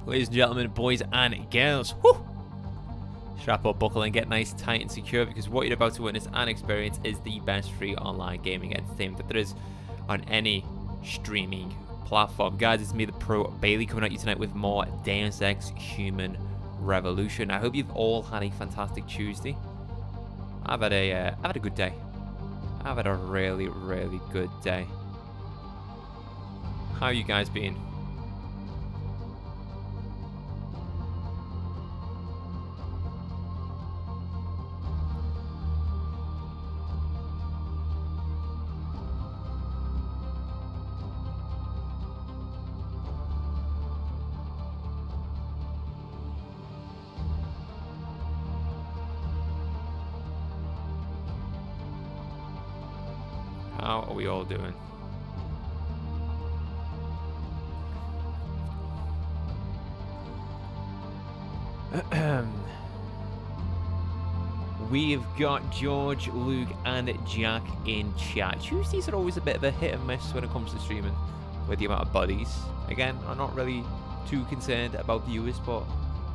ladies and gentlemen, boys and girls. Whew. Strap up, buckle, and get nice, tight, and secure, because what you're about to witness and experience is the best free online gaming entertainment that there is on any streaming platform. Guys, it's me, the Pro Bailey, coming at you tonight with more Deus Ex Human Revolution. I hope you've all had a fantastic Tuesday. I've had a good day. I've had a really, really good day. How you guys been? How are we all doing? We've got George, Luke, and Jack in chat. Tuesdays are always a bit of a hit and miss when it comes to streaming with the amount of bodies. Again, I'm not really too concerned about viewers, but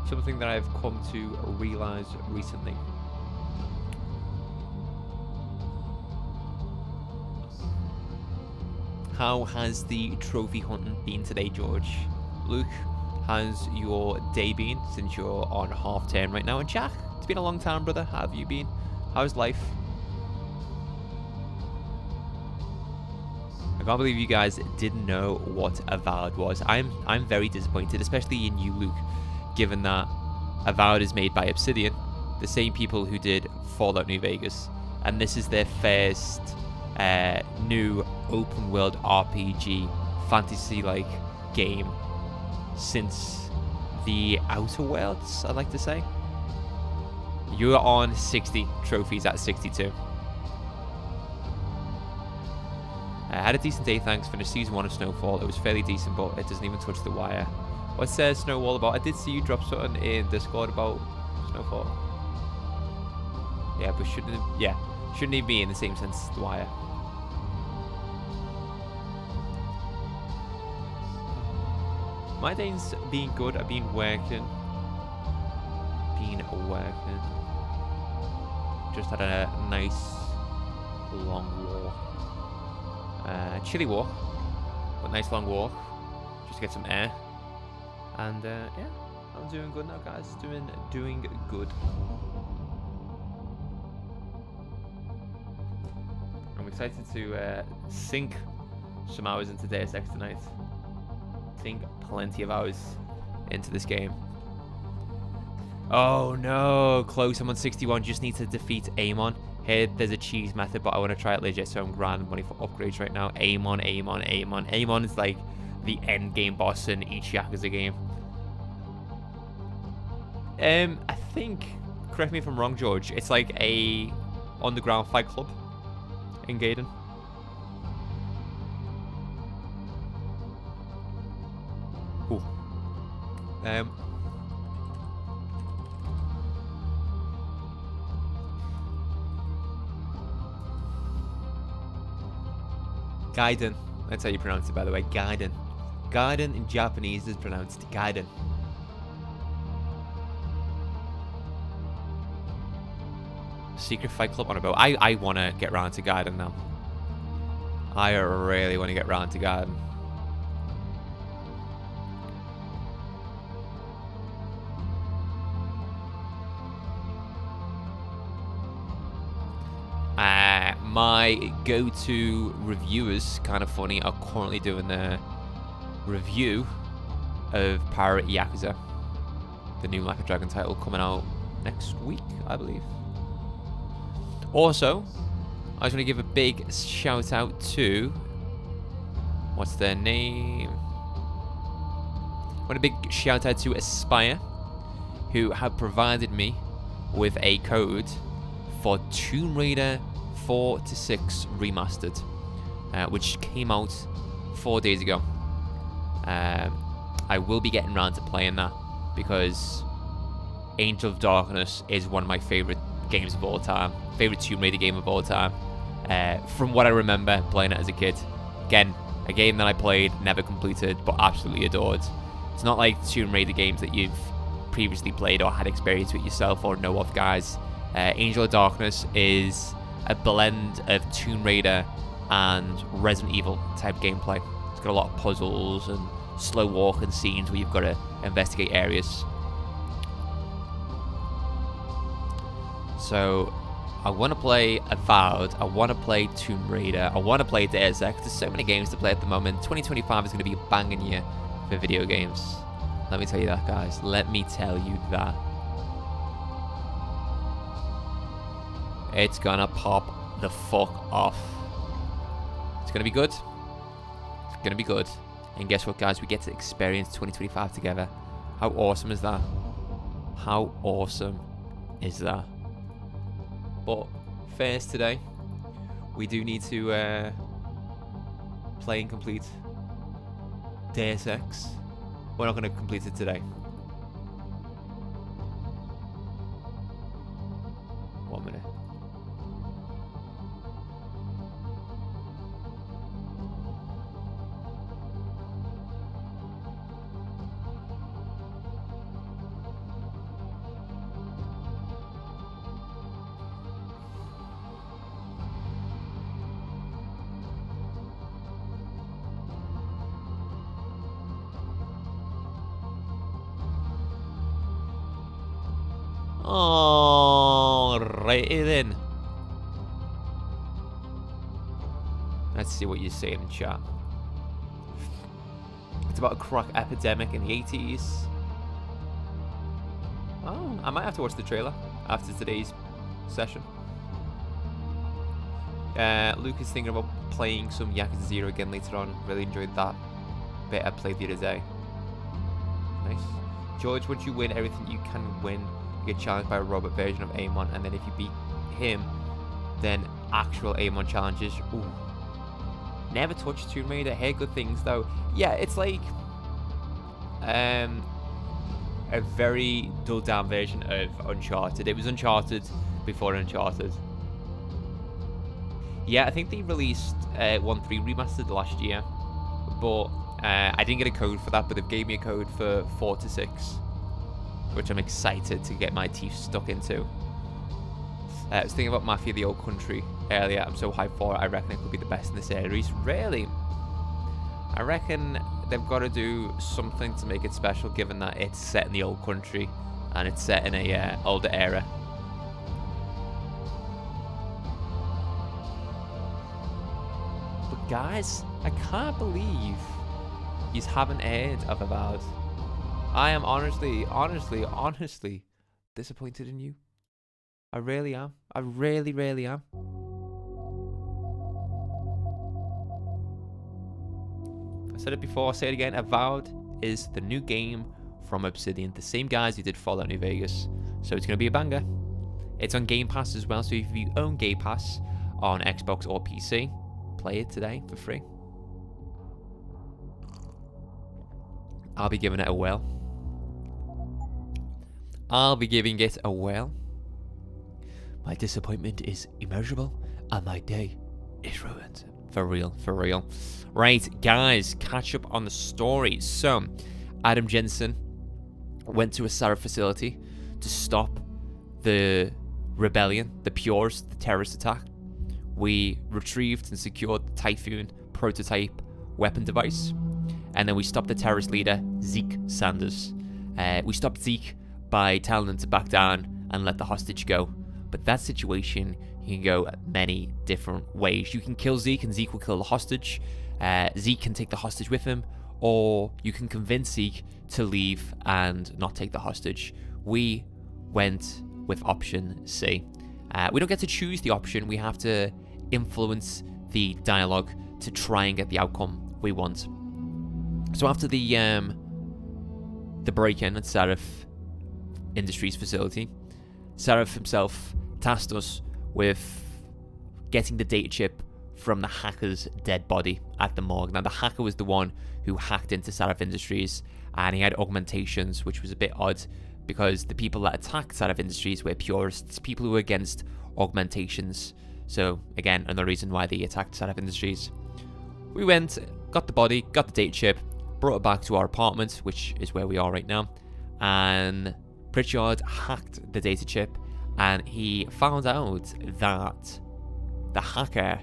something that I've come to realize recently. How has the trophy hunting been today, George? Luke, how's your day been since you're on half term right now? And Jack, it's been a long time, brother. How have you been? How's life? I can't believe you guys didn't know what Avowed was. I'm very disappointed, especially in you, Luke, given that Avowed is made by Obsidian, the same people who did Fallout New Vegas, and this is their first new open world RPG fantasy-like game since the Outer Worlds, I'd like to say. You're on 60 trophies at 62. I had a decent day, thanks. Finished season 1 of Snowfall. It was fairly decent, but it doesn't even touch the wire. What's Snowfall about? I did see you drop something in Discord about Snowfall. Yeah, but shouldn't even be in the same sense as the wire. My day's been good. I've been working. Just had a nice long walk. Chilly walk, but nice long walk. Just to get some air. And yeah, I'm doing good now, guys. Doing good. I'm excited to sink some hours into Deus Ex tonight. Sink plenty of hours into this game. Oh no, close. I'm on 61. Just need to defeat Amon. Here, there's a cheese method, but I want to try it legit, so I'm grinding money for upgrades right now. Amon. Amon is like the end game boss in each Yakuza game. I think, correct me if I'm wrong, George, it's like a underground fight club in Gaiden. Ooh. Gaiden. That's how you pronounce it, by the way. Gaiden. Gaiden in Japanese is pronounced Gaiden. Secret Fight Club on a boat. I want to get round to Gaiden now. I really want to get round to Gaiden. My go-to reviewers, kind of funny, are currently doing a review of Pirate Yakuza, the new Like a Dragon title coming out next week, I believe. Also, I just want to give a big shout out to, what's their name? I want a big shout out to Aspire, who have provided me with a code for Tomb Raider 4 to 6 remastered, which came out 4 days ago. I will be getting around to playing that because Angel of Darkness is one of my favorite games of all time, favorite Tomb Raider game of all time. From what I remember playing it as a kid, again, a game that I played, never completed, but absolutely adored. It's not like Tomb Raider games that you've previously played or had experience with yourself or know of, guys. Angel of Darkness is a blend of Tomb Raider and Resident Evil type gameplay. It's got a lot of puzzles and slow walking scenes where you've got to investigate areas. So I want to play Avowed, I want to play Tomb Raider, I want to play Deus Ex. There's so many games to play at the moment. 2025 is going to be a banging year for video games. Let me tell you that, guys. Let me tell you that. It's gonna pop the fuck off. It's gonna be good. It's gonna be good. And guess what, guys? We get to experience 2025 together. How awesome is that? How awesome is that? But first today, we do need to play and complete Deus Ex. We're not going to complete it today. 1 minute. Alrighty then. Let's see what you say in chat. It's about a crack epidemic in the 80s. Oh, I might have to watch the trailer after today's session. Luke is thinking about playing some Yakuza 0 again later on. Really enjoyed that bit I played the other day. Nice. George, once you win everything you can win, you get challenged by a robot version of Amon, and then if you beat him, then actual Amon challenges. Ooh. Never touched Tomb Raider. Heard good things though. Yeah, it's like a very dulled down version of Uncharted. It was Uncharted before Uncharted. Yeah, I think they released 1.3 remastered last year, but I didn't get a code for that, but they've gave me a code for 4 to 6. Which I'm excited to get my teeth stuck into. I was thinking about Mafia the Old Country earlier. I'm so hyped for it. I reckon it could be the best in the series. Really? I reckon they've got to do something to make it special, given that it's set in the old country and it's set in a older era. But guys, I can't believe you haven't heard of Avowed. I am honestly disappointed in you. I really am. I really, really am. I said it before, I'll say it again. Avowed is the new game from Obsidian, the same guys who did Fallout New Vegas. So it's going to be a banger. It's on Game Pass as well, so if you own Game Pass on Xbox or PC, play it today for free. I'll be giving it a whirl. I'll be giving it a whirl. My disappointment is immeasurable, and my day is ruined. For real, for real. Right, guys, catch up on the story. So, Adam Jensen went to a Sarif facility to stop the rebellion, the Pures, the terrorist attack. We retrieved and secured the Typhoon prototype weapon device. And then we stopped the terrorist leader, Zeke Sanders. We stopped Zeke by telling him to back down and let the hostage go. But that situation, you can go many different ways. You can kill Zeke and Zeke will kill the hostage. Zeke can take the hostage with him, or you can convince Zeke to leave and not take the hostage. We went with option C. We don't get to choose the option. We have to influence the dialogue to try and get the outcome we want. So after the break-in at Sarif Industries facility, Sarif himself tasked us with getting the data chip from the hacker's dead body at the morgue. Now, the hacker was the one who hacked into Sarif Industries, and he had augmentations, which was a bit odd because the people that attacked Sarif Industries were purists, people who were against augmentations. So, again, another reason why they attacked Sarif Industries. We went, got the body, got the data chip, brought it back to our apartment, which is where we are right now, and Pritchard hacked the data chip, and he found out that the hacker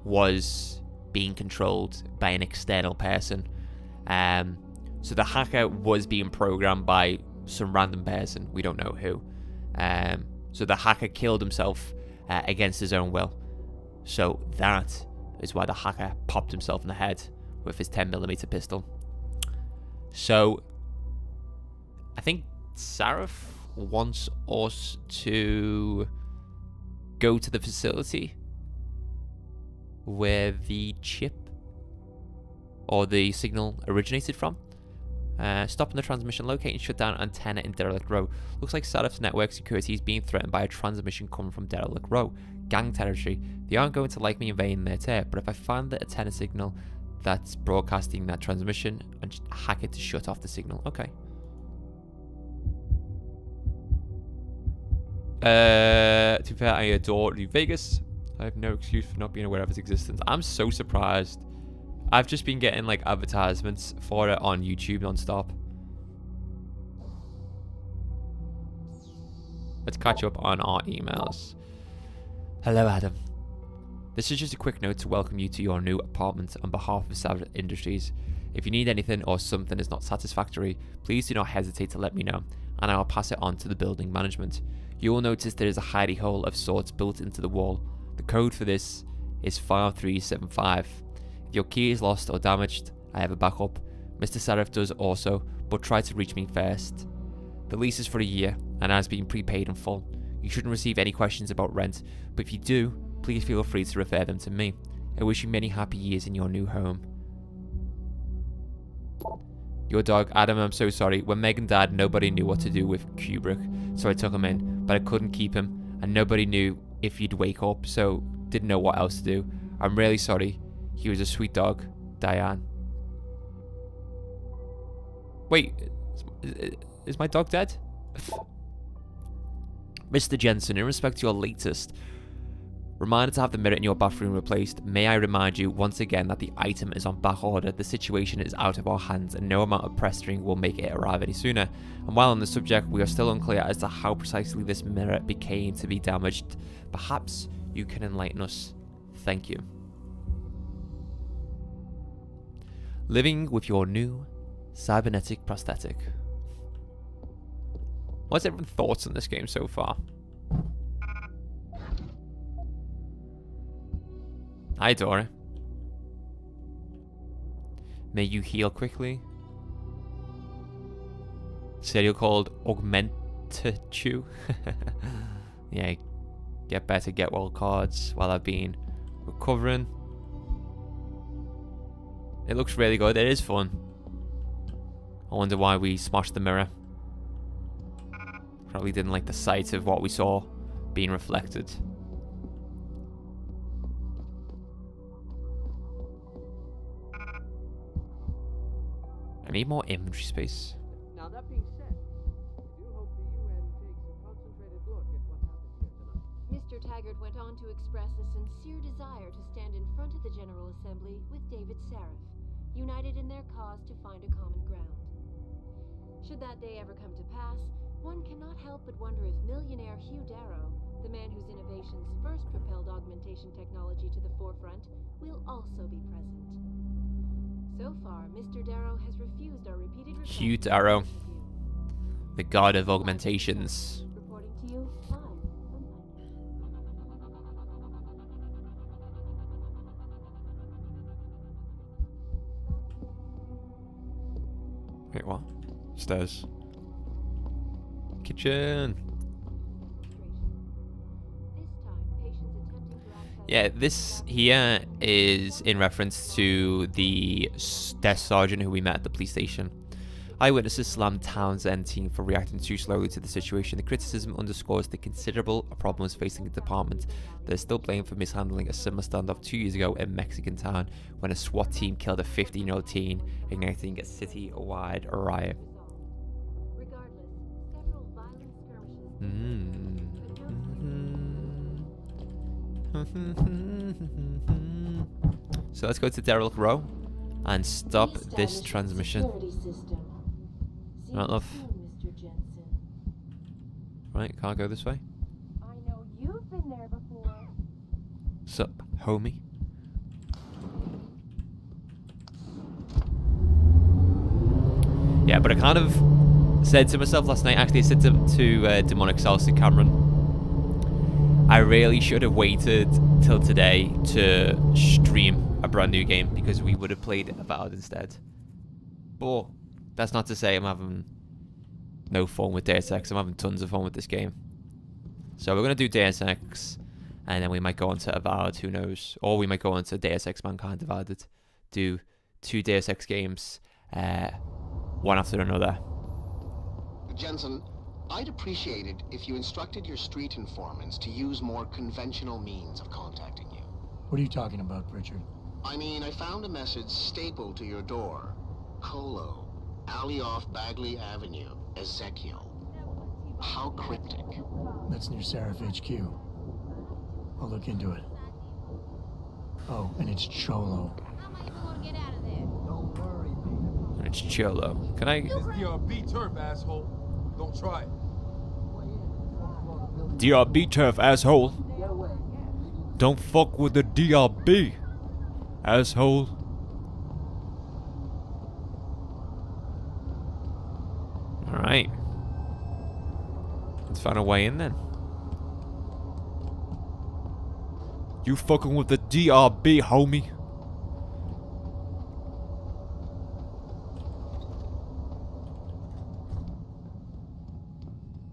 was being controlled by an external person. So the hacker was being programmed by some random person, we don't know who. So the hacker killed himself against his own will. So that is why the hacker popped himself in the head with his 10mm pistol. So I think Sarif wants us to go to the facility where the chip or the signal originated from. Stopping the transmission, locating shutdown antenna in Derelict Row. Looks like Sarif's network security is being threatened by a transmission coming from Derelict Row. Gang territory. They aren't going to like me invading their turf, but if I find the antenna signal that's broadcasting that transmission and just hack it to shut off the signal. Okay. To be fair, I adore New Vegas. I have no excuse for not being aware of its existence. I'm so surprised. I've just been getting like advertisements for it on YouTube non-stop. Let's catch up on our emails. Hello, Adam. This is just a quick note to welcome you to your new apartment on behalf of Sarif Industries. If you need anything or something is not satisfactory, please do not hesitate to let me know, and I will pass it on to the building management. You will notice there is a hidey hole of sorts built into the wall. The code for this is 5375. If your key is lost or damaged, I have a backup. Mr. Sarif does also, but try to reach me first. The lease is for a year and has been prepaid in full. You shouldn't receive any questions about rent, but if you do, please feel free to refer them to me. I wish you many happy years in your new home. Your dog, Adam, I'm so sorry. When Megan died, nobody knew what to do with Kubrick, so I took him in, but I couldn't keep him, and nobody knew if he'd wake up, so didn't know what else to do. I'm really sorry. He was a sweet dog, Diane. Wait, is my dog dead? Mr. Jensen, in respect to your latest reminder to have the mirror in your bathroom replaced, may I remind you once again that the item is on back order. The situation is out of our hands and no amount of pestering will make it arrive any sooner. And while on the subject, we are still unclear as to how precisely this mirror became to be damaged. Perhaps you can enlighten us. Thank you. Living with your new cybernetic prosthetic. What's everyone's thoughts on this game so far? I adore it. May you heal quickly. Cereal called augmentations. Yeah, get better, get well cards while I've been recovering. It looks really good. It is fun. I wonder why we smashed the mirror. Probably didn't like the sight of what we saw being reflected. I need more inventory space. Now that being said, I do hope the UN takes a concentrated look at what happened here tonight. Mr. Taggart went on to express a sincere desire to stand in front of the General Assembly with David Sarif, united in their cause to find a common ground. Should that day ever come to pass, one cannot help but wonder if millionaire Hugh Darrow, the man whose innovations first propelled augmentation technology to the forefront, will also be present. So far, Mr. Darrow has refused our repeated requests. Hugh Darrow, the god of augmentations. Reporting to you live from Wait, what? Stairs. Kitchen. Yeah, this here is in reference to the desk sergeant who we met at the police station. Eyewitnesses slammed Townsend team for reacting too slowly to the situation. The criticism underscores the considerable problems facing the department. They're still blamed for mishandling a similar standoff 2 years ago in Mexican Town when a SWAT team killed a 15-year-old teen, igniting a city-wide riot. So let's go to Derelict Row and stop this Reestablish the transmission. security system. See Right, you love. soon, Mr. Jensen. Right, can't go this way. I know you've been there before. Sup, homie? Yeah, but I kind of said to myself last night, actually I said to Demonic Salsa Cameron, I really should have waited till today to stream a brand new game, because we would have played Avowed instead. But that's not to say I'm having no fun with Deus Ex. I'm having tons of fun with this game. So we're going to do Deus Ex, and then we might go on to Avowed, who knows. Or we might go on to Deus Ex Mankind Divided. Do 2 Deus Ex games, one after another. Jensen, I'd appreciate it if you instructed your street informants to use more conventional means of contacting you. What are you talking about, Pritchard? I mean, I found a message stapled to your door. Colo, alley off Bagley Avenue, Ezekiel. How cryptic. That's near Sarif HQ. I'll look into it. Oh, and it's Cholo. How am I even gonna get out of there? Don't worry, baby. It's Cholo. Can I... It's DRB turf, asshole. Don't try it. DRB turf, asshole. Don't fuck with the DRB, asshole. Alright. Let's find a way in then. You fucking with the DRB, homie.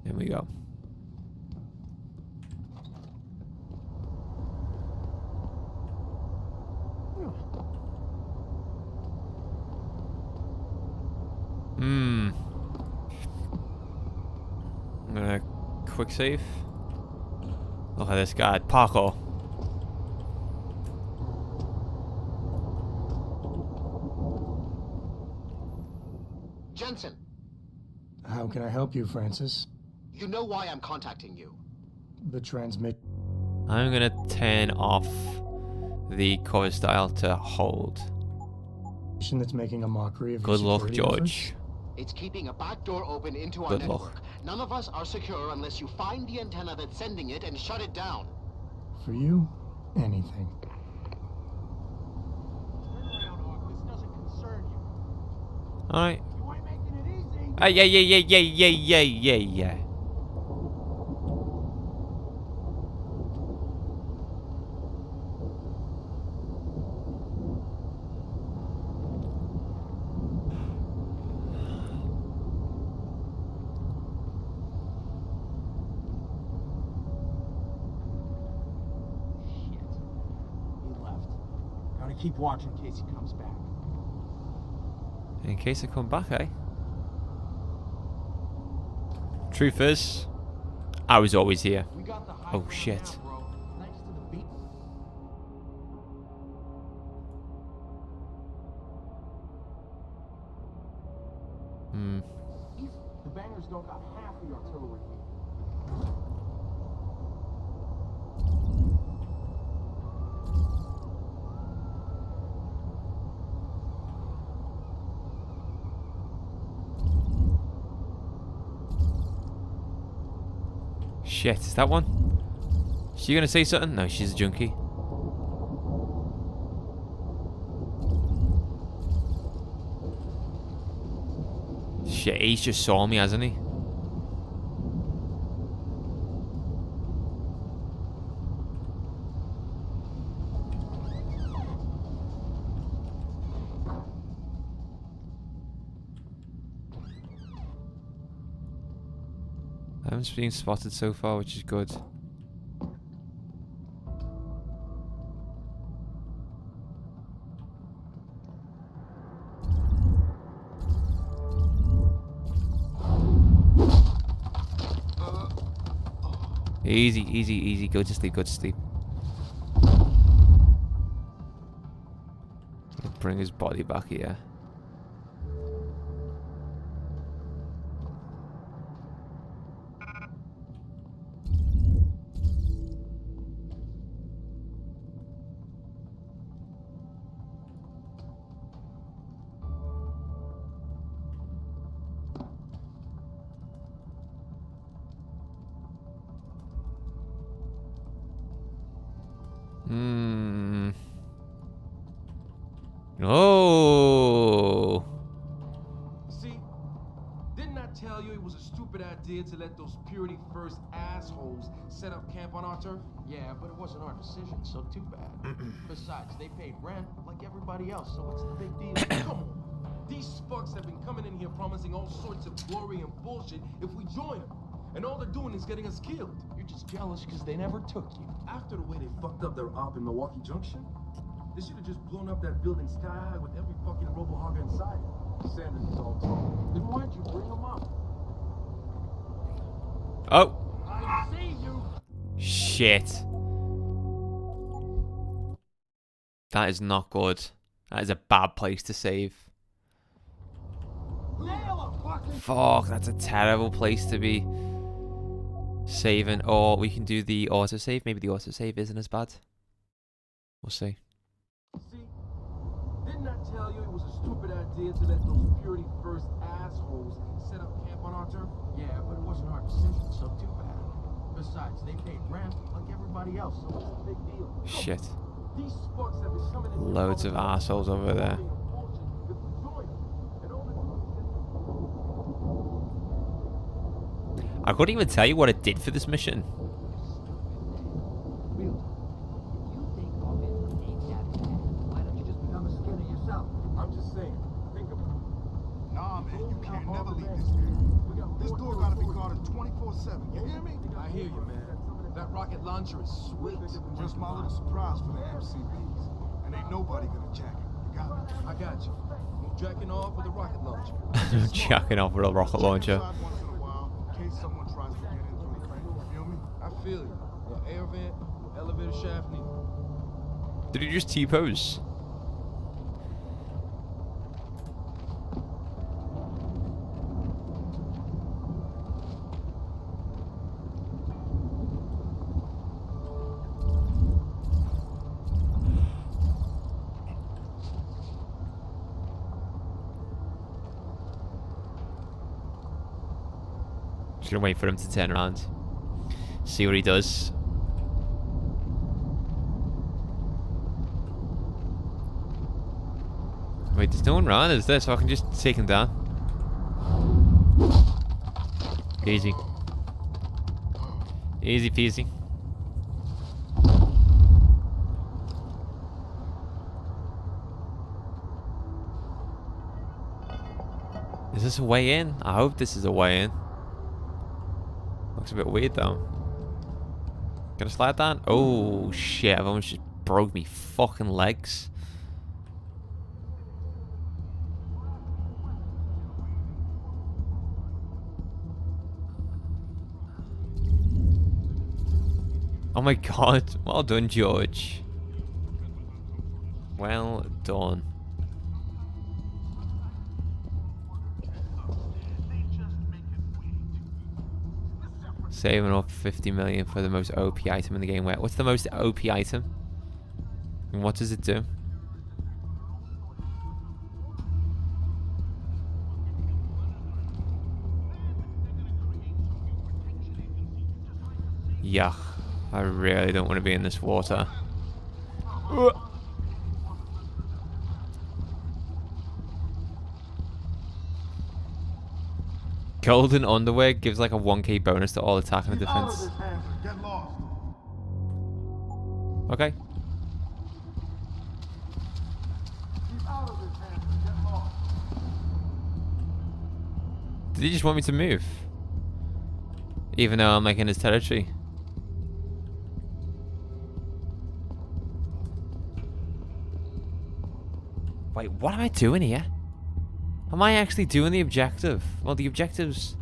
Here we go. I'm gonna quick save. Look at this guy, Paco. Jensen, How can I help you, Francis? you know why I'm contacting you. The transmit... I'm gonna turn off the cover style to hold. that's making a mockery of Good your luck, security George. It's keeping a back door open into our Good network. luck. None of us are secure unless you find the antenna that's sending it and shut it down. efforts. For you, anything. Turn around, Aug. This doesn't concern you. Alright. You ain't making it easy. Yeah. Shit. He left. Gotta keep watching in case he comes back. In case I come back, eh? Truth is, I was always here. We got the high Oh, ground shit. now, bro. Thanks to the beat. The bangers don't got half the artillery we need. Shit, is that one? Is she gonna say something? No, she's a junkie. Shit, he's just saw me, hasn't he? I haven't been spotted so far, which is good. Easy, easy, easy. Go to sleep, go to sleep. Bring his body back here. tell you it was a stupid idea to let those Purity First assholes set up camp on our turf? Yeah, but it wasn't our decision, so too bad. Besides, they paid rent like everybody else, so what's the big deal? Come on. These fucks have been coming in here promising all sorts of glory and bullshit if we join them. And all they're doing is getting us killed. You're just jealous because they never took you. After the way they fucked up their op in Milwaukee Junction, they should have just blown up that building sky high with every fucking robo-hogger inside it. Sanders is all talk. Then why'd you bring them up? Oh. I see you. Shit. That is not good. That is a bad place to save. Fuck, that's a terrible place to be saving. Or we can do the autosave. Maybe the autosave isn't as bad. We'll see. See, didn't I tell you it was a stupid idea to let those Purity First assholes set up camp on our turf? Yeah, but it wasn't our decision, so too bad. Besides, they paid rent like everybody else, so what's the big deal? Shit. These fucks have been coming in here Loads of promising assholes over there. glory and bullshit if we join them. And all they're doing is I couldn't even tell you what it did for this mission. You think augmentation ain't that bad? Why don't you just become a skinner yourself? I'm just saying, think about it. Nah, man, you can't never leave this area. This door gotta be guarded 24/7. You hear me? I hear you, man. That rocket launcher is sweet. Just my little surprise for the MCBs. And ain't nobody gonna jack it. You got me? I got you. No jacking off with a rocket launcher. Jacking off with a rocket launcher. Check inside once in a while, in case someone tries to get into the thing. You feel me? I feel you. No air vent, no elevator shaft neither. Did he just T-pose? Just gonna wait for him to turn around. See what he does. Wait, there's no one around, is there? So I can just take him down. Easy. Easy peasy. Is this a way in? I hope this is a way in. Looks a bit weird though. Gonna slide down? Oh shit, I've almost just broke me fucking legs. Oh my god, well done, George. Well done. Saving up 50 million for the most OP item in the game. What's the most OP item? And what does it do? Yuck. I really don't want to be in this water. Golden underwear gives like a 1k bonus to all attack and defense. Get lost. Okay. Keep out of this hamster. Get lost. Did he just want me to move? Even though I'm like in his territory. Wait, what am I doing here? Am I actually doing the objective? Well, the objectives...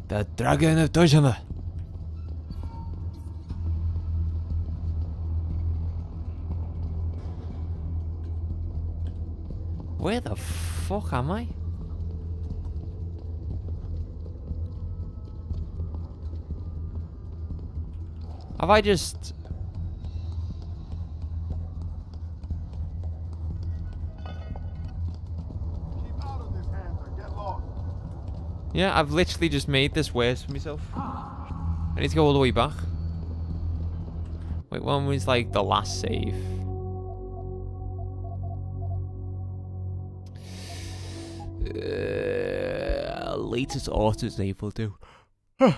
The Dragon of Dojima. Where the fuck am I? Have I just... Keep out of this hamster. Get lost. Yeah, I've literally just made this worse for myself. I need to go all the way back. Wait, when was like the last save? Latest autos able to. Is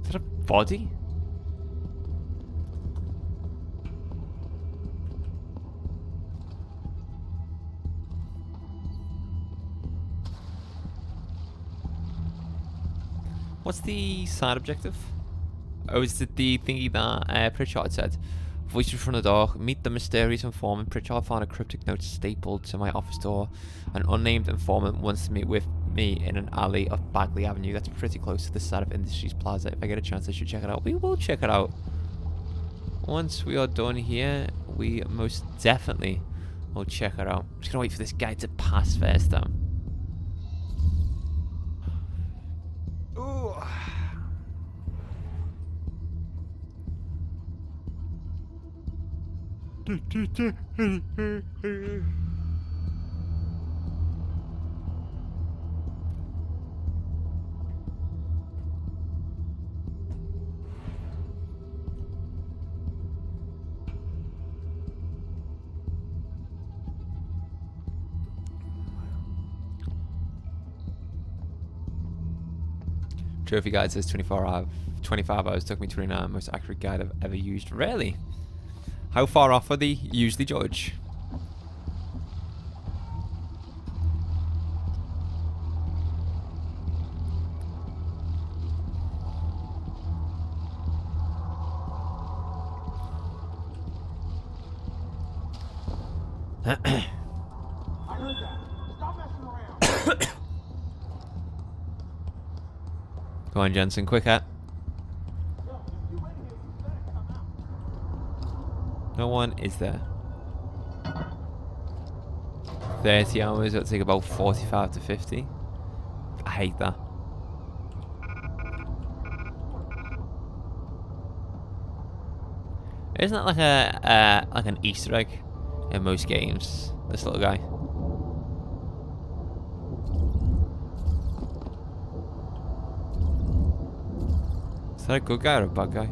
that a body? What's the side objective? Oh, is it the thingy that Pritchard said? Voices from the door. Meet the mysterious informant. Pritchard found a cryptic note stapled to my office door. An unnamed informant wants to meet with me in an alley of Bagley Avenue. That's pretty close to the Sarif Industries Plaza. If I get a chance, I should check it out. We will check it out. Once we are done here, we most definitely will check it out. I'm just gonna wait for this guy to pass first, though. Ooh. Trophy guide says 25 hours took me 29. Most accurate guide I've ever used. Really? How far off are they usually judge? I heard that. Stop messing around. Go on, Jensen, quicker. No one is there. 30 hours, it'll take about 45 to 50. I hate that. Isn't that like a like an Easter egg in most games? This little guy. Is that a good guy or a bad guy?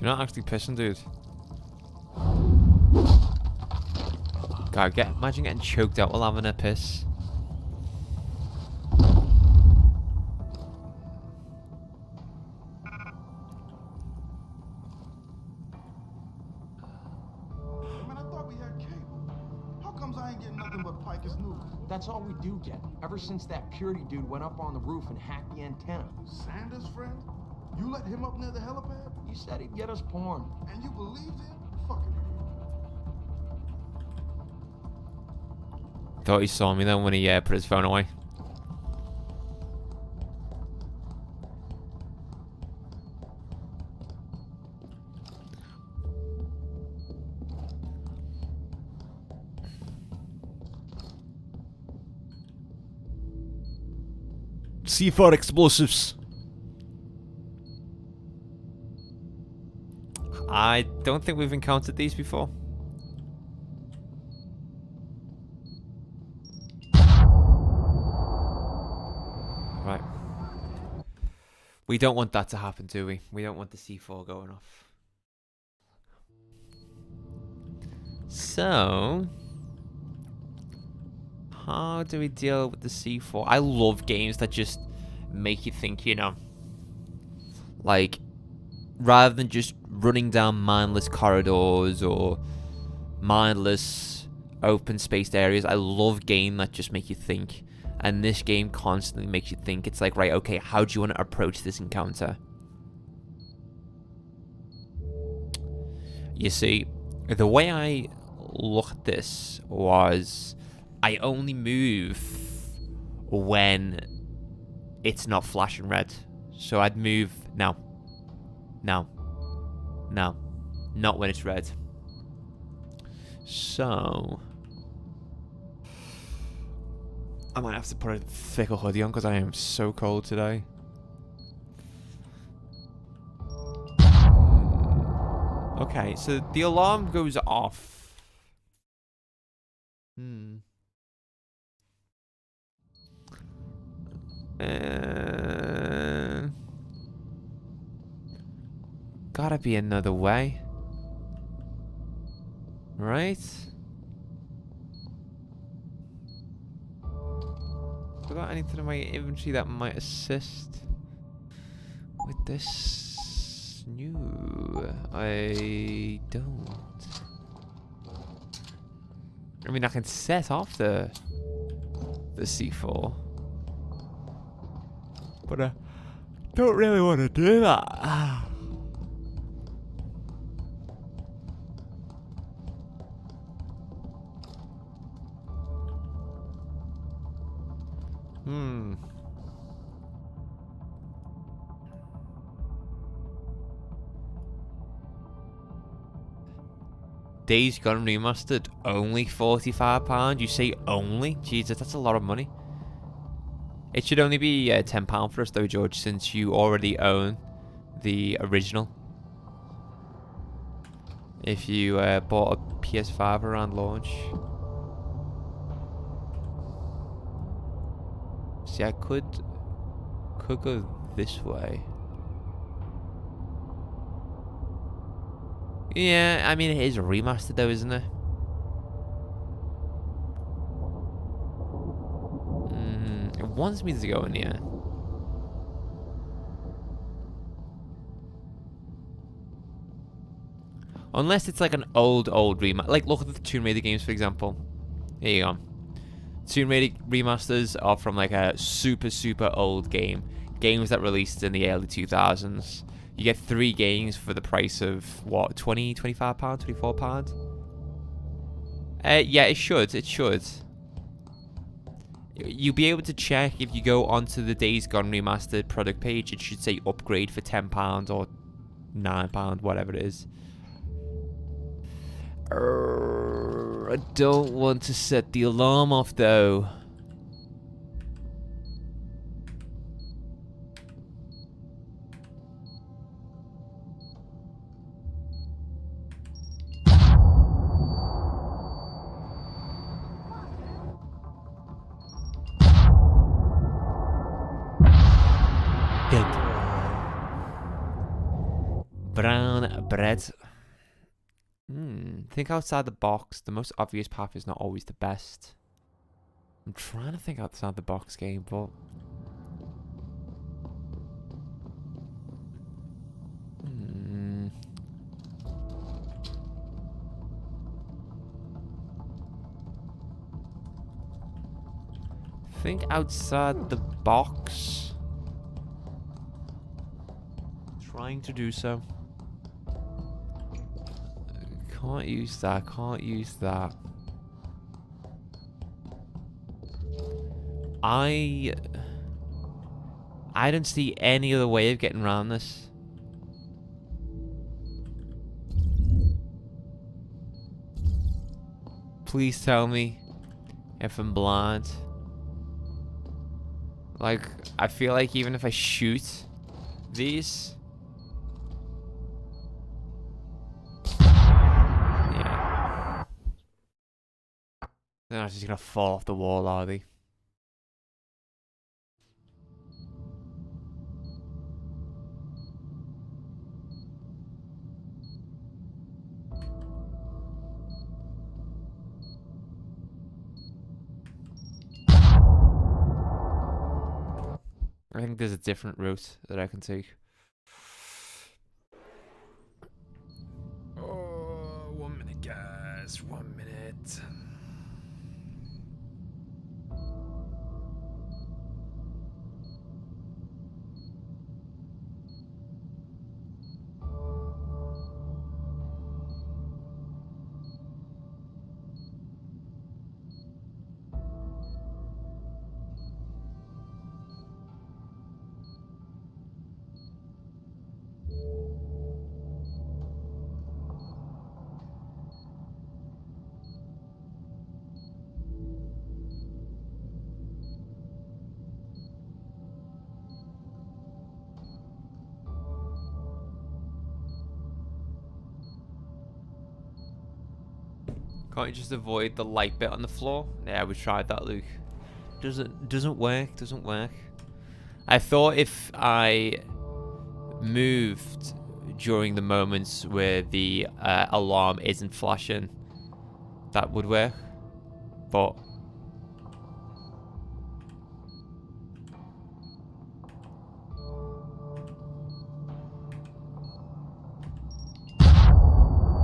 You're not actually pissing, dude. God, imagine getting choked out while having a piss. Man, I thought we had cable. How comes I ain't getting nothing but Pike's news? That's all we do get. Ever since that Purity dude went up on the roof and hacked the antenna. Sanders' friend? You let him up near the helipad? He said he'd get us porn. And you believed him? Fucking idiot. Thought he saw me then when he put his phone away. C4 explosives. I don't think we've encountered these before. Right. We don't want that to happen, do we? We don't want the C4 going off. So, how do we deal with the C4? I love games that just make you think, you know. Like, rather than just running down mindless corridors or mindless open spaced areas, I love games that just make you think. And this game constantly makes you think. It's like, right, okay, how do you want to approach this encounter? You see, the way I looked at this was I only move when it's not flashing red. So I'd move now. Now. Now. Not when it's red. So I might have to put a thicker hoodie on because I am so cold today. Okay, so the alarm goes off. Gotta be another way. Right? Got anything in my inventory that might assist with this? No, I don't. I mean, I can set off the C4, but I don't really want to do that. Days Gone Remastered, only £45. You say only? Jesus, that's a lot of money. It should only be £10 for us though, George, since you already own the original. If you bought a PS5 around launch. See, I could go this way. Yeah, I mean, it is remastered though, isn't it? It wants me to go in here. Unless it's like an old remaster. Like, look at the Tomb Raider games, for example. Here you go. Tomb Raider remasters are from like a super old game. Games that released in the early 2000s. You get 3 games for the price of, what, £20, £25, £24? Yeah, it should. You'll be able to check if you go onto the Days Gone Remastered product page. It should say upgrade for £10 or £9, whatever it is. I don't want to set the alarm off, though. Brown bread. Think outside the box. The most obvious path is not always the best. I'm trying to think outside the box, game, but think outside the box. Trying to do so. Can't use that, can't use that. I don't see any other way of getting around this. Please tell me if I'm blind. Like, I feel like even if I shoot these, they're not just gonna fall off the wall, are they? I think there's a different route that I can take. Oh, 1 minute, guys. 1 minute. Can't you just avoid the light bit on the floor? Yeah, we tried that, Luke. Doesn't work. Doesn't work. I thought if I moved during the moments where the alarm isn't flashing, that would work. But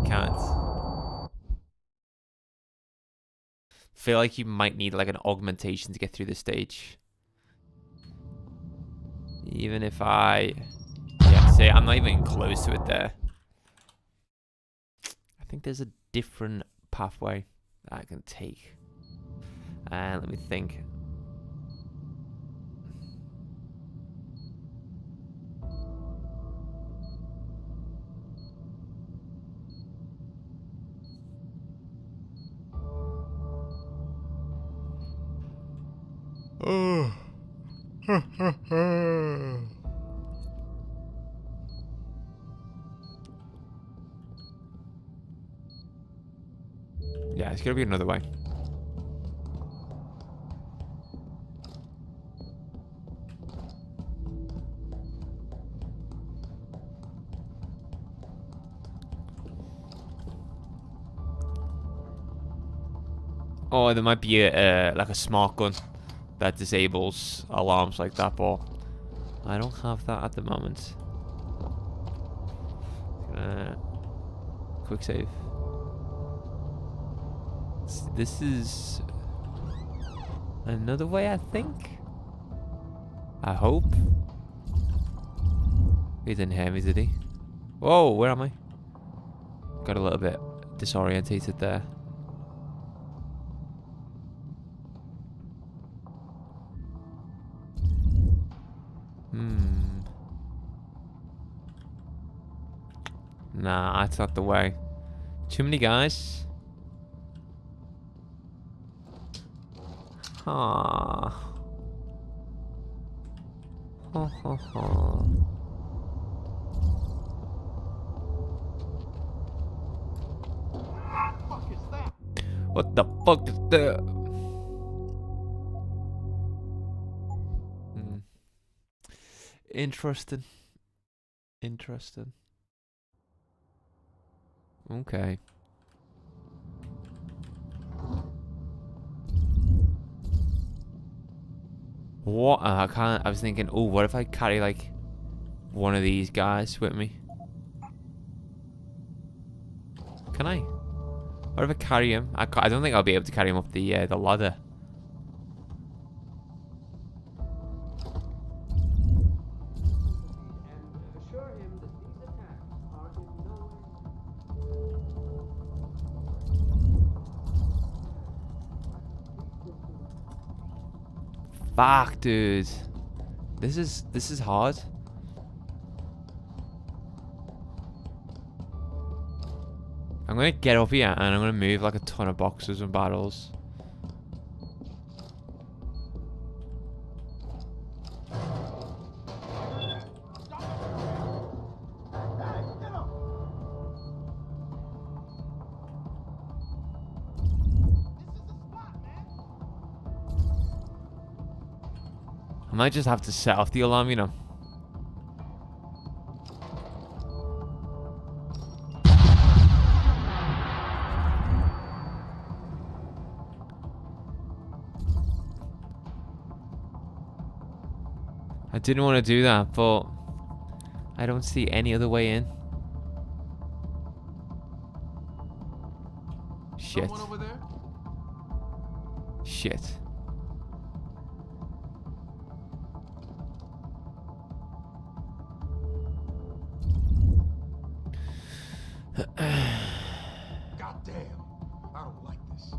can't. Feel like you might need like an augmentation to get through this stage. Even if yeah, see, I'm not even close to it there. I think there's a different pathway that I can take. And let me think. Oh. Yeah, it's gonna be another way. Oh, there might be like a smart gun that disables alarms like that, but I don't have that at the moment. Quick save. This is another way, I think. I hope. He didn't hear me, did he? Whoa, where am I? Got a little bit disorientated there. Nah, that's not the way. Too many guys. Ha. Ha ha ha. What the fuck is that? Interesting. Interesting. Okay. What? I can't. I was thinking, oh, what if I carry like one of these guys with me? Can I? What if I carry him? I don't think I'll be able to carry him up the ladder. Fuck, dude. This is hard. I'm gonna get up here and I'm gonna move like a ton of boxes and barrels. I might just have to set off the alarm, you know. I didn't want to do that, but I don't see any other way in. Shit. Someone over there? Shit. Goddamn, I don't like this.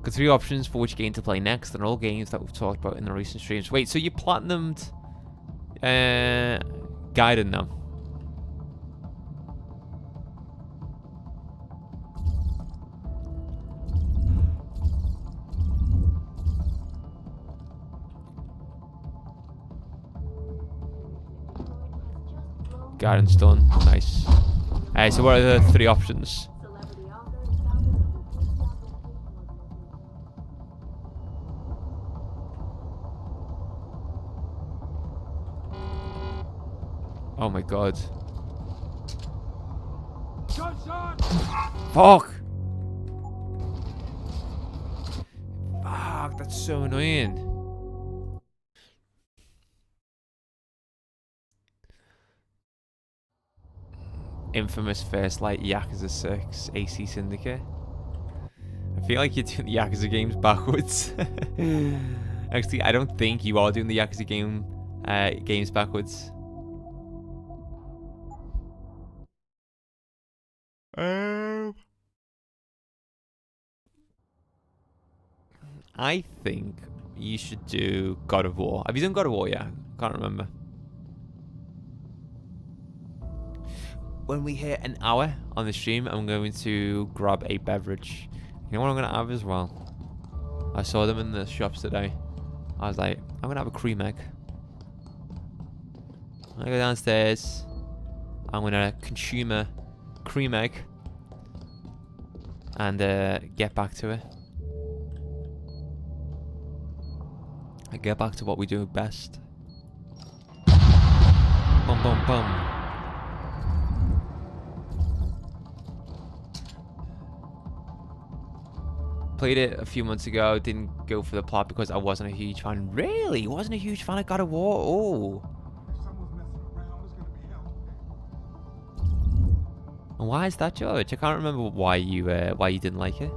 Got 3 options for which game to play next, and all games that we've talked about in the recent streams. Wait, so you platinumed Gaiden now? Gaiden's done. Nice. So what are the 3 options? Celebrity author and founder of Oh my god. Gunshot! Fuck! Fuck, that's so annoying. Infamous First Light Yakuza 6 AC Syndicate. I feel like you're doing the Yakuza games backwards. Actually, I don't think you are doing the Yakuza games backwards. I think you should do God of War. Have you done God of War yet? Can't remember. When we hit an hour on the stream, I'm going to grab a beverage. You know what I'm going to have as well? I saw them in the shops today. I was like, I'm going to have a cream egg. I go downstairs. I'm going to consume a cream egg. And get back to it. And get back to what we do best. Bum bum bum. Played it a few months ago. Didn't go for the plot because I wasn't a huge fan. Really? Wasn't a huge fan of God of War? Oh. If someone's messing around, it's gonna be hell. And why is that, George? I can't remember why you didn't like it.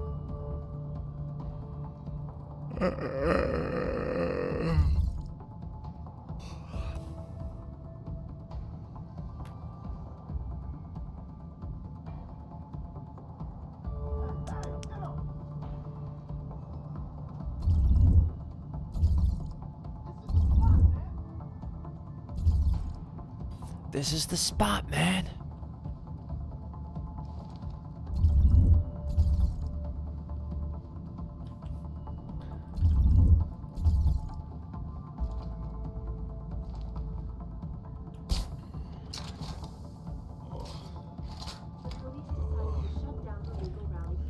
This is the spot, man.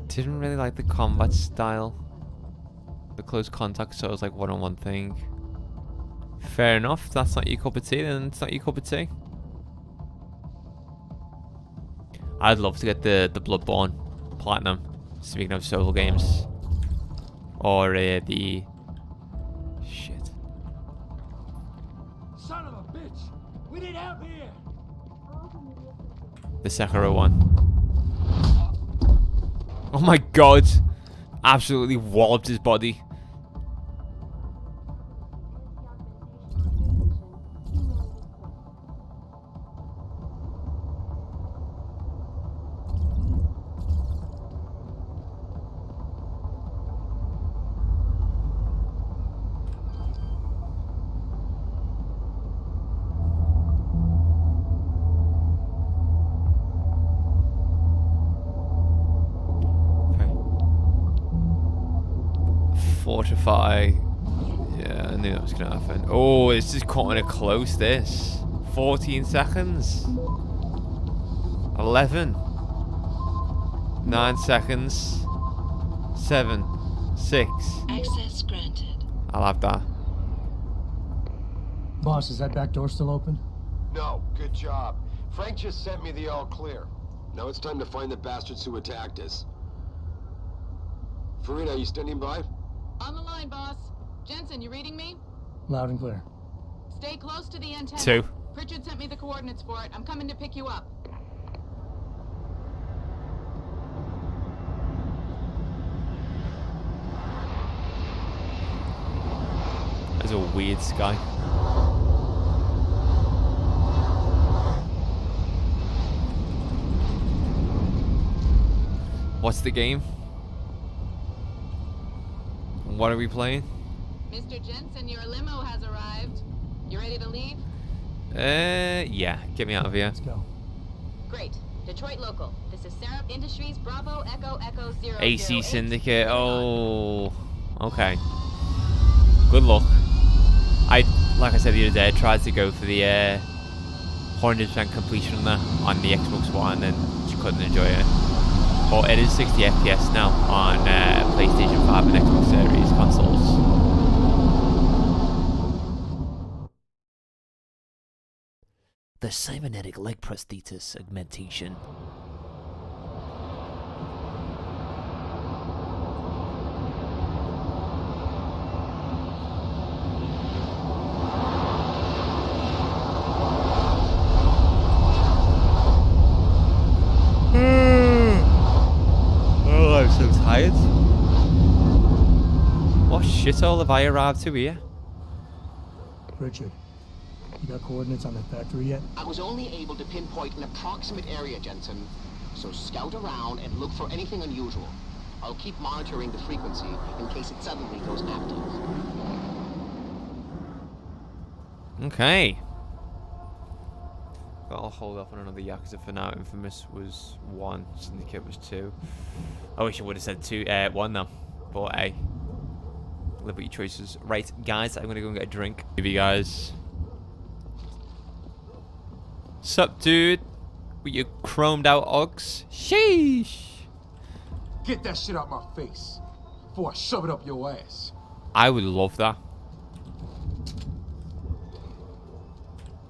Didn't really like the combat style. The close contact, so it was like one-on-one thing. Fair enough. If that's not your cup of tea, then it's not your cup of tea. I'd love to get the Bloodborne Platinum, speaking of solo games. Or the... Shit. Son of a bitch! We need help here! The Sekiro one. Oh my god! Absolutely walloped his body. Fortify. Yeah, I knew that was going to happen. Oh, it's just cutting it close, this. 14 seconds. 11. 9 seconds. 7. 6. Access granted. I'll have that. Boss, is that back door still open? No, good job. Frank just sent me the all clear. Now it's time to find the bastards who attacked us. Farina, you standing by? On the line, boss. Jensen, you reading me? Loud and clear. Stay close to the antenna. 2. Pritchard sent me the coordinates for it. I'm coming to pick you up. There's a weird sky. What's the game? What are we playing? Mr. Jensen, your limo has arrived. You ready to leave? Yeah. Get me out of here. Let's go. Great. Detroit local. This is Sarif Industries, Bravo, Echo, Echo, 008. AC Syndicate. Oh. Okay. Good luck. Like I said the other day, I tried to go for the 100% completion on the Xbox One and just couldn't enjoy it. But it is 60 FPS now on PlayStation 5 and Xbox Series consoles. The cybernetic leg prosthesis augmentation. Oh, I'm so tired. What shithole have I arrived to here? Richard, you got coordinates on the factory yet? I was only able to pinpoint an approximate area, Jensen. So scout around and look for anything unusual. I'll keep monitoring the frequency in case it suddenly goes active. Okay. But I'll hold off on another Yakuza for now. Infamous was 1, Syndicate was 2. I wish I would have said 1 though. But hey. Live with your choices. Right, guys, I'm gonna go and get a drink. Give you guys. Sup, dude? With your chromed out Uggs? Sheesh. Get that shit out my face before I shove it up your ass. I would love that.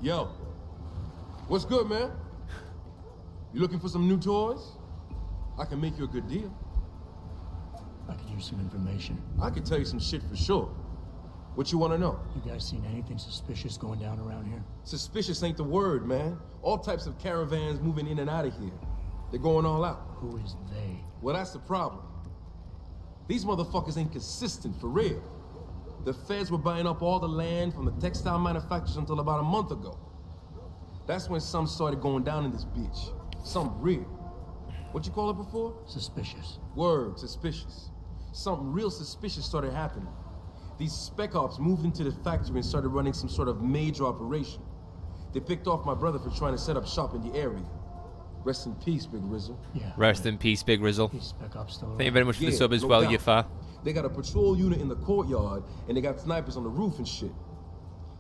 Yo, what's good, man? You looking for some new toys? I can make you a good deal. I could use some information. I can tell you some shit for sure. What you want to know? You guys seen anything suspicious going down around here? Suspicious ain't the word, man. All types of caravans moving in and out of here. They're going all out. Who is they? Well, that's the problem. These motherfuckers ain't consistent, for real. The feds were buying up all the land from the textile manufacturers until about a month ago. That's when some started going down in this bitch. Something real. What you call it before? Suspicious. Word, suspicious. Something real suspicious started happening. These spec ops moved into the factory and started running some sort of major operation. They picked off my brother for trying to set up shop in the area. Rest in peace, Big Rizzle. Yeah. Rest in peace, Big Rizzle. These spec ops still Thank you very much for the sub as no well, doubt. you far. They got a patrol unit in the courtyard, and they got snipers on the roof and shit.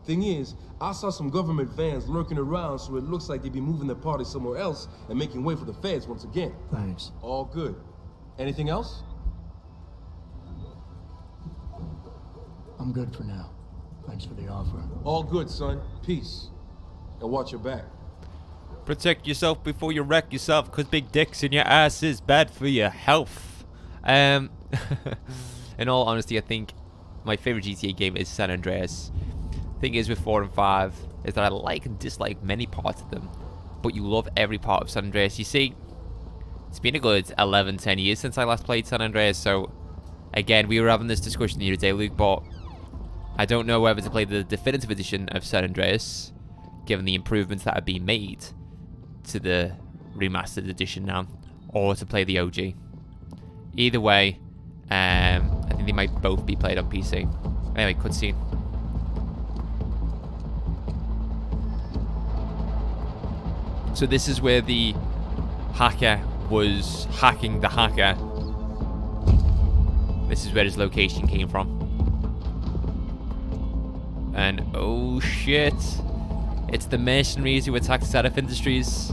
Thing is, I saw some government vans lurking around, so it looks like they be moving their party somewhere else and making way for the feds once again. Thanks. All good. Anything else? I'm good for now. Thanks for the offer. All good, son. Peace. And watch your back. Protect yourself before you wreck yourself, because big dicks in your ass is bad for your health. In all honesty, I think my favorite GTA game is San Andreas. Thing is with 4 and 5 is that I like and dislike many parts of them, but you love every part of San Andreas. You see, it's been a good 11-10 years since I last played San Andreas, so again, we were having this discussion the other day, Luke, but I don't know whether to play the definitive edition of San Andreas, given the improvements that have been made to the remastered edition now, or to play the OG. Either way, I think they might both be played on PC. Anyway, cutscene. So this is where the hacker was hacking the hacker. This is where his location came from. And oh shit, it's the mercenaries who attacked Sarif Industries.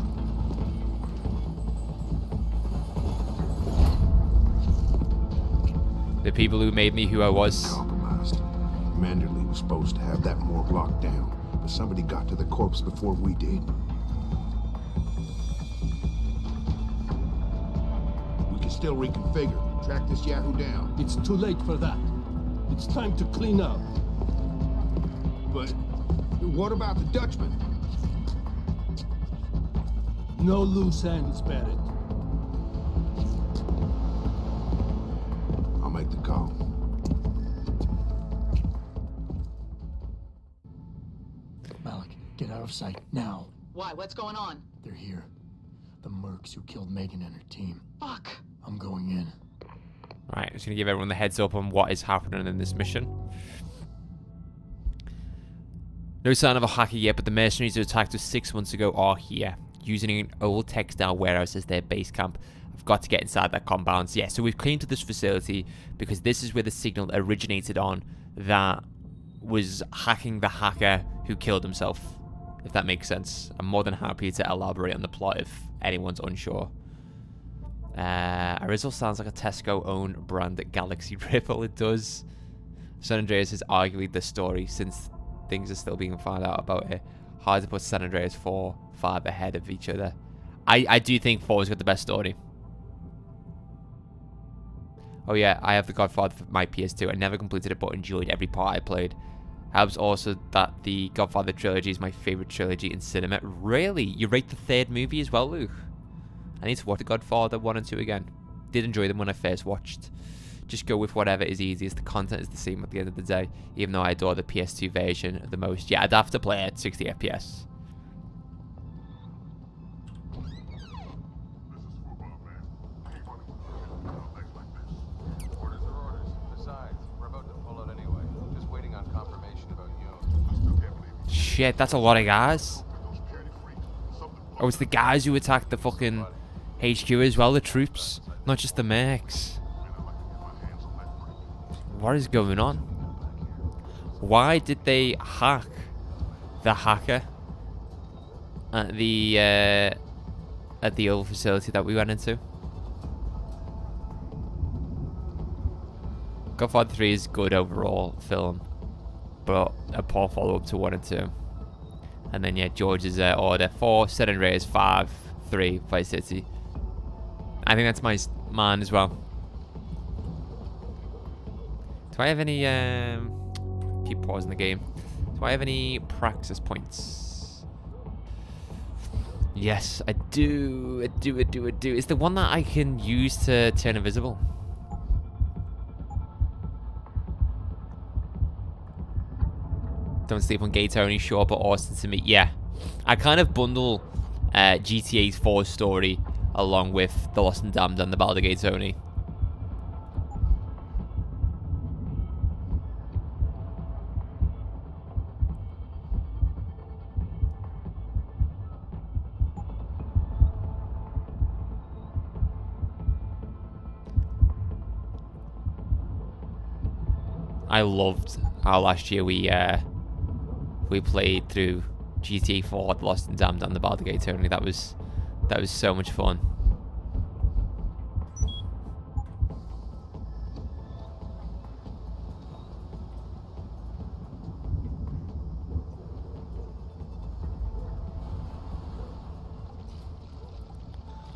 The people who made me who I was. Compromised. Manderley was supposed to have that morgue locked down, but somebody got to the corpse before we did. We can still reconfigure. Track this Yahoo down. It's too late for that. It's time to clean up. But what about the Dutchman? No loose ends, Barrett. I'll make the call. Malik, get out of sight, now. Why? What's going on? They're here. The mercs who killed Megan and her team. Fuck. I'm going in. Right, I'm just going to give everyone the heads up on what is happening in this mission. No sign of a hacker yet, but the mercenaries who attacked us 6 months ago are here, using an old textile warehouse as their base camp. I've got to get inside that compound. Yeah, so we've came to this facility because this is where the signal originated on that was hacking the hacker who killed himself, if that makes sense. I'm more than happy to elaborate on the plot if anyone's unsure. Arizel sounds like a Tesco-owned brand at Galaxy Ripple. It does. San Andreas is arguably the story since things are still being found out about it. hard to put San Andreas 4, 5 ahead of each other. I do think 4's got the best story. Oh yeah, I have The Godfather for my PS2. I never completed it, but enjoyed every part I played. Helps also that the Godfather trilogy is my favorite trilogy in cinema. Really? You rate the third movie as well, Luke? I need to watch The Godfather 1 and 2 again. Did enjoy them when I first watched. Just go with whatever is easiest. The content is the same at the end of the day, even though I adore the PS2 version the most. Yeah, I'd have to play at 60 FPS. Shit, that's a lot of guys. Oh, it's the guys who attacked the fucking HQ as well, the troops, not just the mercs. What is going on? Why did they hack the hacker at the old facility that we went into? Godfather 3 is good overall film, but a poor follow-up to 1 and 2. And then yeah, George's order 4, San Andreas 5, 3, Vice City. I think that's mine as well. Do I have any keep pausing the game. Do I have any praxis points? Yes, I do. I do. It's the one that I can use to turn invisible. Don't sleep on gay Tony, sure, but Austin to me, yeah. I kind of bundle GTA 4's story along with The Lost and Damned and the Ballad of Gay Tony. I loved how last year we played through GTA 4, The Lost and Damned, and the Ballad of Gay Tony. That was so much fun.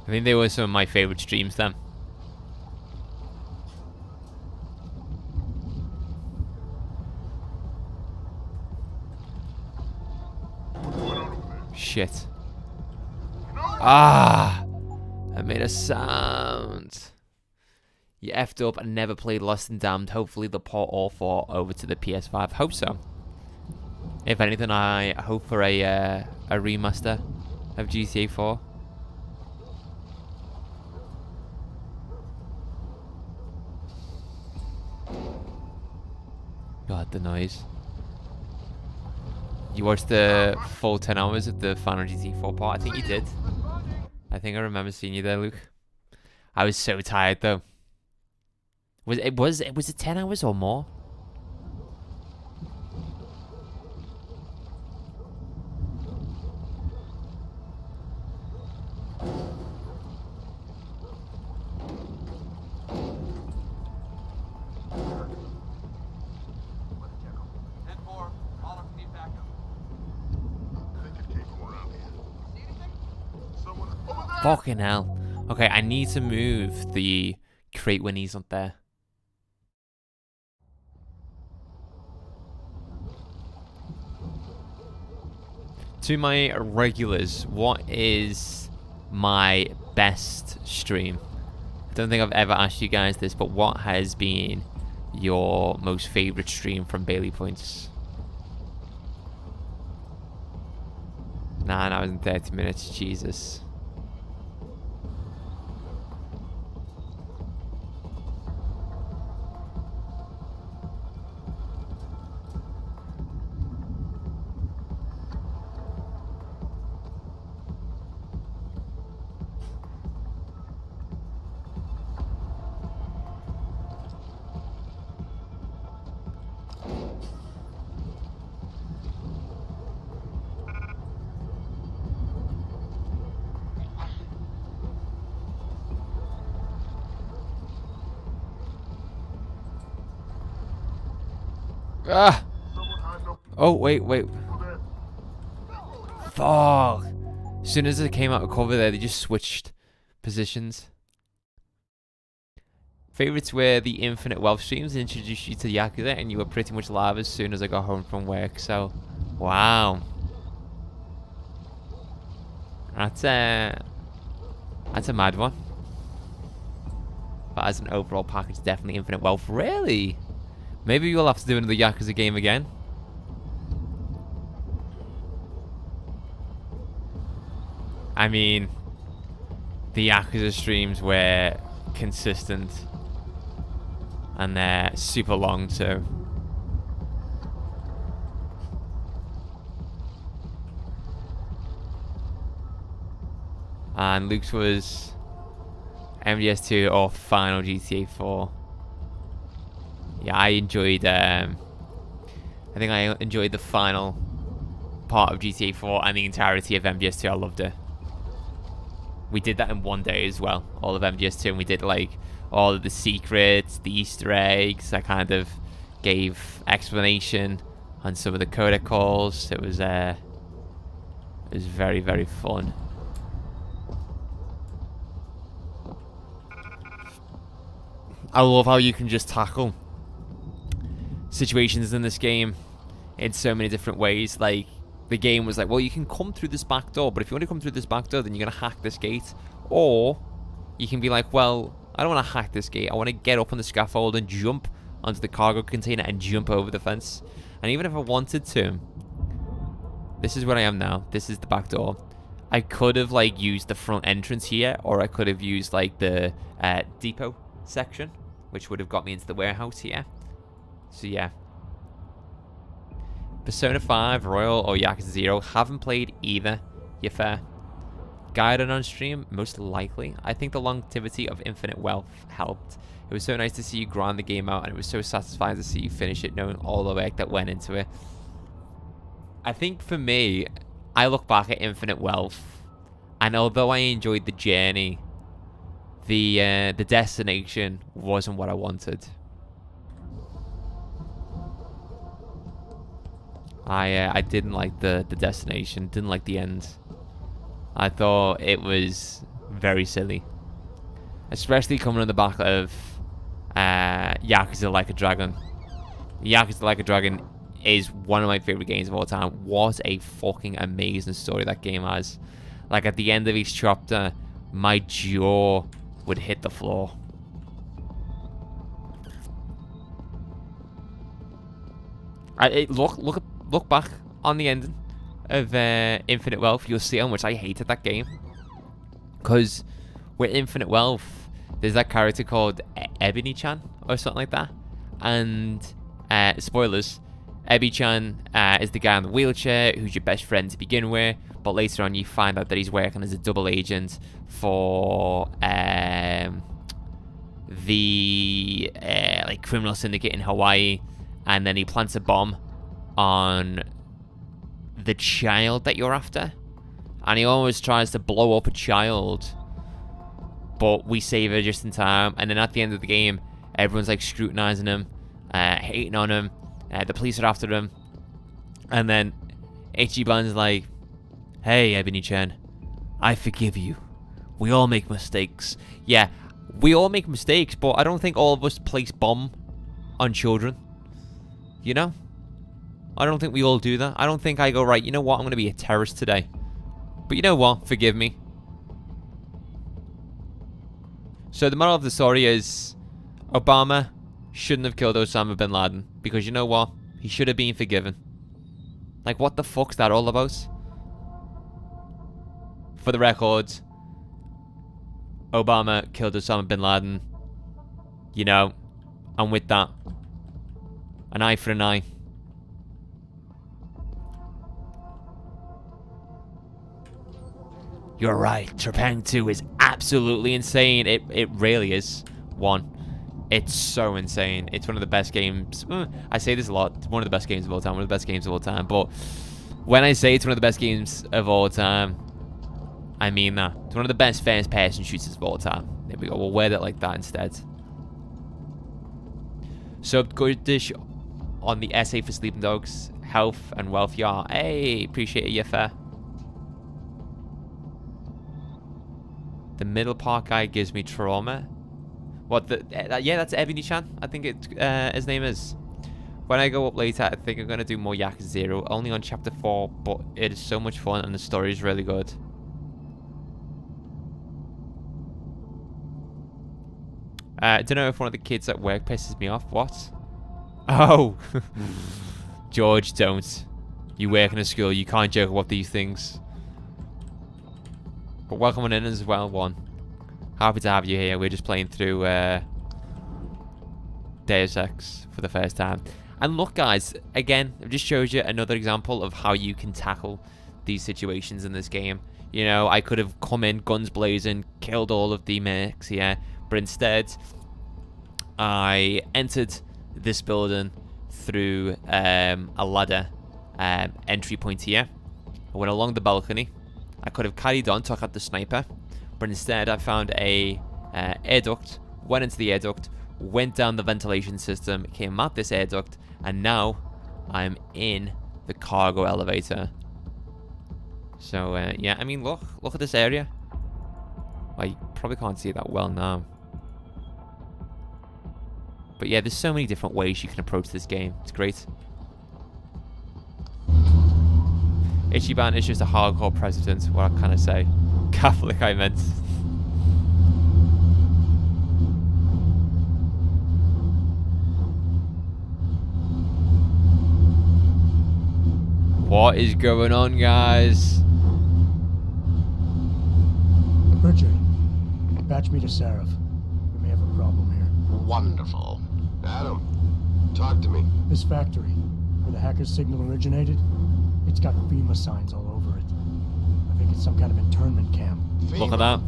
I think they were some of my favorite streams then. Shit. Ah! I made a sound. You effed up and never played Lost and Damned. Hopefully they'll port all 4 over to the PS5. Hope so. If anything, I hope for a remaster of GTA 4. God, the noise. You watched the full 10 hours of the final GTA 4 part? I think you did. I think I remember seeing you there, Luke. I was so tired though. Was it 10 hours or more? Fucking hell. Okay, I need to move the crate when he's not there. To my regulars, what is my best stream? I don't think I've ever asked you guys this, but what has been your most favorite stream from Bailey Points? 9 hours and 30 minutes, Jesus. Ah! Oh, wait. Fuck. As soon as it came out of cover there, they just switched positions. Favorites were the infinite wealth streams that introduced you to Yakuza, and you were pretty much live as soon as I got home from work. So, wow. That's a mad one. But as an overall package, definitely infinite wealth. Really? Maybe we'll have to do another Yakuza game again. I mean, the Yakuza streams were consistent. And they're super long too. And Luke's was MGS2 or final GTA 4. Yeah, I enjoyed. I think I enjoyed the final part of GTA 4 and the entirety of MGS2. I loved it. We did that in one day as well, all of MGS2, and we did like all of the secrets, the Easter eggs. I kind of gave explanation on some of the codec calls. It was very, very fun. I love how you can just tackle situations in this game in so many different ways. Like, the game was like, well, you can come through this back door, but if you want to come through this back door, then you're going to hack this gate. Or you can be like, well, I don't want to hack this gate. I want to get up on the scaffold and jump onto the cargo container and jump over the fence. And even if I wanted to, this is where I am now. This is the back door. I could have like used the front entrance here, or I could have used like the depot section, which would have got me into the warehouse here. So yeah. Persona 5, Royal, or Yakuza 0. Haven't played either. You're fair. Guided on stream, most likely. I think the longevity of Infinite Wealth helped. It was so nice to see you grind the game out, and it was so satisfying to see you finish it, knowing all the work that went into it. I think for me, I look back at Infinite Wealth, and although I enjoyed the journey, the destination wasn't what I wanted. I didn't like the destination, didn't like the end. I thought it was very silly. Especially coming on the back of Yakuza Like a Dragon. Yakuza Like a Dragon is one of my favorite games of all time. What a fucking amazing story that game has. Like, at the end of each chapter, my jaw would hit the floor. Look back on the ending of Infinite Wealth. You'll see how much I hated that game. Because with Infinite Wealth, there's that character called Ebony-chan or something like that. And spoilers, Ebony-chan is the guy in the wheelchair who's your best friend to begin with. But later on, you find out that he's working as a double agent for the like criminal syndicate in Hawaii. And then he plants a bomb on the child that you're after. And he always tries to blow up a child. But we save her just in time. And then at the end of the game, everyone's like scrutinizing him, hating on him. The police are after him. And then Ichiban's like, hey, Ebony-chan, I forgive you. We all make mistakes. Yeah, we all make mistakes, but I don't think all of us place bomb on children. You know? I don't think we all do that. I don't think I go, right, you know what? I'm going to be a terrorist today. But you know what? Forgive me. So the moral of the story is Obama shouldn't have killed Osama bin Laden. Because you know what? He should have been forgiven. Like, what the fuck's that all about? For the record, Obama killed Osama bin Laden. You know, and with that, an eye for an eye. You're right. Trepang 2 is absolutely insane. It really is. It's so insane. It's one of the best games. I say this a lot. It's one of the best games of all time. One of the best games of all time. But when I say it's one of the best games of all time, I mean that. It's one of the best first-person shooters of all time. There we go. We'll wear that like that instead. So, good dish on the essay for Sleeping Dogs. Health and wealth, yeah. Hey, appreciate it, yeah, fair. The middle part guy gives me trauma. What the? Yeah, that's Ebony-chan. I think his name is. When I go up later, I think I'm going to do more Yakuza 0. Only on chapter 4, but it is so much fun and the story is really good. I don't know if one of the kids at work pisses me off. What? Oh! George, don't. You work in a school, you can't joke about these things. But welcome on in as well, One. Happy to have you here. We're just playing through Deus Ex for the first time. And look, guys, again, I've just showed you another example of how you can tackle these situations in this game. You know, I could have come in guns blazing, killed all of the mercs here, but instead, I entered this building through a ladder entry point here. I went along the balcony. I could have carried on, took out the sniper, but instead I found a air duct, went into the air duct, went down the ventilation system, came out this air duct, and now I'm in the cargo elevator. So yeah, I mean, look at this area. I probably can't see it that well now, but yeah, there's so many different ways you can approach this game. It's great. Ichiban is just a hardcore president. What can I say? Catholic, I meant. What is going on, guys? Richard, patch me to Sarif. We may have a problem here. Wonderful. Adam, talk to me. This factory, where the hacker's signal originated, it's got FEMA signs all over it. I think it's some kind of internment camp. FEMA? Look at that.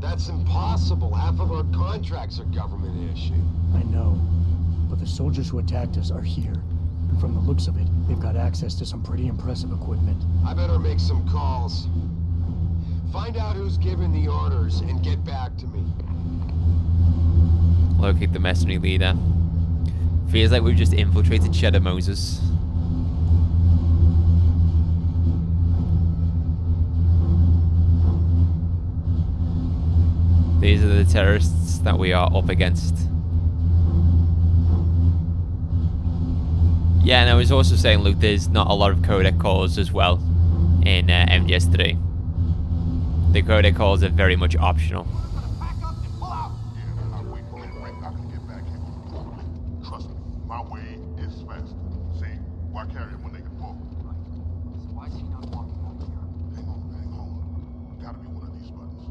That's impossible. Half of our contracts are government issued. I know, but the soldiers who attacked us are here. And from the looks of it, they've got access to some pretty impressive equipment. I better make some calls. Find out who's giving the orders and get back to me. Locate the mercenary leader. Feels like we've just infiltrated Cheddar Moses. These are the terrorists that we are up against. Yeah, and I was also saying, Luke, there's not a lot of codec calls as well in MGS3. The codec calls are very much optional. Trust me, my way is fast. See, why carry it when they can walk? Why is he not walking over here? Hang on. Gotta be one of these buttons.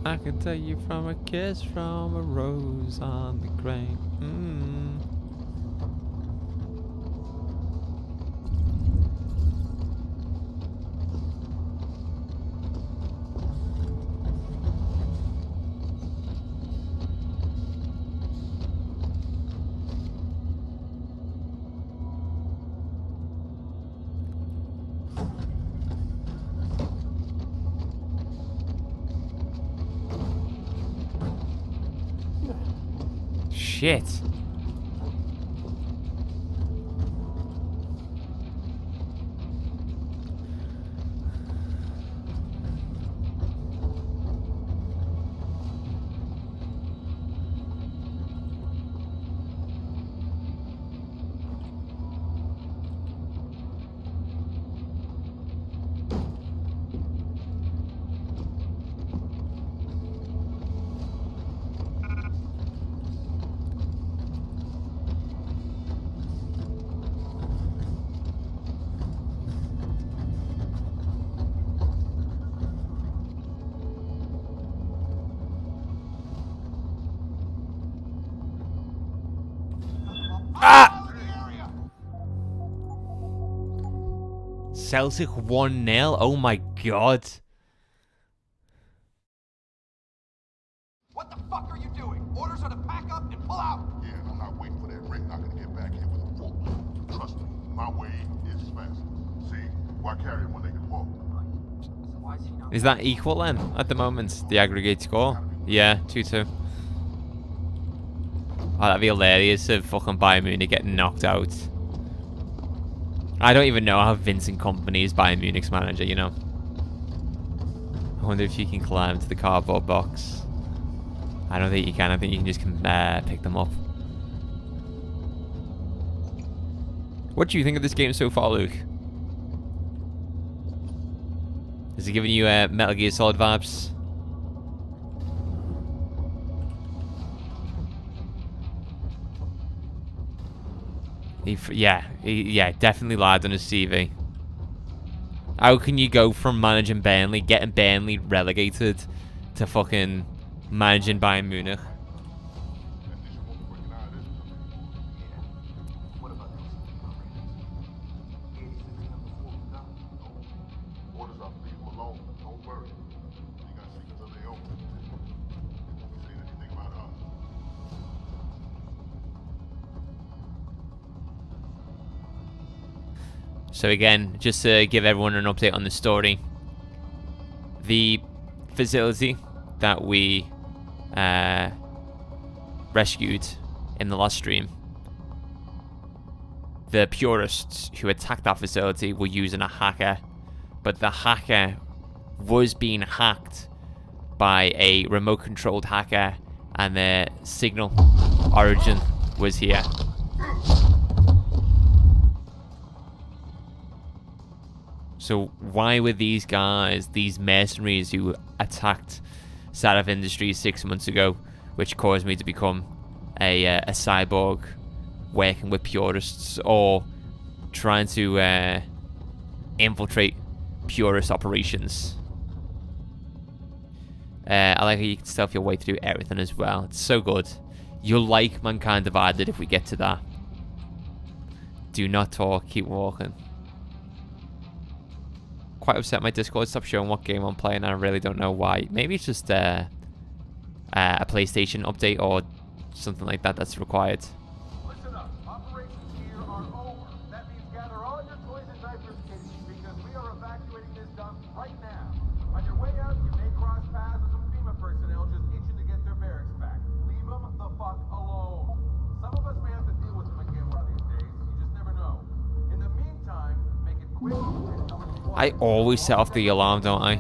I can tell you from a kiss from a rose on the grain. Shit. Celtic 1-0. Oh my god. What the fuck are you doing? Orders are to pack up and pull out. Yeah, and I'm not waiting for that ring knocker to get back here with a fork. Trust me, my way is fast. See, why carry it when they can walk? So why is he not? Is that equal then at the moment? The aggregate score? Yeah, 2-2. Oh, that'd be hilarious if fucking Bayern Munich getting knocked out I don't even know how Vincent Company is Bayern Munich's manager, you know. I wonder if you can climb to the cardboard box. I don't think you can. I think you can just pick them up. What do you think of this game so far, Luke? Is it giving you Metal Gear Solid vibes? Yeah, definitely lied on his CV. How can you go from managing Burnley, getting Burnley relegated, to fucking managing Bayern Munich? So again, just to give everyone an update on the story, the facility that we rescued in the last stream, the purists who attacked that facility were using a hacker, but the hacker was being hacked by a remote-controlled hacker, and the signal origin was here. So why were these guys, these mercenaries who attacked Sarif Industries 6 months ago, which caused me to become a cyborg, working with purists or trying to infiltrate purist operations? I like how you can stealth your way through everything as well. It's so good. You'll like Mankind Divided if we get to that. Do not talk, keep walking. Quite upset my Discord stopped showing what game I'm playing, and I really don't know why. Maybe it's just a PlayStation update or something like that that's required. Listen up. Operations here are over. That means gather all your toys and diapers, kids, because we are evacuating this dump right now. On your way out, you may cross paths with some FEMA personnel just itching to get their barracks back. Leave them the fuck alone. Some of us may have to deal with them again one of these days. You just never know. In the meantime, make it quick and do it. I always set off the alarm, don't I?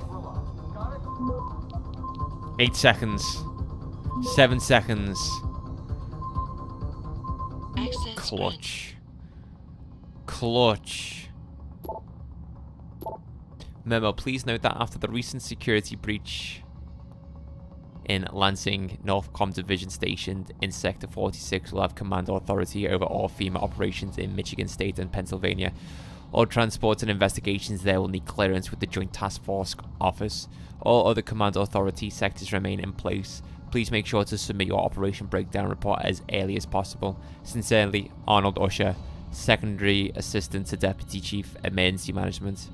8 seconds. 7 seconds. Clutch. Clutch. Memo, please note that after the recent security breach in Lansing, Northcom Division stationed in Sector 46 will have command authority over all FEMA operations in Michigan State and Pennsylvania. All transports and investigations there will need clearance with the Joint Task Force Office. All other command authority sectors remain in place. Please make sure to submit your operation breakdown report as early as possible. Sincerely, Arnold Usher, Secondary Assistant to Deputy Chief, Emergency Management.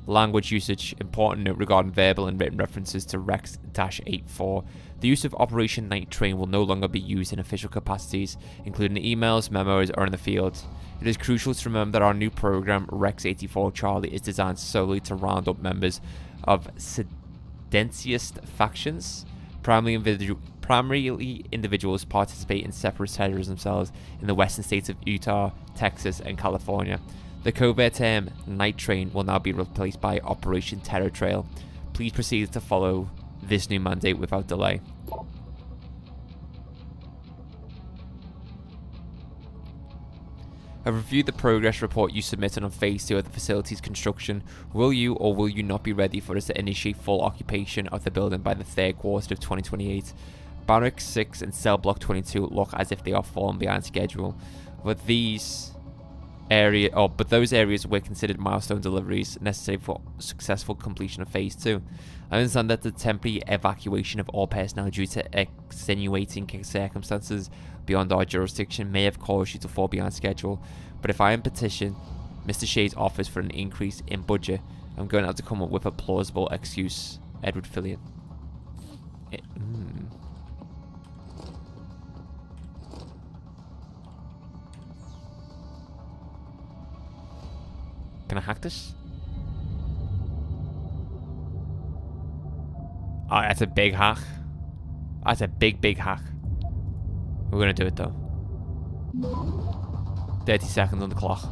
Language usage. Important note regarding verbal and written references to Rex-84. The use of Operation Night Train will no longer be used in official capacities, including emails, memos, or in the field. It is crucial to remember that our new program, Rex-84 Charlie, is designed solely to round up members of seditious factions. Primarily individuals participate in separate terrorism cells in the western states of Utah, Texas, and California. The covert term Night Train will now be replaced by Operation Terror Trail. Please proceed to follow this new mandate without delay. I've reviewed the progress report you submitted on Phase 2 of the facility's construction. Will you or will you not be ready for us to initiate full occupation of the building by the third quarter of 2028? Barracks 6 and Cell Block 22 look as if they are falling behind schedule, but those areas were considered milestone deliveries necessary for successful completion of Phase 2. I understand that the temporary evacuation of all personnel due to extenuating circumstances beyond our jurisdiction may have caused you to fall behind schedule, but if I am petition Mr. Shade's office for an increase in budget, I'm going to have to come up with a plausible excuse. Edward Fillion. Can I hack this? Oh, that's a big hack. That's a big hack. We're gonna do it though. 30 seconds on the clock.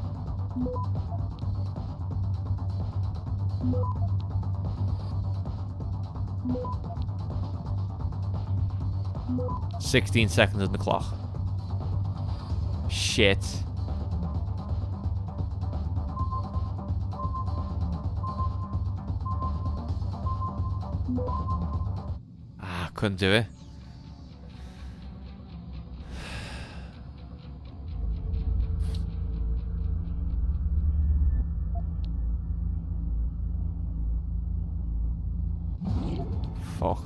"16 seconds on the clock." Shit. Ah, couldn't do it. Fuck.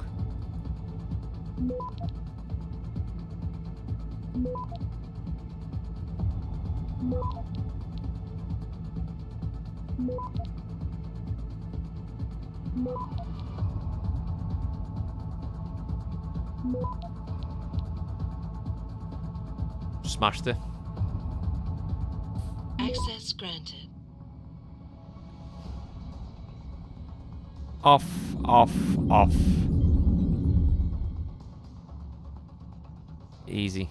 Smashed it. Access granted. Off, off, off. Easy.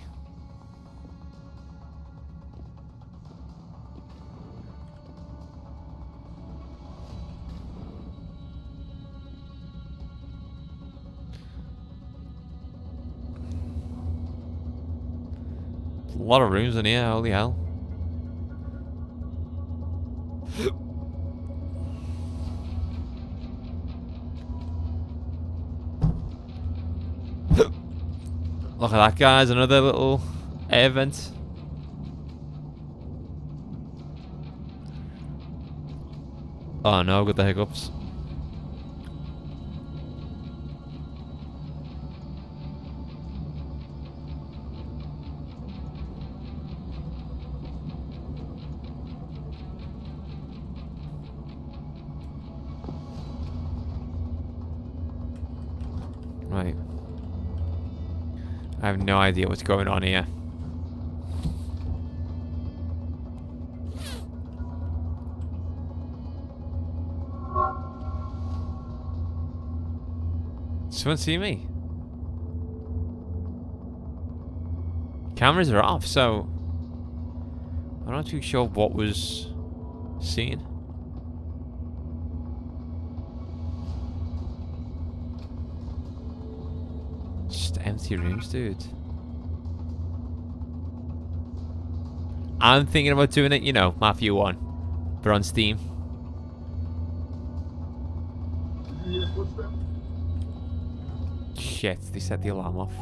A lot of rooms in here, holy hell. Look at that, guys, another little air vent. Oh no, I've got the hiccups. Right. I have no idea what's going on here. Someone see me? Cameras are off, so I'm not too sure what was seen. Just empty rooms, dude. I'm thinking about doing it, you know, Mafia 1, but on Steam. Shit, they set the alarm off.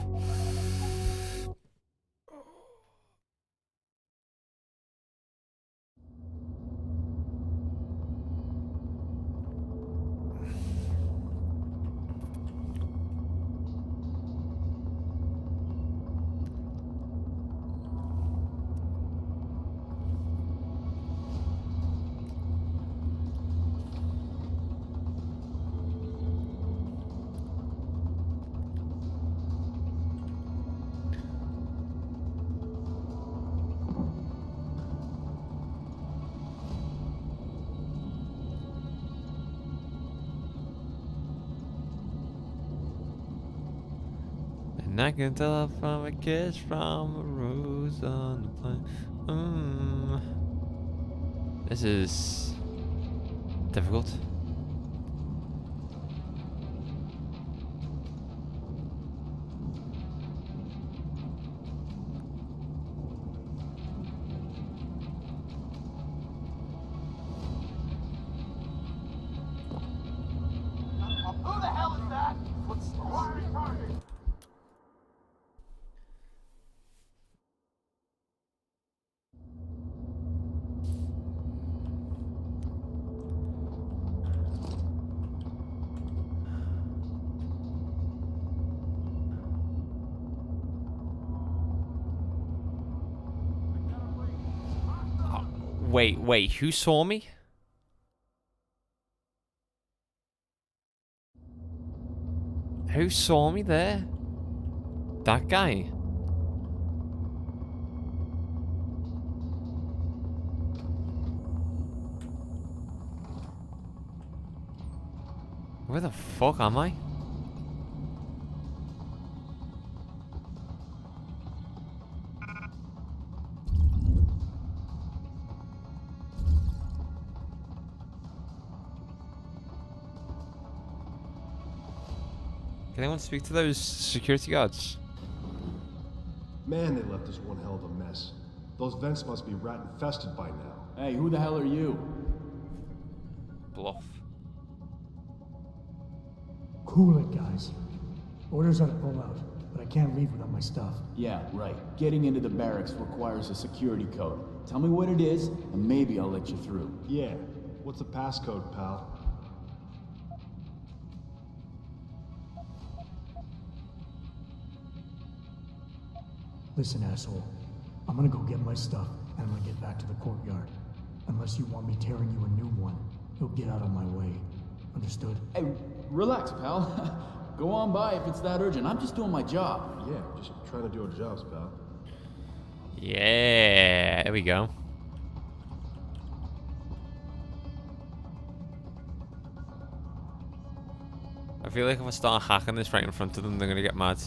And I can tell from a kiss from a rose on the plane. This is difficult. Who the hell is that? What's the target? Wait, who saw me? Who saw me there? That guy? Where the fuck am I? Can anyone speak to those security guards? Man, they left us one hell of a mess. Those vents must be rat-infested by now. Hey, who the hell are you? Bluff. Cool it, guys. Orders are to pull out, but I can't leave without my stuff. Yeah, right. Getting into the barracks requires a security code. Tell me what it is, and maybe I'll let you through. Yeah. What's the passcode, pal? Listen, asshole. I'm gonna go get my stuff, and I'm gonna get back to the courtyard. Unless you want me tearing you a new one, you'll get out of my way. Understood? Hey, relax, pal. Go on by if it's that urgent. I'm just doing my job. Yeah, just trying to do our jobs, pal. Yeah, there we go. I feel like if I start hacking this right in front of them, they're gonna get mad.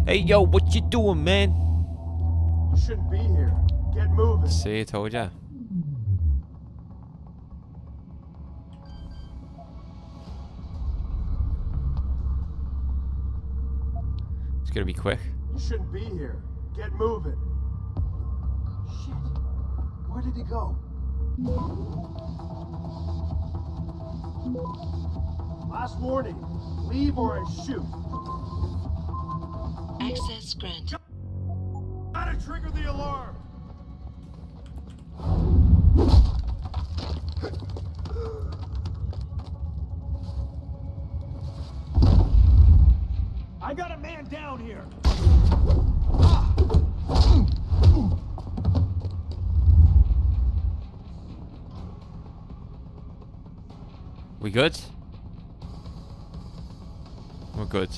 Hey, yo, what you doing, man? You shouldn't be here. Get moving. See, I told ya. It's gonna be quick. You shouldn't be here. Get moving. Shit. Where did he go? Last warning. Leave or I shoot. Access granted. Gotta trigger the alarm. I got a man down here. We good? We're good.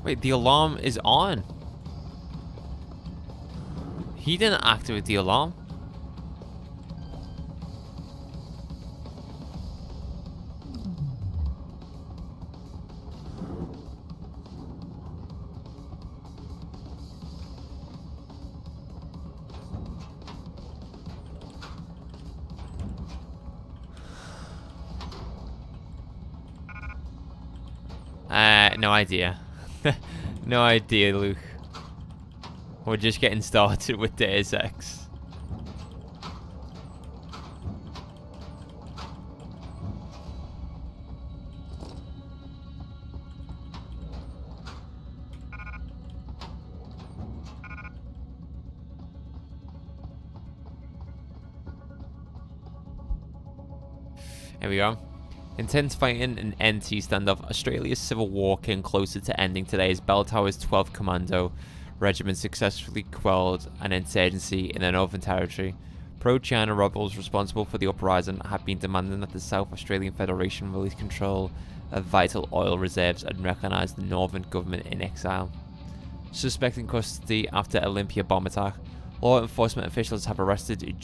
Wait, the alarm is on. He didn't activate the alarm. No idea. No idea, Luke. We're just getting started with Deus Ex. Here we go. Intense fighting and NT standoff. Australia's civil war came closer to ending today as Bell Tower's 12th Commando Regiment successfully quelled an insurgency in the Northern Territory. Pro-China rebels responsible for the uprising have been demanding that the South Australian Federation release control of vital oil reserves and recognise the Northern government in exile. Suspect in custody after Olympia bomb attack. Law enforcement officials have arrested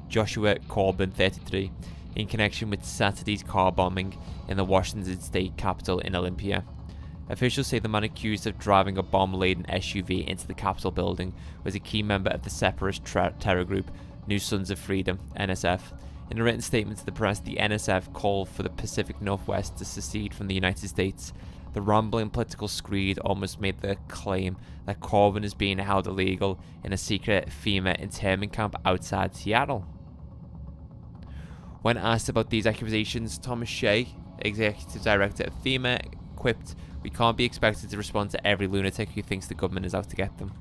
Joshua Corbin, 33, in connection with Saturday's car bombing in the Washington state capital in Olympia. Officials say the man accused of driving a bomb-laden SUV into the Capitol building was a key member of the separatist terror group New Sons of Freedom, NSF. In a written statement to the press, the NSF called for the Pacific Northwest to secede from the United States. The rambling political screed almost made the claim that Corbin is being held illegal in a secret FEMA internment camp outside Seattle. When asked about these accusations, Thomas Shea, executive director of FEMA, quipped, "We can't be expected to respond to every lunatic who thinks the government is out to get them."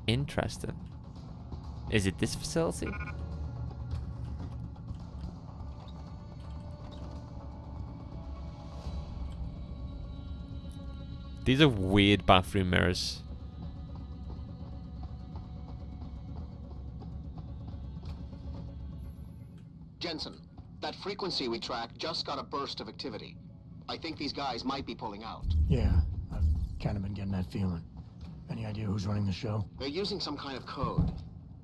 Interesting. Is it this facility? These are weird bathroom mirrors. Jensen, that frequency we tracked just got a burst of activity. I think these guys might be pulling out. Yeah, I've kind of been getting that feeling. Any idea who's running the show? They're using some kind of code.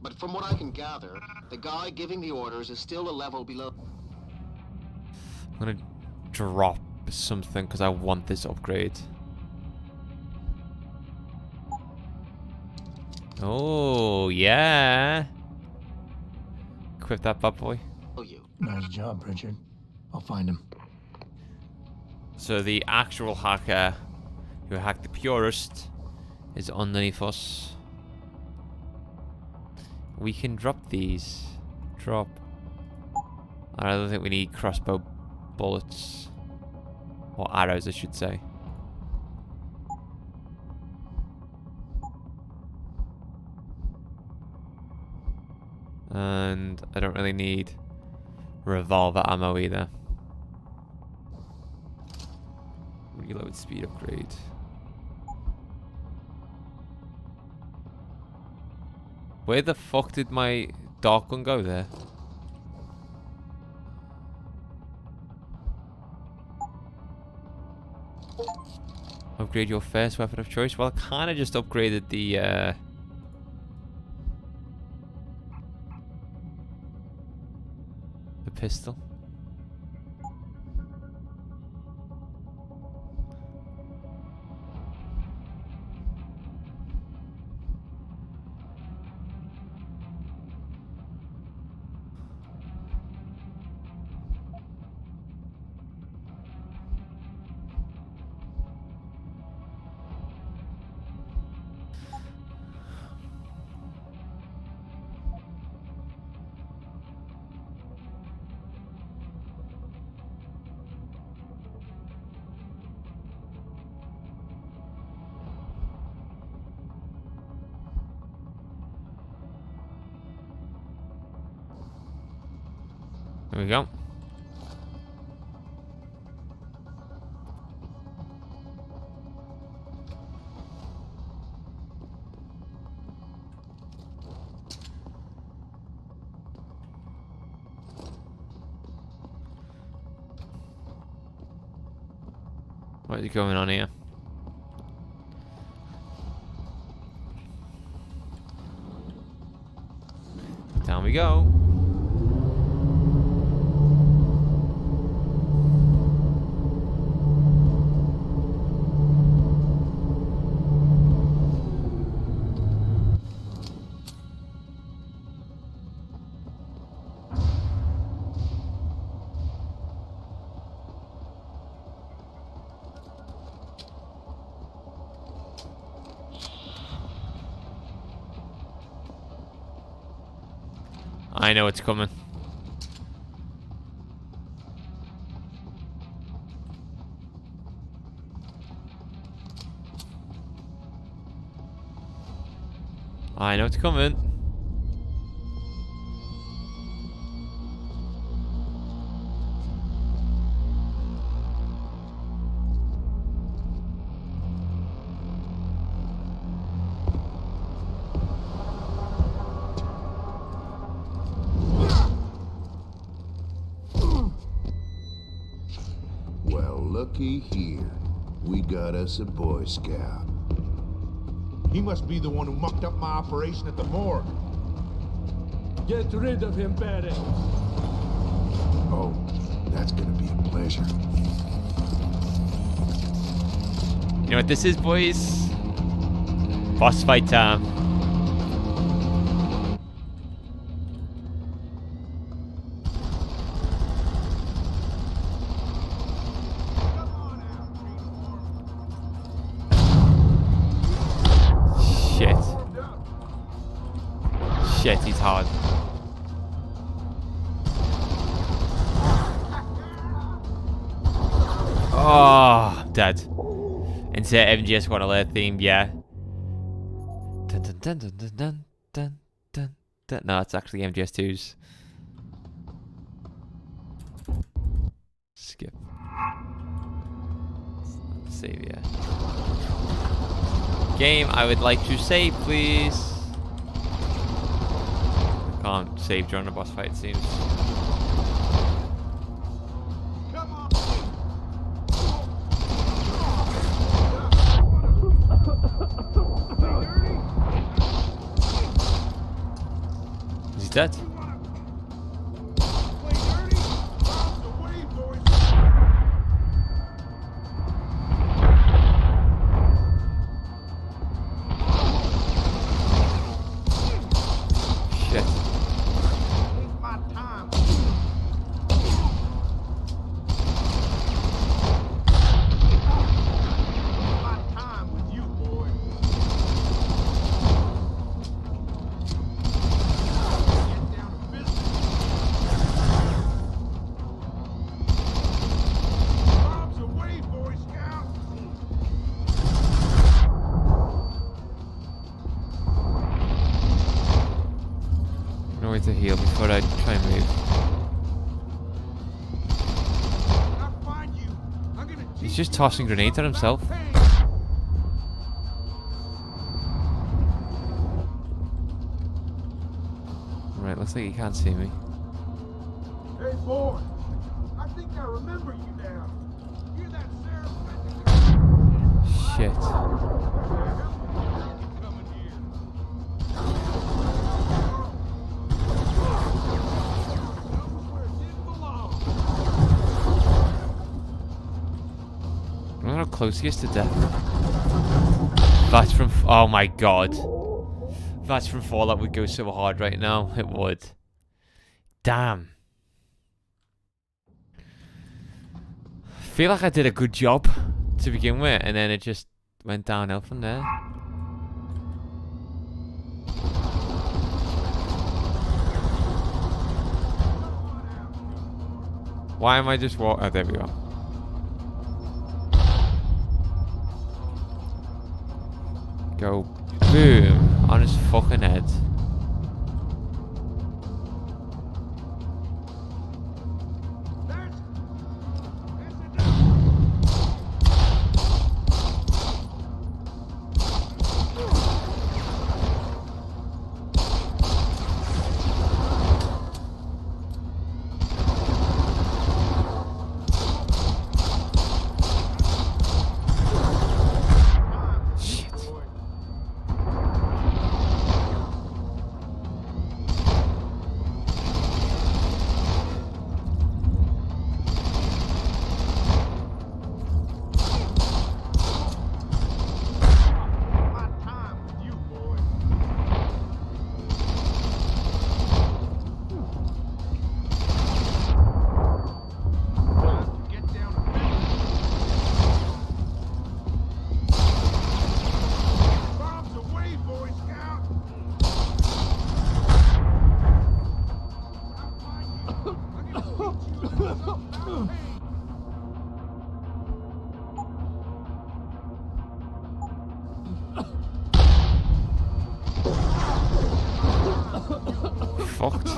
But from what I can gather, the guy giving the orders is still a level below. I'm gonna drop something because I want this upgrade. Oh, yeah. Equip that bad boy. Nice job, Richard. I'll find him. So the actual hacker who hacked the Purist is underneath us. We can drop these. Drop. I don't think we need crossbow bullets. Or arrows, I should say. And I don't really need revolver ammo either. Reload speed upgrade. Where the fuck did my dark gun go there? Upgrade your first weapon of choice. Well, I kind of just upgraded the pistol. There we go. What is going on here? Down we go. I know it's coming. I know it's coming. Looky here. We got us a Boy Scout. He must be the one who mucked up my operation at the morgue. Get rid of him, Barry. Oh, that's gonna be a pleasure. You know what this is, boys? Boss fight time. Shit, he's hard. Oh, I'm dead. Insert MGS Squad alert theme, yeah. Dun, dun, dun, dun, dun, dun, dun, dun, dun. No, it's actually MGS2's. Skip. Save, yeah. Game, I would like to save, please. Can't save during a boss fight, it seems. dead. Shit. No way to heal before I try and move. He's just tossing grenades at himself. Right, looks like he can't see me. Hey, boy. I think I remember you now. You're that Sarif. Shit. I don't know how close he is to death. That's from... Oh my god. That's from Fallout would go so hard right now. It would. Damn. I feel like I did a good job to begin with, and then it just went downhill from there. Why am I just walking? Oh, there we are. Go boom on his fucking head. Fucked.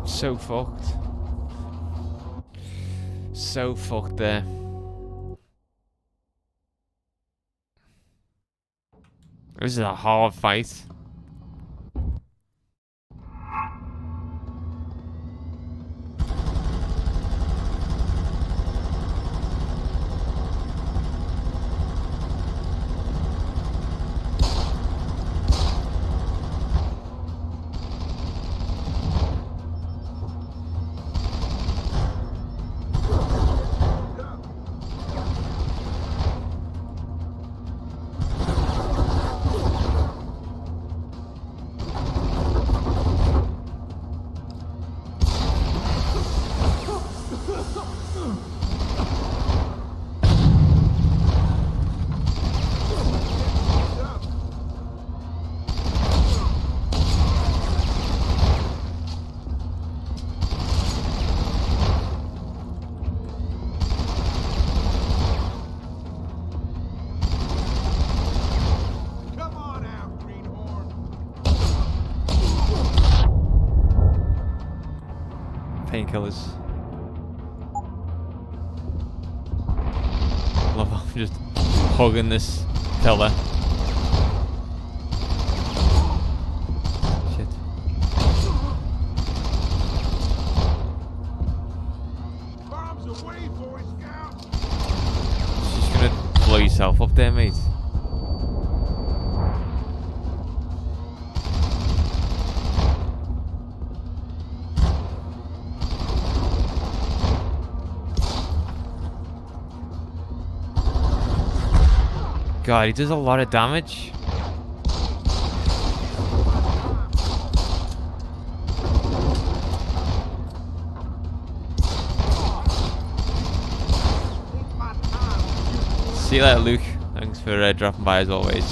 So fucked. So fucked there. This is a hard fight. Painkillers. Love how I'm just hugging this pillar. Shit. Bombs away, Boy Scout. You're just gonna blow yourself up there, mate. God, he does a lot of damage. See you later, Luke. Thanks for dropping by as always.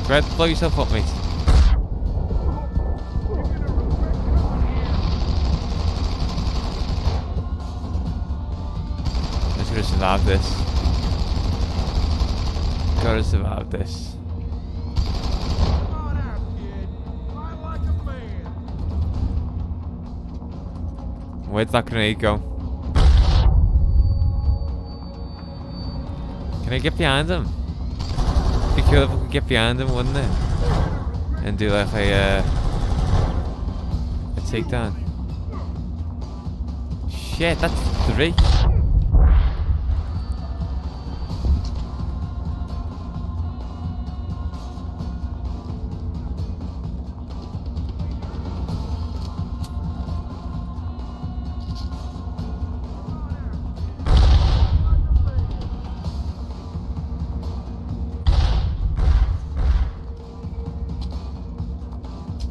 Go ahead, blow yourself up, mate. I'm just gonna survive this. Gotta survive this. Where'd that grenade go? Can I get behind him? It'd be cool if we could get behind him, wouldn't it? And do like a takedown. Shit, that's 3.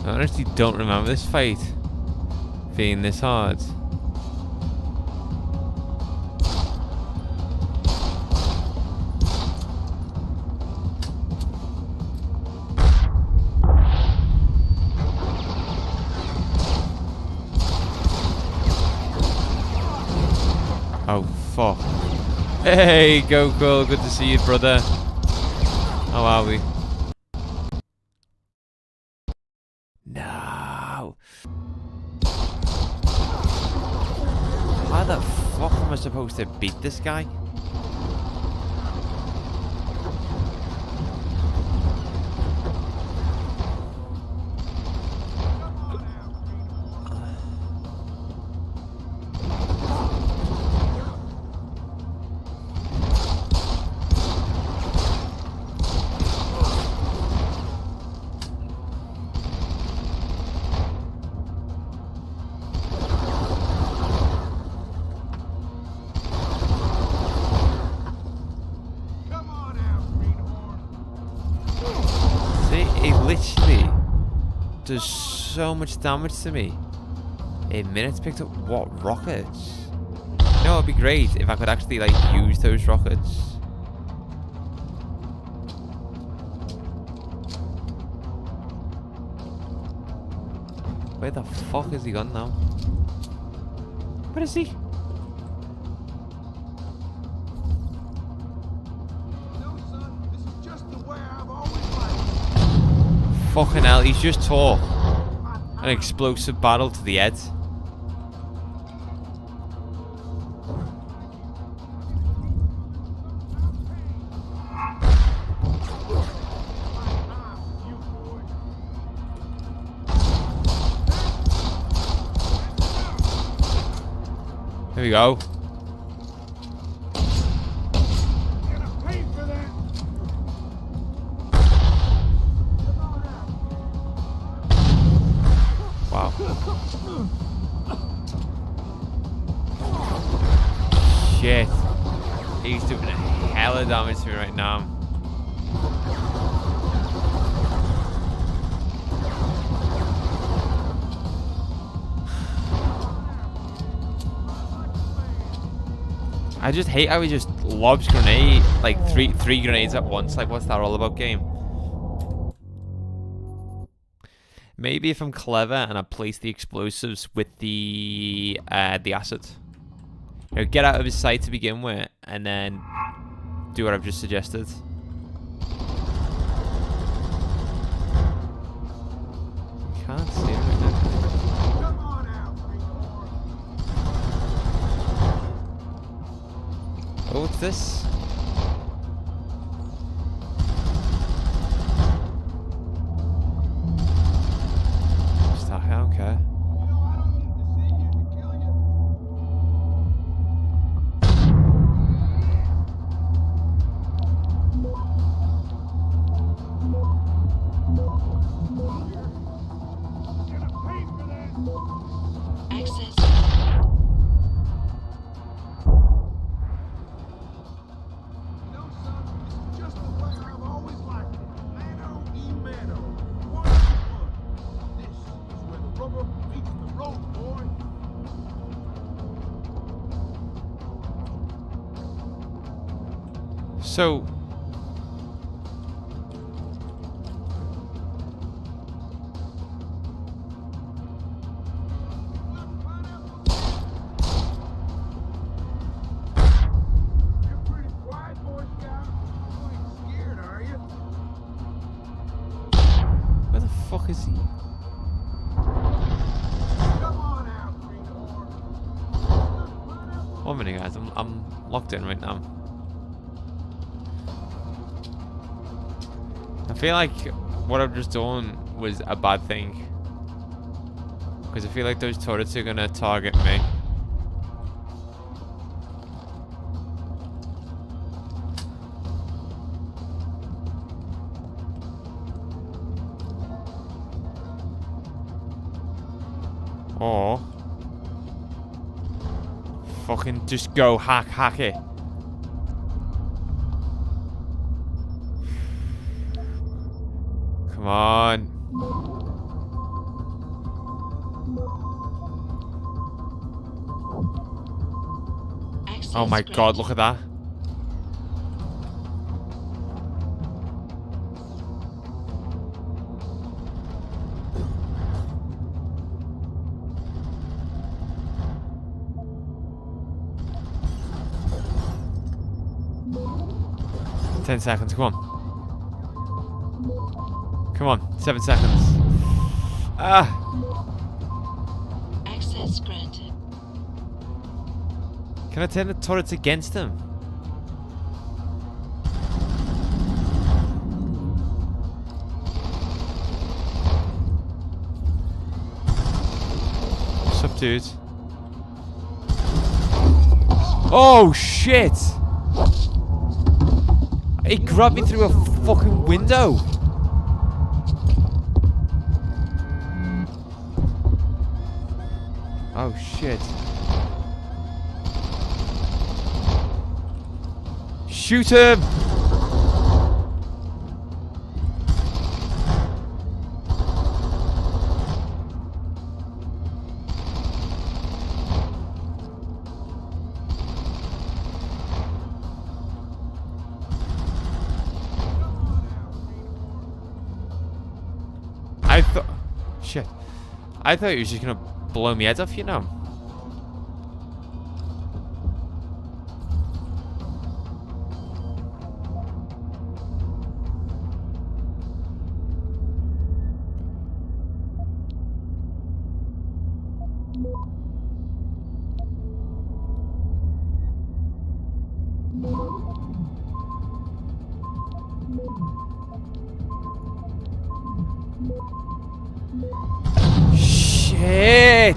I honestly don't remember this fight being this hard. Oh fuck. Hey Goku, good to see you, brother. How are we? No. How the fuck am I supposed to beat this guy? Literally does so much damage to me in minutes. Picked up what rockets? You know, it'd be great if I could actually like use those rockets. Where the fuck is he gone now? Where is he? Fucking hell, he's just taught an explosive battle to the head. Here we go. Wow. Shit. He's doing a hell of damage to me right now. I just hate how he just lobs grenade, like three grenades at once. Like, what's that all about, game? Maybe if I'm clever and I place the explosives with the acid. You know, get out of his sight to begin with, and then do what I've just suggested. Can't see it right now. Oh, what's this? Okay. So... Where the fuck is he? One minute, guys. I'm locked in right now. I feel like what I've just done was a bad thing. Because I feel like those turrets are gonna target me. Or fucking just go hack it. Come on. Oh my god, look at that. Ten seconds, come on. Come on, 7 seconds. Ah! Access granted. Can I turn the turrets against him? What's up, dude? Oh, shit! He grabbed me through a fucking window. Oh shit. Shoot him! Shit. I thought he was just gonna blow me head off, you know. Shit!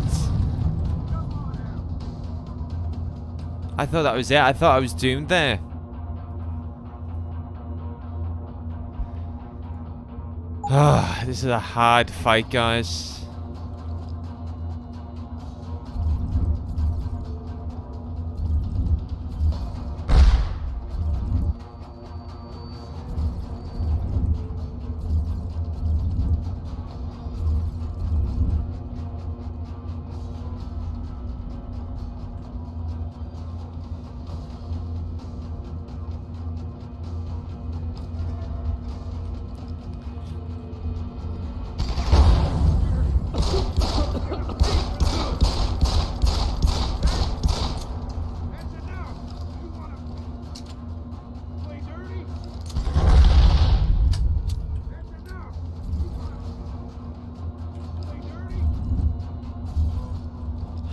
I thought that was it. I thought I was doomed there. Ah, this is a hard fight, guys.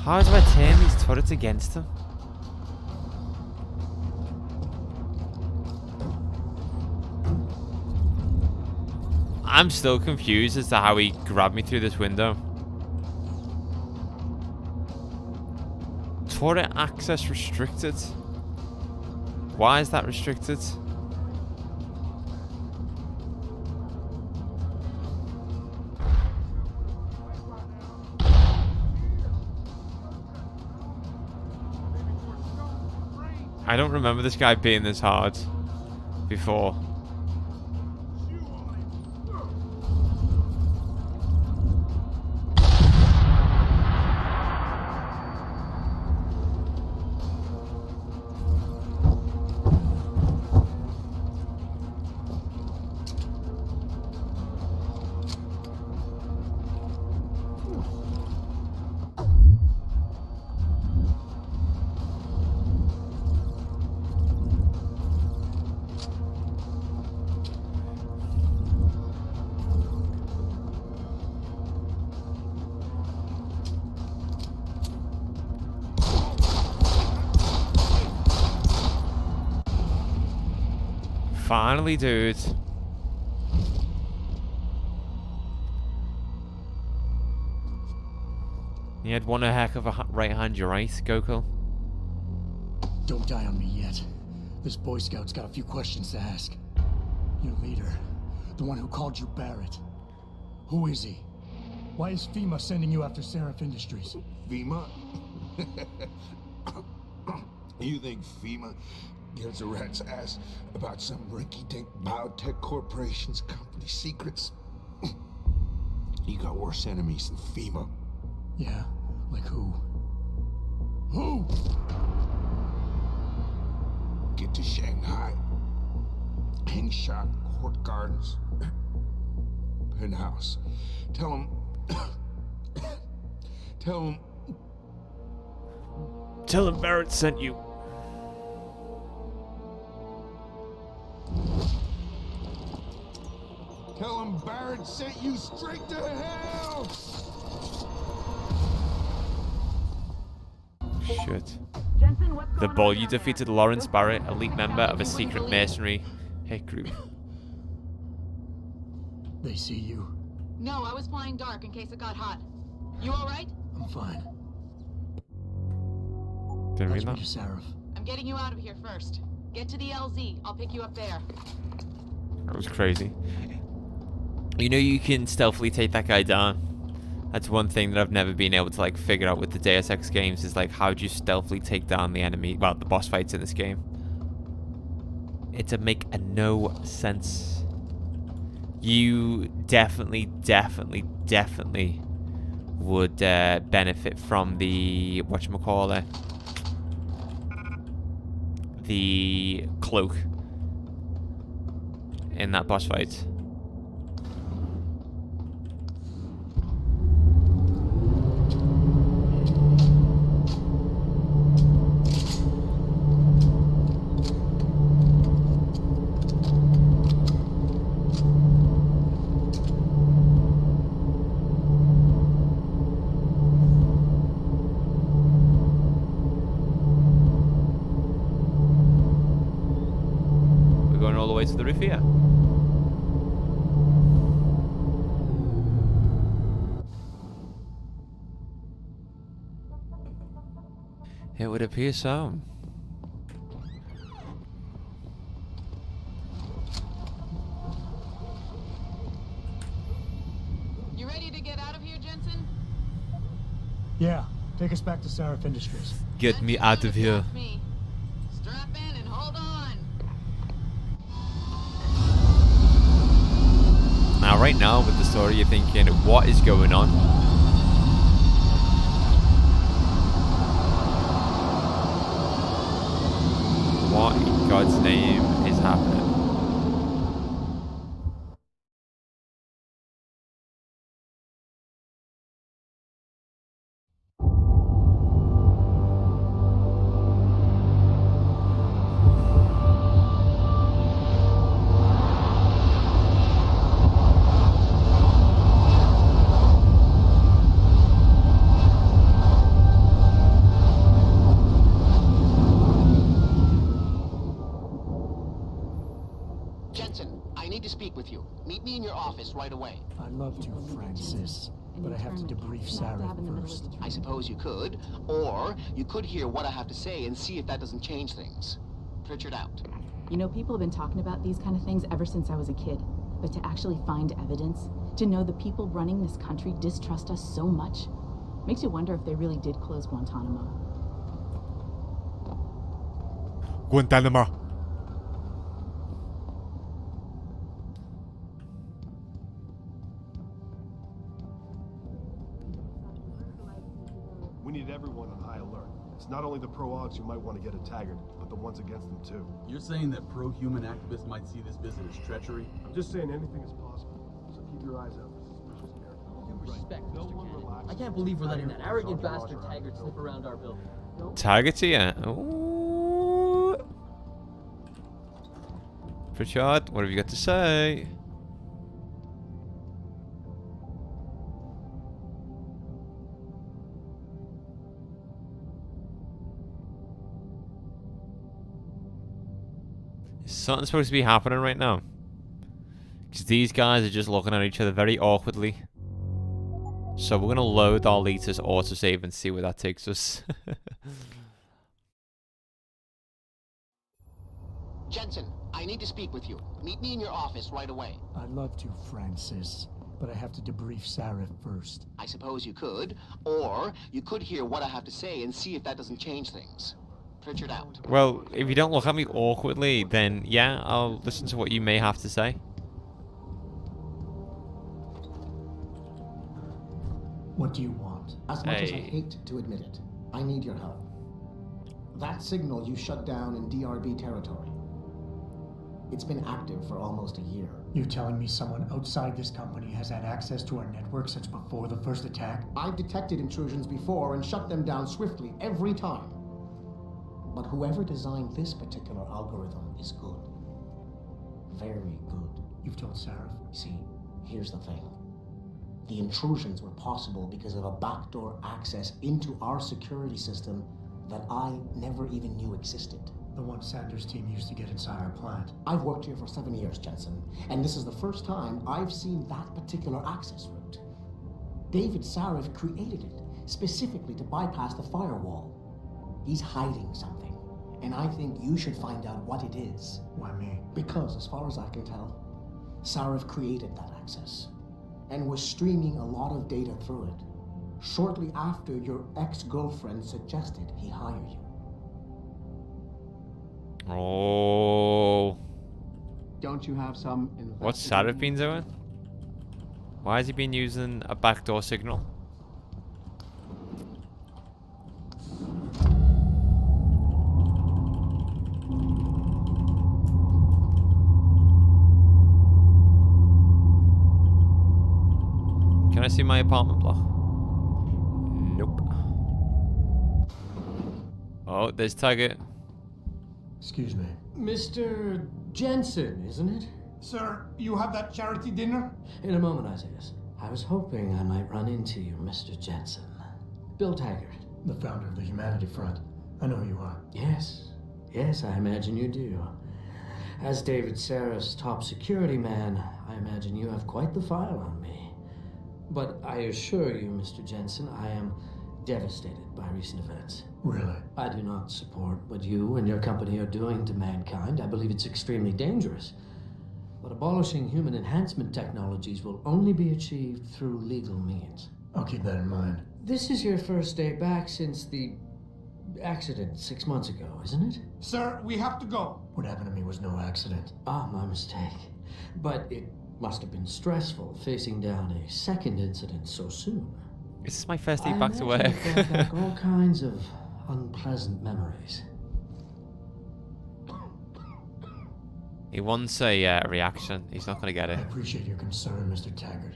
How do I turn these turrets against him? I'm still confused as to how he grabbed me through this window. Turret access restricted. Why is that restricted? I don't remember this guy being this hard before. Finally, dude. You had one heck of a right hand, you're right, Gokul. Don't die on me yet. This Boy Scout's got a few questions to ask. Your leader, the one who called you Barrett. Who is he? Why is FEMA sending you after Sarif Industries? FEMA? You think FEMA gives a rat's ass about some rinky-dink biotech corporation's company secrets? You got worse enemies than FEMA. Yeah, like who? Who? Get to Shanghai. Hangshot Court Gardens. Penthouse. Tell him... Tell him Barrett sent you. Tell him Barrett sent you straight to hell! Shit. The Bull, you defeated Lawrence Barrett, elite member of a secret mercenary hit group. They see you. No, I was flying dark in case it got hot. You alright? I'm fine. Didn't read That's that. me to Sarif. I'm getting you out of here first. Get to the LZ. I'll pick you up there. That was crazy. You know you can stealthily take that guy down. That's one thing that I've never been able to like figure out with the Deus Ex games is like how do you stealthily take down the enemy, well, the boss fights in this game. It'd make no sense. You definitely would benefit from the whatchamacallit, the cloak in that boss fight. To the roof here. It would appear so. You ready to get out of here, Jensen? Yeah, take us back to Sarif Industries. Get me out of here. Strap in and hold on. Now, right now with the story, you're thinking, what is going on? What in God's name is happening? Jensen, I need to speak with you. Meet me in your office right away. I'd love to, Francis, but I have to debrief Sarif first. I suppose you could, or you could hear what I have to say and see if that doesn't change things. Pritchard out. You know, people have been talking about these kind of things ever since I was a kid. But to actually find evidence, to know the people running this country distrust us so much, makes you wonder if they really did close Guantanamo. Guantanamo. We need everyone on high alert. It's not only the pro-augs who might want to get a taggart, but the ones against them too. You're saying that pro-human activists might see this visit as treachery? I'm just saying anything is possible. So keep your eyes out for suspicious characters. Respect, Mr. Cannon. I can't believe we're letting that arrogant bastard Taggart slip around our building. Taggart here. Ooh. Pritchard, what have you got to say? Is something supposed to be happening right now? Because these guys are just looking at each other very awkwardly. So we're going to load our latest autosave and see where that takes us. Jensen, I need to speak with you. Meet me in your office right away. I'd love to, Francis, but I have to debrief Sarif first. I suppose you could, or you could hear what I have to say and see if that doesn't change things. Pritchard out. Well, if you don't look at me awkwardly, then yeah, I'll listen to what you may have to say. What do you want? As much as I hate to admit it, I need your help. That signal you shut down in DRB territory. It's been active for almost a year. You're telling me someone outside this company has had access to our network since before the first attack? I've detected intrusions before and shut them down swiftly every time. But whoever designed this particular algorithm is good. Very good. You've told Sarif? See, here's the thing. The intrusions were possible because of a backdoor access into our security system that I never even knew existed. The one Sanders' team used to get inside our plant. I've worked here for 7 years, Jensen, and this is the first time I've seen that particular access route. David Sarif created it specifically to bypass the firewall. He's hiding something, and I think you should find out what it is. Why me? Because, as far as I can tell, Sarif created that access and was streaming a lot of data through it shortly after your ex-girlfriend suggested he hire you. Oh. Don't you have some... What's Sarif been doing? Why has he been using a backdoor signal? Can I see my apartment block? Nope. Oh, there's Tiger. Excuse me. Mr. Jensen, isn't it? Sir, you have that charity dinner? In a moment, Isaiah. I was hoping I might run into you, Mr. Jensen. Bill Taggart. The founder of the Humanity Front. I know who you are. Yes. Yes, I imagine you do. As David Sarif's top security man, I imagine you have quite the file on me. But I assure you, Mr. Jensen, I am devastated by recent events. Really? I do not support what you and your company are doing to mankind. I believe it's extremely dangerous. But abolishing human enhancement technologies will only be achieved through legal means. I'll keep that in mind. This is your first day back since the accident 6 months ago, isn't it? Sir, we have to go. What happened to me was no accident. Ah, my mistake. But it must have been stressful facing down a second incident so soon. This is my first day back to work. I brought back all kinds of unpleasant memories. He wants a reaction. He's not going to get it. I appreciate your concern, Mr. Taggart.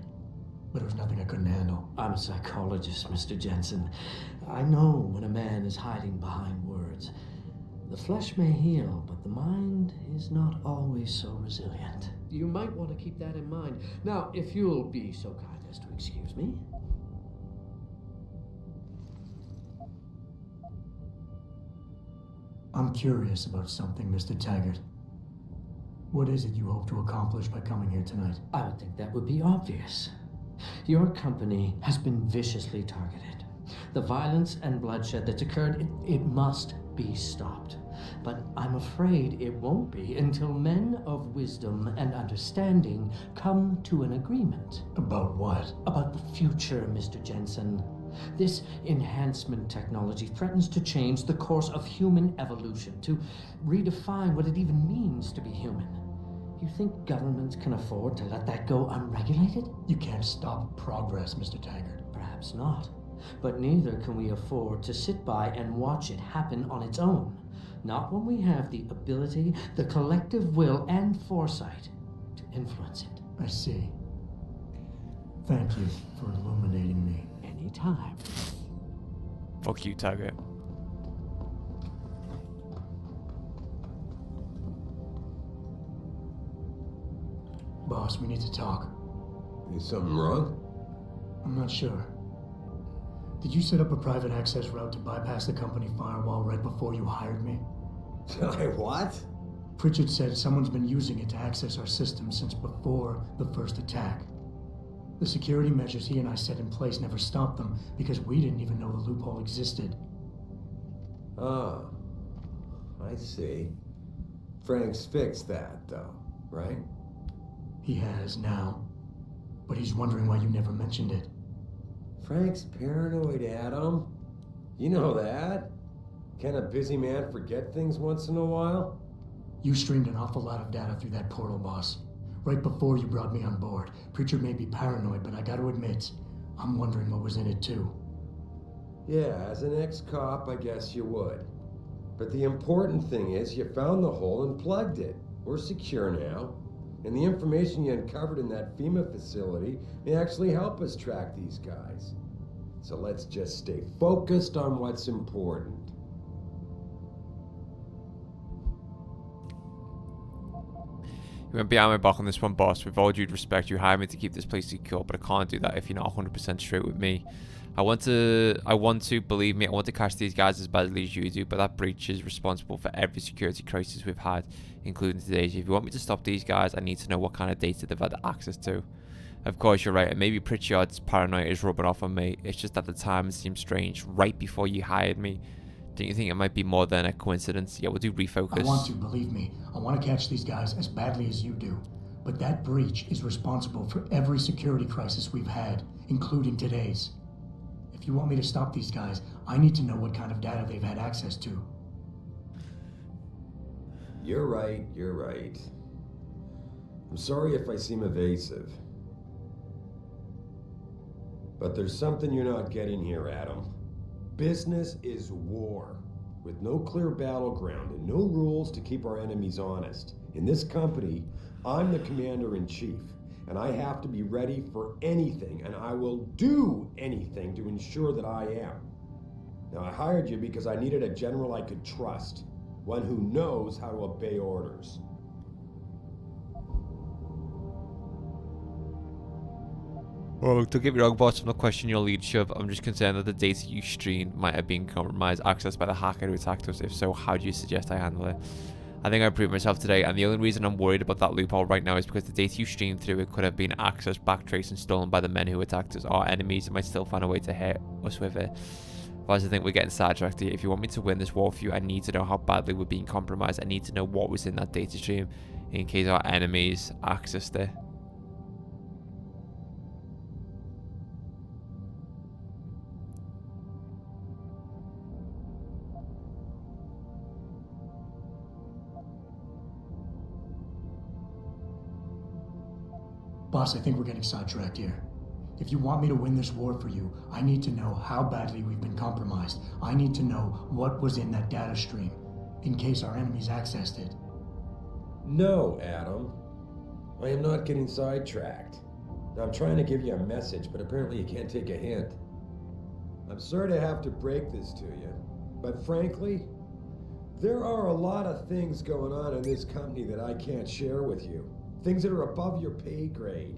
But it was nothing I couldn't handle. I'm a psychologist, Mr. Jensen. I know when a man is hiding behind words. The flesh may heal, but the mind is not always so resilient. You might want to keep that in mind. Now, if you'll be so kind as to excuse me. I'm curious about something, Mr. Taggart. What is it you hope to accomplish by coming here tonight? I would think that would be obvious. Your company has been viciously targeted. The violence and bloodshed that's occurred, it must be stopped. But I'm afraid it won't be until men of wisdom and understanding come to an agreement. About what? About the future, Mr. Jensen. This enhancement technology threatens to change the course of human evolution, to redefine what it even means to be human. You think governments can afford to let that go unregulated? You can't stop progress, Mr. Taggart. Perhaps not. But neither can we afford to sit by and watch it happen on its own. Not when we have the ability, the collective will, and foresight to influence it. I see. Thank you for illuminating me. Anytime. Fuck you, Taggart. Boss, we need to talk. Is something wrong? I'm not sure. Did you set up a private access route to bypass the company firewall right before you hired me? I what? Pritchard said someone's been using it to access our system since before the first attack. The security measures he and I set in place never stopped them because we didn't even know the loophole existed. Ah, I see. Frank's fixed that, though, right? He has now, but he's wondering why you never mentioned it. Frank's paranoid, Adam. You know that. Can a busy man forget things once in a while? You streamed an awful lot of data through that portal, boss. Right before you brought me on board. Pritchard may be paranoid, but I gotta admit, I'm wondering what was in it too. Yeah, as an ex-cop, I guess you would. But the important thing is you found the hole and plugged it. We're secure now. And the information you uncovered in that FEMA facility may actually help us track these guys. So let's just stay focused on what's important. You went behind my back on this one, boss. With all due respect, you hired me to keep this place secure, but I can't do that if you're not 100% straight with me. I want to, believe me, I want to catch these guys as badly as you do, but that breach is responsible for every security crisis we've had, including today's. If you want me to stop these guys, I need to know what kind of data they've had access to. Of course, you're right, and maybe Pritchard's paranoia is rubbing off on me. It's just at the time it seemed strange, right before you hired me. Don't you think it might be more than a coincidence? Yeah, we'll do refocus. I want to, believe me. I want to catch these guys as badly as you do. But that breach is responsible for every security crisis we've had, including today's. If you want me to stop these guys, I need to know what kind of data they've had access to. You're right, you're right. I'm sorry if I seem evasive. But there's something you're not getting here, Adam. Business is war, with no clear battleground and no rules to keep our enemies honest. In this company, I'm the commander-in-chief, and I have to be ready for anything, and I will do anything to ensure that I am. Now, I hired you because I needed a general I could trust, one who knows how to obey orders. Well, don't get me wrong, boss, I'm not questioning your leadership. I'm just concerned that the data you streamed might have been compromised, accessed by the hacker who attacked us. If so, how do you suggest I handle it? I think I proved myself today, and the only reason I'm worried about that loophole right now is because the data you streamed through it could have been accessed, backtraced, and stolen by the men who attacked us. Our enemies might still find a way to hit us with it. But I think we're getting sidetracked here. If you want me to win this war for you, I need to know how badly we're being compromised. I need to know what was in that data stream in case our enemies accessed it. Boss, I think we're getting sidetracked here. If you want me to win this war for you, I need to know how badly we've been compromised. I need to know what was in that data stream, in case our enemies accessed it. No, Adam. I am not getting sidetracked. I'm trying to give you a message, but apparently you can't take a hint. I'm sorry to have to break this to you, but frankly, there are a lot of things going on in this company that I can't share with you. Things that are above your pay grade.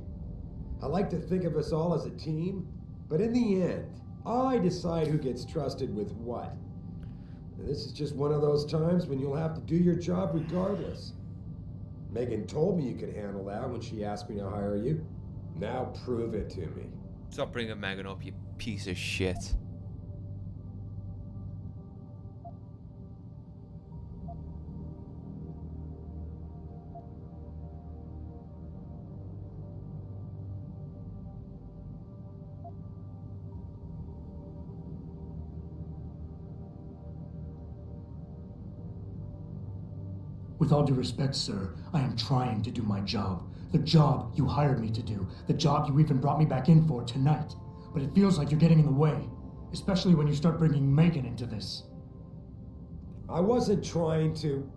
I like to think of us all as a team, but in the end, I decide who gets trusted with what. And this is just one of those times when you'll have to do your job regardless. Megan told me you could handle that when she asked me to hire you. Now prove it to me. Stop bringing Megan up, you piece of shit. With all due respect, sir, I am trying to do my job. The job you hired me to do. The job you even brought me back in for tonight. But it feels like you're getting in the way. Especially when you start bringing Megan into this. I wasn't trying to...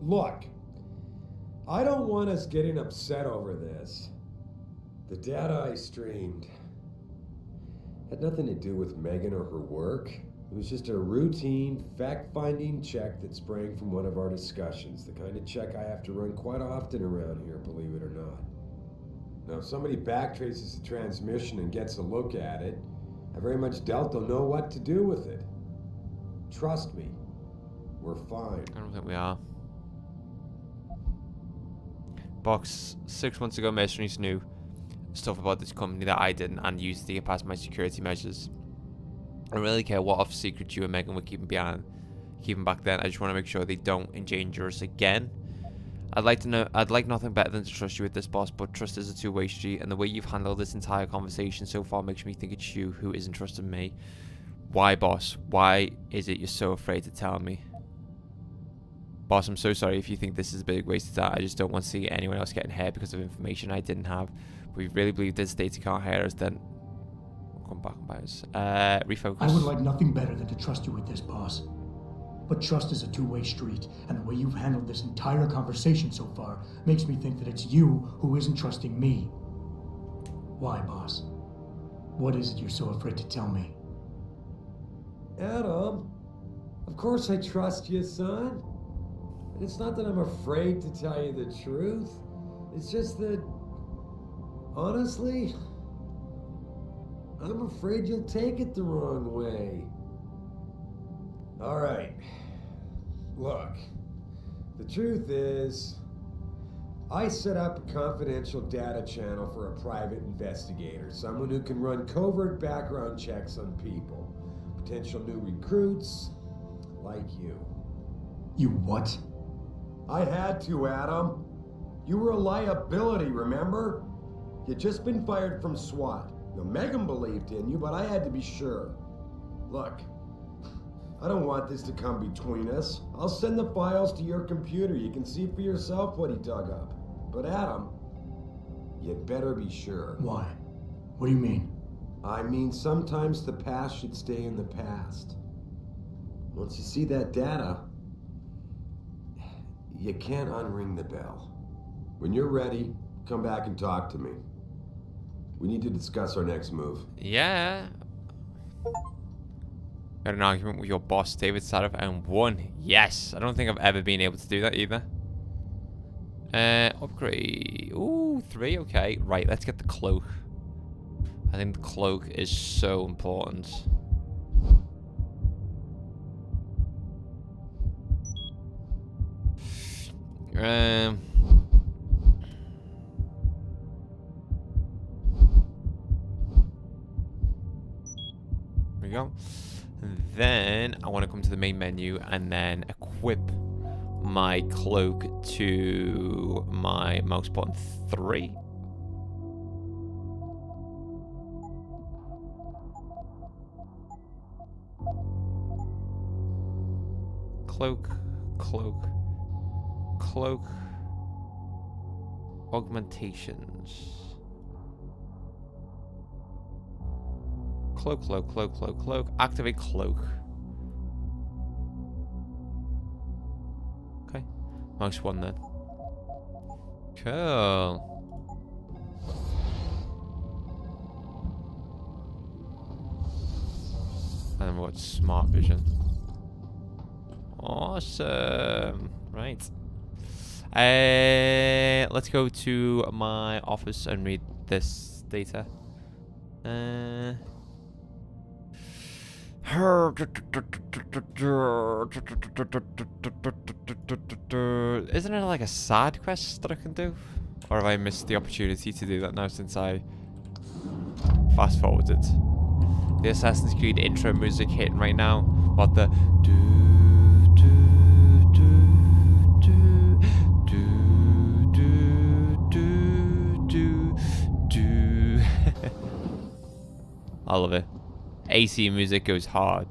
Look, I don't want us getting upset over this. The data I streamed had nothing to do with Megan or her work. It was just a routine, fact-finding check that sprang from one of our discussions. The kind of check I have to run quite often around here, believe it or not. Now, if somebody backtraces the transmission and gets a look at it, I very much doubt they'll know what to do with it. Trust me, we're fine. I don't think we are. Box, 6 months ago, mercenaries knew stuff about this company that I didn't and used to get past my security measures. I don't really care what off secrets you and Megan were keeping back then. I just want to make sure they don't endanger us again. I'd like nothing better than to trust you with this, boss, but trust is a two-way street, and the way you've handled this entire conversation so far makes me think it's you who isn't trusting me. Why, boss? Why is it you're so afraid to tell me? Boss, I'm so sorry if you think this is a big waste of time. I just don't want to see anyone else getting hurt because of information I didn't have. If we really believe this data can't hurt us, then we'll come back and buy us. Refocus. I would like nothing better than to trust you with this, boss. But trust is a two-way street, and the way you've handled this entire conversation so far makes me think that it's you who isn't trusting me. Why, boss? What is it you're so afraid to tell me? Adam, of course I trust you, son. And it's not that I'm afraid to tell you the truth. It's just that, honestly, I'm afraid you'll take it the wrong way. All right. Look, the truth is, I set up a confidential data channel for a private investigator, someone who can run covert background checks on people, potential new recruits, like you. You what? I had to, Adam. You were a liability, remember? You'd just been fired from SWAT. Now, Megan believed in you, but I had to be sure. Look, I don't want this to come between us. I'll send the files to your computer. You can see for yourself what he dug up. But Adam, you'd better be sure. Why? What do you mean? I mean, sometimes the past should stay in the past. Once you see that data, you can't unring the bell. When you're ready, come back and talk to me. We need to discuss our next move. Yeah. Got an argument with your boss, David Sarif, and won. Yes. I don't think I've ever been able to do that either. Upgrade. Ooh, 3. Okay. Right, let's get the cloak. I think the cloak is so important. There we go. Then I want to come to the main menu and then equip my cloak to my mouse button 3. Cloak, cloak, cloak, augmentations. Cloak, cloak, cloak, cloak, cloak. Activate cloak. Okay. Mouse 1 then. Cool. And then we've got smart vision. Awesome. Right. Let's go to my office and read this data. Isn't it like a side quest that I can do? Or have I missed the opportunity to do that now since I fast forwarded? The Assassin's Creed intro music hitting right now. What the I love it. AC music goes hard.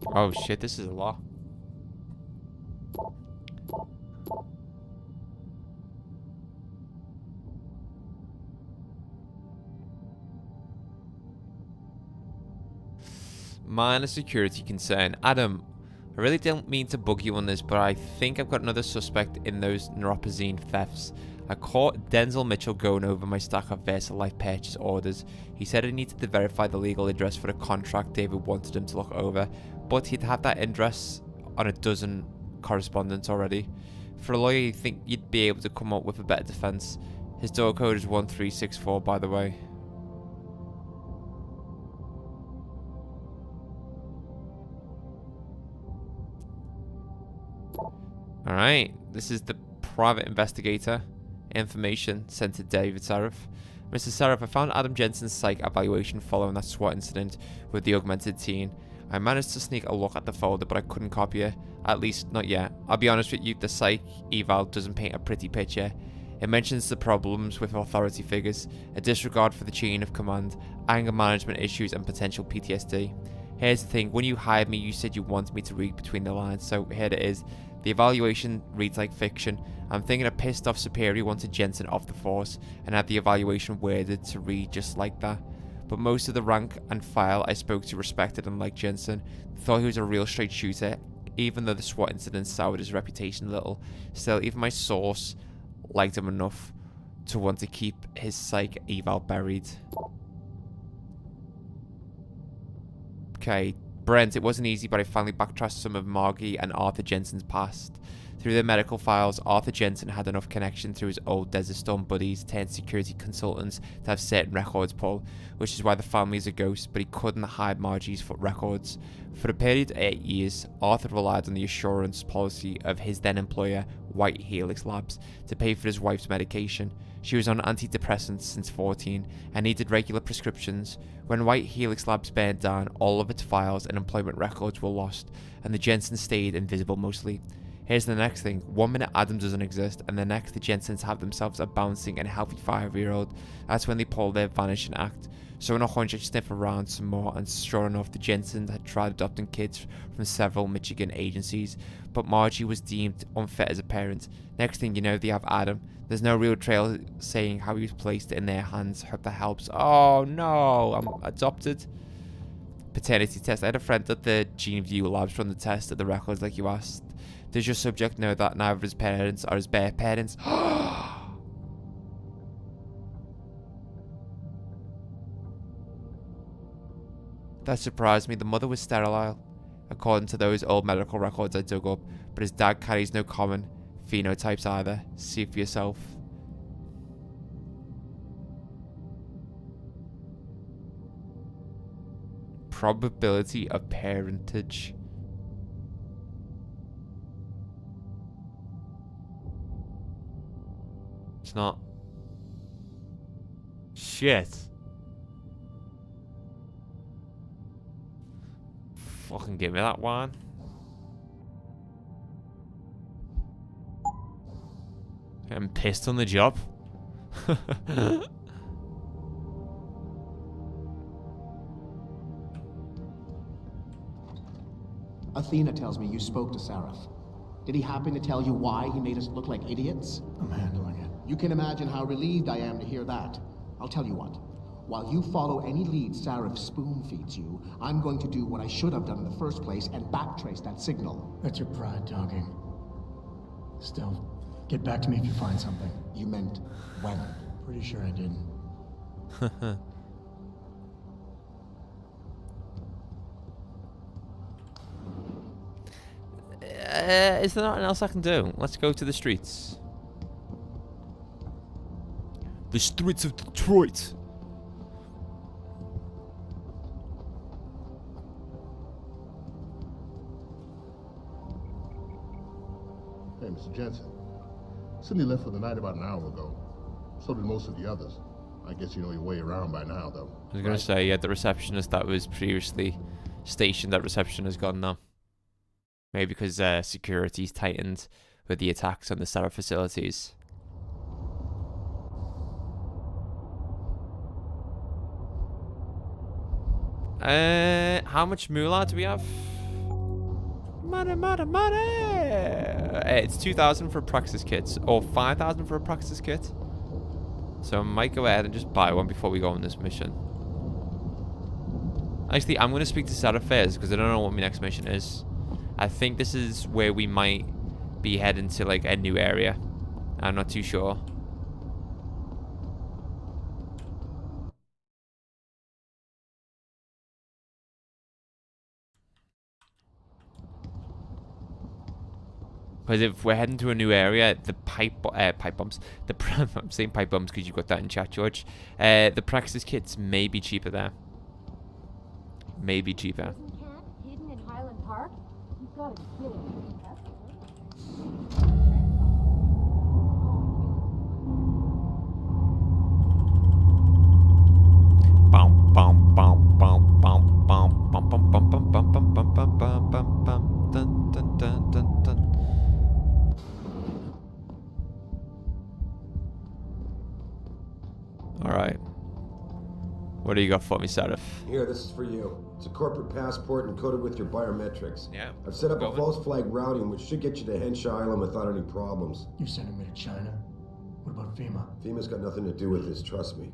Oh shit, this is a lot. Minor security concern. Adam, I really don't mean to bug you on this, but I think I've got another suspect in those neuropozyne thefts. I caught Denzel Mitchell going over my stack of VersaLife purchase orders. He said I needed to verify the legal address for a contract David wanted him to look over, but he'd have that address on a dozen correspondents already. For a lawyer, you'd think you'd be able to come up with a better defense. His door code is 1364, by the way. Alright, this is the private investigator. Information sent to David Sarif. Mr. Sarif, I found Adam Jensen's psych evaluation following that SWAT incident with the augmented teen. I managed to sneak a look at the folder, but I couldn't copy it. At least, not yet. I'll be honest with you, the psych eval doesn't paint a pretty picture. It mentions the problems with authority figures, a disregard for the chain of command, anger management issues, and potential PTSD. Here's the thing, when you hired me, you said you wanted me to read between the lines, so here it is. The evaluation reads like fiction. I'm thinking a pissed off superior wanted Jensen off the force and had the evaluation worded to read just like that. But most of the rank and file I spoke to respected and liked Jensen, thought he was a real straight shooter, even though the SWAT incident soured his reputation a little. Still, even my source liked him enough to want to keep his psych eval buried. Okay, Brent, it wasn't easy, but I finally backtraced some of Margie and Arthur Jensen's past. Through their medical files, Arthur Jensen had enough connection through his old Desert Storm buddies turned security consultants to have certain records pulled, which is why the family is a ghost, but he couldn't hide Margie's foot records. For a period of 8 years, Arthur relied on the assurance policy of his then employer, White Helix Labs, to pay for his wife's medication. She was on antidepressants since 14 and needed regular prescriptions. When White Helix Labs burned down, all of its files and employment records were lost, and the Jensens stayed invisible mostly. Here's the next thing. 1 minute Adam doesn't exist, and the next the Jensens have themselves a bouncing and healthy 5-year-old. That's when they pull their vanishing act. So in a hunch, I sniff around some more, and sure enough, the Jensens had tried adopting kids from several Michigan agencies, but Margie was deemed unfit as a parent. Next thing you know, they have Adam. There's no real trail saying how he was placed in their hands. Hope that helps. Oh no, I'm adopted. Paternity test. I had a friend at the GeneView Labs run the test at the records like you asked. Does your subject know that neither of his parents are his bare parents? That surprised me. The mother was sterile, according to those old medical records I dug up, but his dad carries no common phenotypes either. See for yourself. Probability of parentage. It's not. Shit. Fucking give me that one. I'm pissed on the job. Athena tells me you spoke to Sarif. Did he happen to tell you why he made us look like idiots? I'm handling it. You can imagine how relieved I am to hear that. I'll tell you what. While you follow any lead Sarif spoon feeds you, I'm going to do what I should have done in the first place and backtrace that signal. That's your pride talking. Still, get back to me if you find something. You meant when? Pretty sure I didn't. Is there nothing else I can do? Let's go to the streets. The streets of Detroit. Hey, Mr. Jensen. Sydney left for the night about an hour ago. So did most of the others. I guess you know your way around by now, though. I was going to say, yeah, the receptionist that was previously stationed at reception has gone now. Maybe because security's tightened with the attacks on the Sarif facilities. How much moolah do we have? Money, money, money! It's 2,000 for a praxis kit, or 5,000 for a praxis kit. So I might go ahead and just buy one before we go on this mission. Actually, I'm going to speak to Sarif first, because I don't know what my next mission is. I think this is where we might be heading to, like, a new area. I'm not too sure. Because if we're heading to a new area, the pipe bombs, I'm saying pipe bombs because you got that in chat, George. The praxis kits may be cheaper there. Maybe cheaper. Hidden in Highland Park? You've got to be kidding. What do you got for me, Sarif? Here, this is for you. It's a corporate passport encoded with your biometrics. Yeah. I've set up a false flag routing which should get you to Henshaw Island without any problems. You're sending me to China? What about FEMA? FEMA's got nothing to do with this, trust me.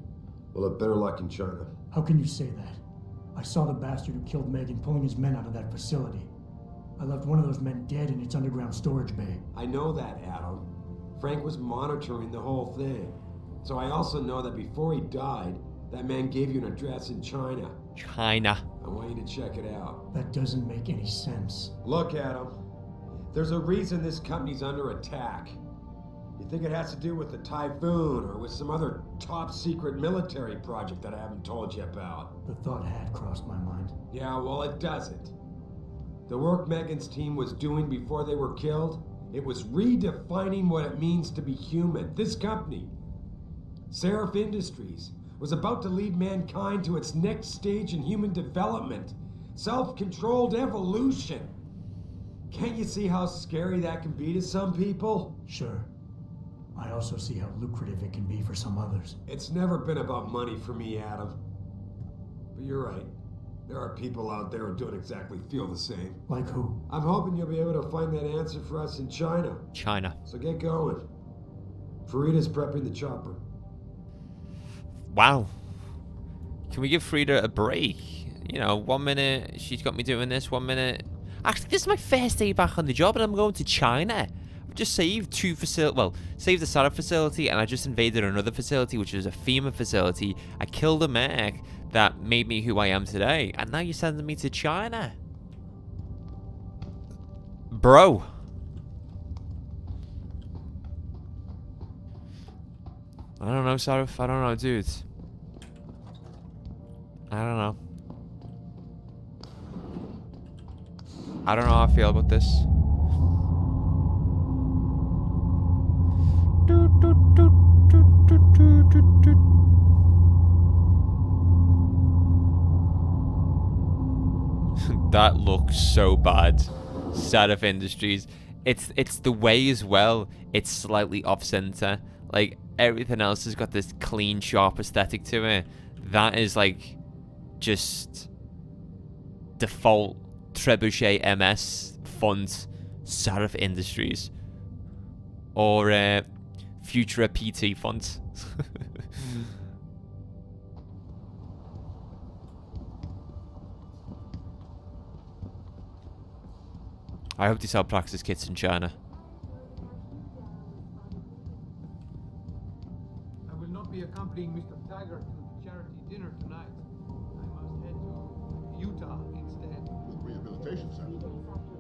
We'll have better luck in China. How can you say that? I saw the bastard who killed Megan pulling his men out of that facility. I left one of those men dead in its underground storage bay. I know that, Adam. Frank was monitoring the whole thing. So I also know that before he died, that man gave you an address in China. China. I want you to check it out. That doesn't make any sense. Look, Adam. There's a reason this company's under attack. You think it has to do with the typhoon or with some other top secret military project that I haven't told you about? The thought had crossed my mind. Yeah, well, it doesn't. The work Megan's team was doing before they were killed, it was redefining what it means to be human. This company, Sarif Industries, was about to lead mankind to its next stage in human development. Self-controlled evolution. Can't you see how scary that can be to some people? Sure. I also see how lucrative it can be for some others. It's never been about money for me, Adam. But you're right. There are people out there who don't exactly feel the same. Like who? I'm hoping you'll be able to find that answer for us in China. China. So get going. Farida's prepping the chopper. Wow. Can we give Frida a break? You know, 1 minute she's got me doing this, 1 minute. Actually, this is my first day back on the job and I'm going to China. I've just saved saved the Sarif facility and I just invaded another facility, which was a FEMA facility. I killed a mech that made me who I am today. And now you're sending me to China. Bro. I don't know, Sarif. I don't know, dude. I don't know. I don't know how I feel about this. That looks so bad. Sarif Industries. It's the way as well. It's slightly off center. Like everything else has got this clean, sharp aesthetic to it. That is like just default Trebuchet MS font Sarif Industries or Futura PT font. I hope they sell practice kits in China. I will not be accompanying Mr. Taggart to the charity dinner tonight. I must head to Utah instead. Rehabilitation center.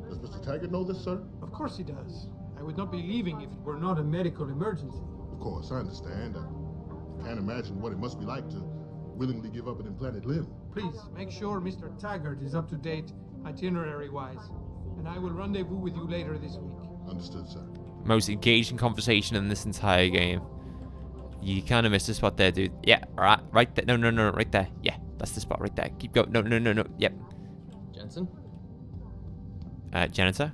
Does Mr. Taggart know this, sir? Of course he does. I would not be leaving if it were not a medical emergency. Of course, I understand. I can't imagine what it must be like to willingly give up an implanted limb. Please, make sure Mr. Taggart is up to date itinerary-wise, and I will rendezvous with you later this week. Understood, sir. Most engaging conversation in this entire game. You kind of missed the spot there, dude. Yeah, right there. No, right there. Yeah, that's the spot right there. Keep going. No. Yep. Jensen? Janitor?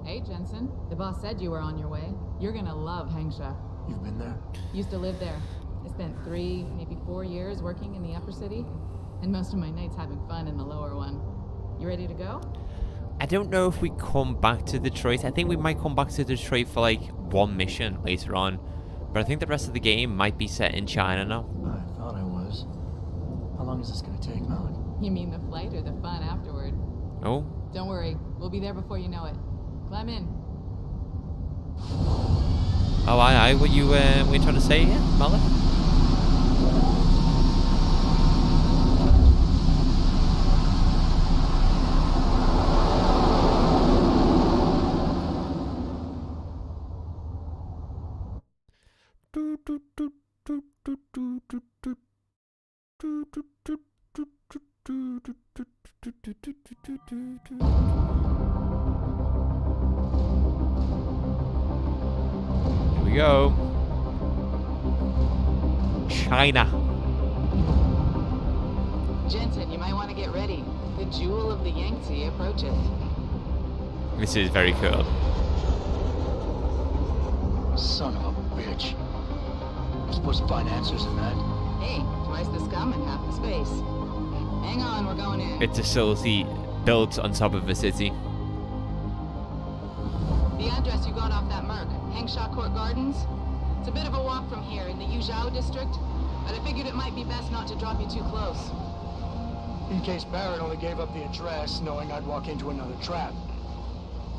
Hey, Jensen. The boss said you were on your way. You're gonna love Hangzhou. You've been there? Used to live there. I spent 3, maybe 4 years working in the upper city, and most of my nights having fun in the lower one. You ready to go? I don't know if we come back to Detroit. I think we might come back to Detroit for like one mission later on. But I think the rest of the game might be set in China now. I thought I was. How long is this gonna take, Malik? You mean the flight or the fun afterward? Oh? Don't worry. We'll be there before you know it. Climb in. Oh, aye. What you trying to say here, Malik? Here we go. China. Jensen, you might want to get ready. The jewel of the Yangtze approaches. This is very cool. Son of a bitch. I'm supposed to find answers in that. Hey, twice the scum and half the space. Hang on, we're going in. It's a facility built on top of a city. The address you got off that Merc, Hengsha Court Gardens. It's a bit of a walk from here in the Yuzhou district, but I figured it might be best not to drop you too close. In case Barrett only gave up the address, knowing I'd walk into another trap.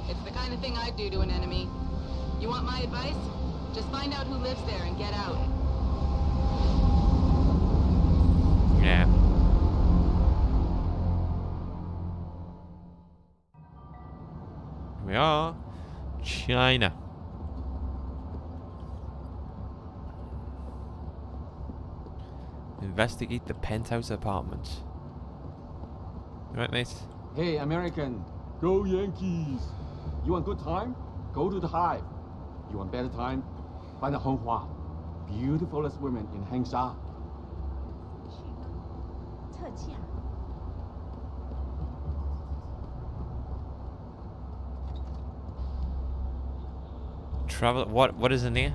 It's the kind of thing I'd do to an enemy. You want my advice? Just find out who lives there and get out. Yeah. We are China. Investigate the penthouse apartment. Right, mate? Hey, American. Go Yankees. You want good time? Go to the Hive. You want better time? Find a Honghua. Beautifulest women in Hengsha. Travel. What is in here?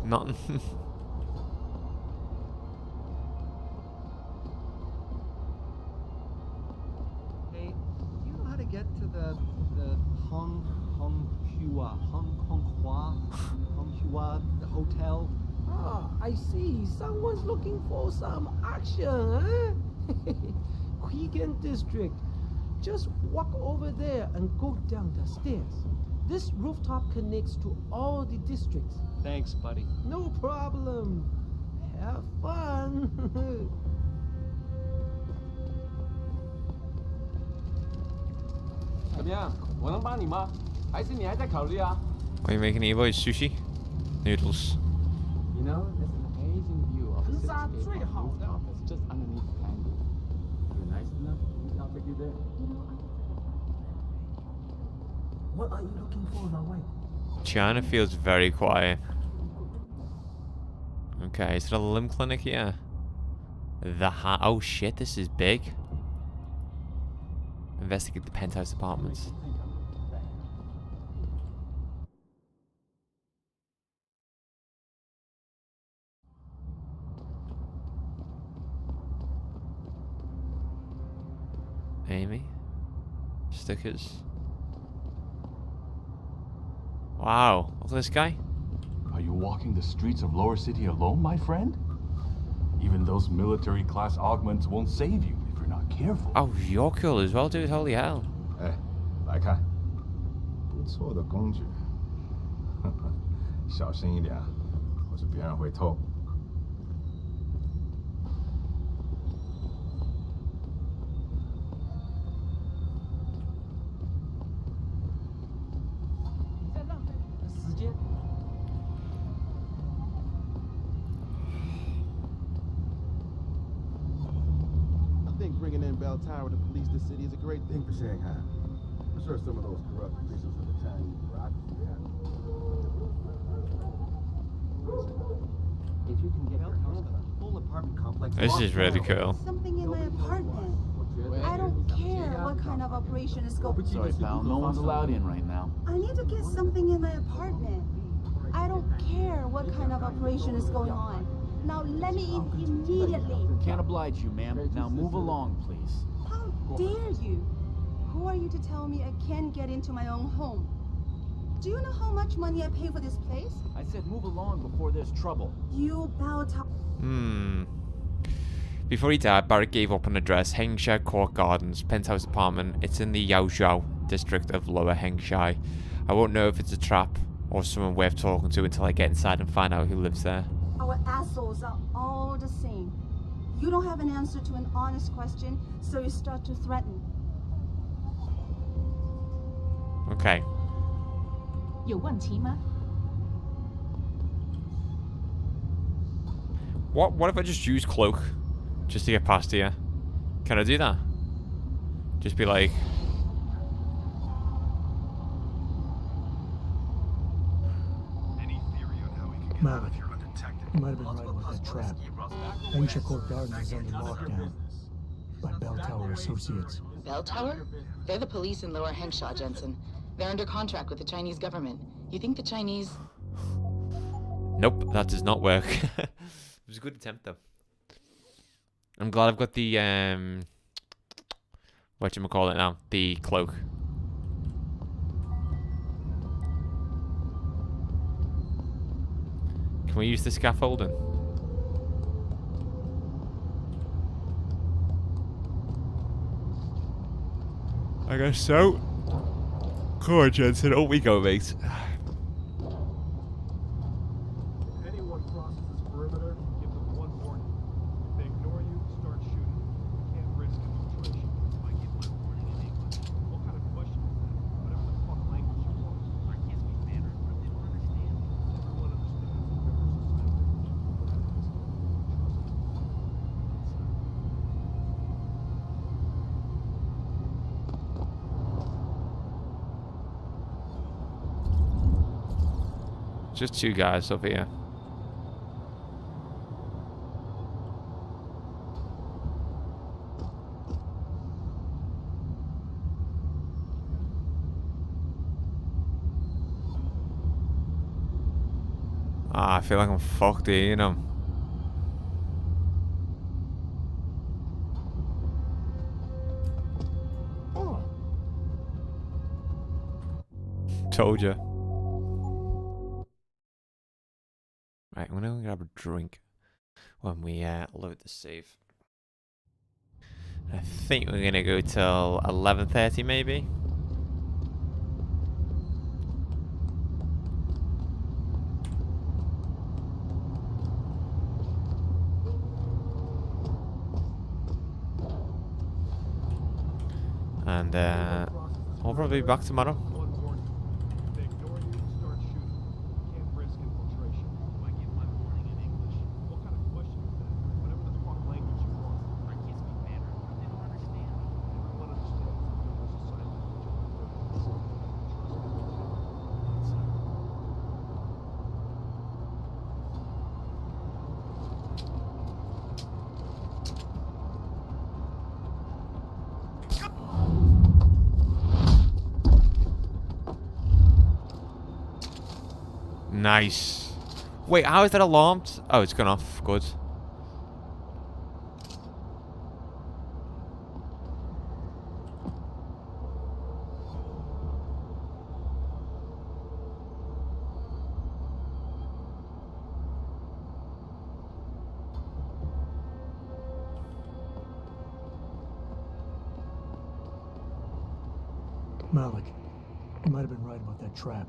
Nothing. Hey, do you know how to get to the Honghua the hotel? Ah, I see. Someone's looking for some action, huh? Quigan District. Just walk over there and go down the stairs. This rooftop connects to all the districts. Thanks, buddy. No problem. Have fun. 怎么样？我能帮你吗？还是你还在考虑啊？ What are you making, Evo? Sushi? Noodles. You know, there's an amazing view of the cityscape on the rooftop that's just underneath the canyon. If you're nice enough, maybe I'll take you there. What are you looking for, Lao Wei? China feels very quiet. Okay, is it a limb clinic here? Oh shit, this is big. Investigate the penthouse apartments. Amy? Stickers. Wow, look at this guy. Are you walking the streets of Lower City alone, my friend? Even those military-class augments won't save you if you're not careful. Oh, you're cool as well, dude. Holy hell. 哎，来看，不错的工具。小心一点，或是别人会偷。时间。I think bringing in Bell Tower to police the city is a great thing for Shanghai. I'm sure some of those corrupt officials of the Chinese bureaucracy have. If you can get your house to the full apartment complex. This is really cool. Something in my apartment. I don't care what kind of operation is going. Sorry, pal. No one's allowed in right now. I need to get something in my apartment. I don't care what kind of operation is going on. Now let me in immediately. Can't oblige you, ma'am. Now move along, please. How dare you? Who are you to tell me I can't get into my own home? Do you know how much money I pay for this place? I said move along before there's trouble. You bow to... Before he died, Barrett gave up an address, Hengsha Court Gardens, penthouse apartment. It's in the Yaozhou district of Lower Hengsha. I won't know if it's a trap or someone worth talking to until I get inside and find out who lives there. Our assholes are all the same. You don't have an answer to an honest question, so you start to threaten. Okay. 有问题吗? What if I just use cloak just to get past here? Can I do that? Just be like... Maverick, you might have been right about that trap. Hengsha Court Gardens is under lockdown by Bell Tower Associates. Bell Tower? They're the police in Lower Henshaw, Jensen. They're under contract with the Chinese government. You think the Chinese... Nope, that does not work. It was a good attempt, though. I'm glad I've got the, whatchamacallit now? The cloak. Can we use the scaffolding? I guess so. Come on, Jensen. Up we go, mate. Anyone crosses this perimeter, give them one warning. If they ignore you, start shooting. You can't risk infiltration. I give my warning in English. What kind of question is that? Whatever the fuck language you want. I can't speak Mandarin, but if they don't understand, everyone understands. Just two guys over here. I feel like I'm fucked here, you know. Told you. Right, I'm gonna grab a drink when we load the save. I think we're gonna go till 11:30 maybe. And I'll probably be back tomorrow. Nice. Wait, how is that alarmed? Oh, it's gone off. Good. Malik, you might have been right about that trap.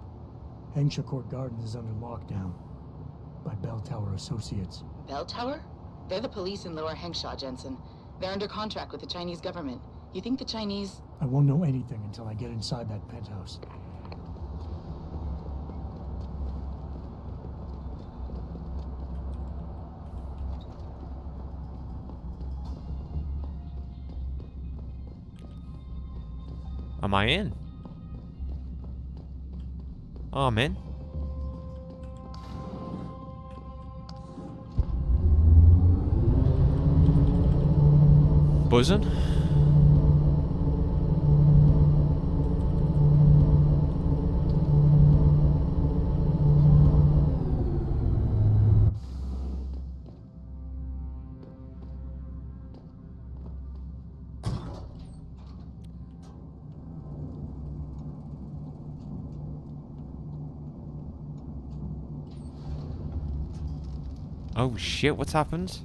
Hengsha Court Gardens is under lockdown by Bell Tower Associates. Bell Tower? They're the police in Lower Hengsha, Jensen. They're under contract with the Chinese government. You think the Chinese... I won't know anything until I get inside that penthouse. Am I in? Oh, I'm in. Buzzing. Oh shit, what's happened?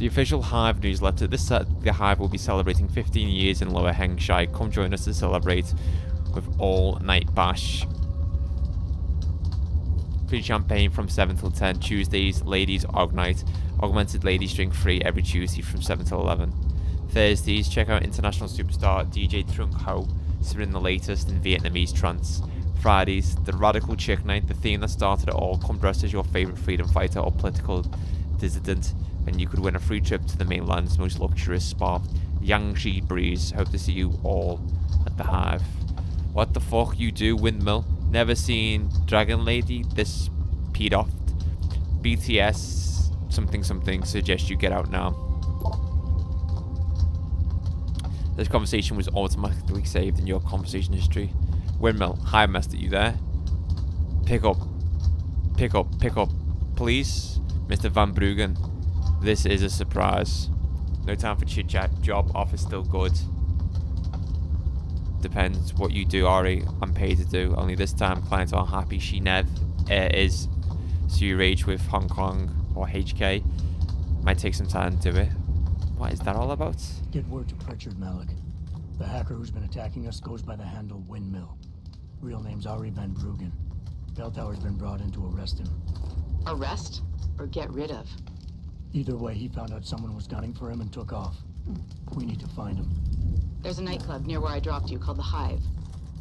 The official Hive newsletter. The Hive will be celebrating 15 years in Lower Hengshai. Come join us to celebrate with all-night bash. Free champagne from 7 till 10. Tuesdays, ladies Aug-night. Augmented ladies drink free every Tuesday from 7 till 11. Thursdays, check out international superstar DJ Trung Ho, spinning the latest in Vietnamese trance. Fridays, the Radical Chick Night, the theme that started it all. Come dressed as your favourite freedom fighter or political dissident, and you could win a free trip to the mainland's most luxurious spa, Yangtze Breeze. Hope to see you all at the Hive. What the fuck you do, Windmill? Never seen Dragon Lady? This peed off. BTS something suggest you get out now. This conversation was automatically saved in your conversation history. Windmill, hi master, you there? Pick up. Please, Mr. Van Bruggen. This is a surprise. No time for chit chat. Job offer still good. Depends what you do, Ari. I'm paid to do. Only this time clients aren't happy. She never is. So you rage with Hong Kong or HK. Might take some time to do it. What is that all about? Get word to Pritchard, Malik. The hacker who's been attacking us goes by the handle Windmill. Real name's Ari Van Bruggen. Bell Tower's been brought in to arrest him. Arrest or get rid of? Either way, he found out someone was gunning for him and took off. We need to find him. There's a nightclub near where I dropped you called the Hive.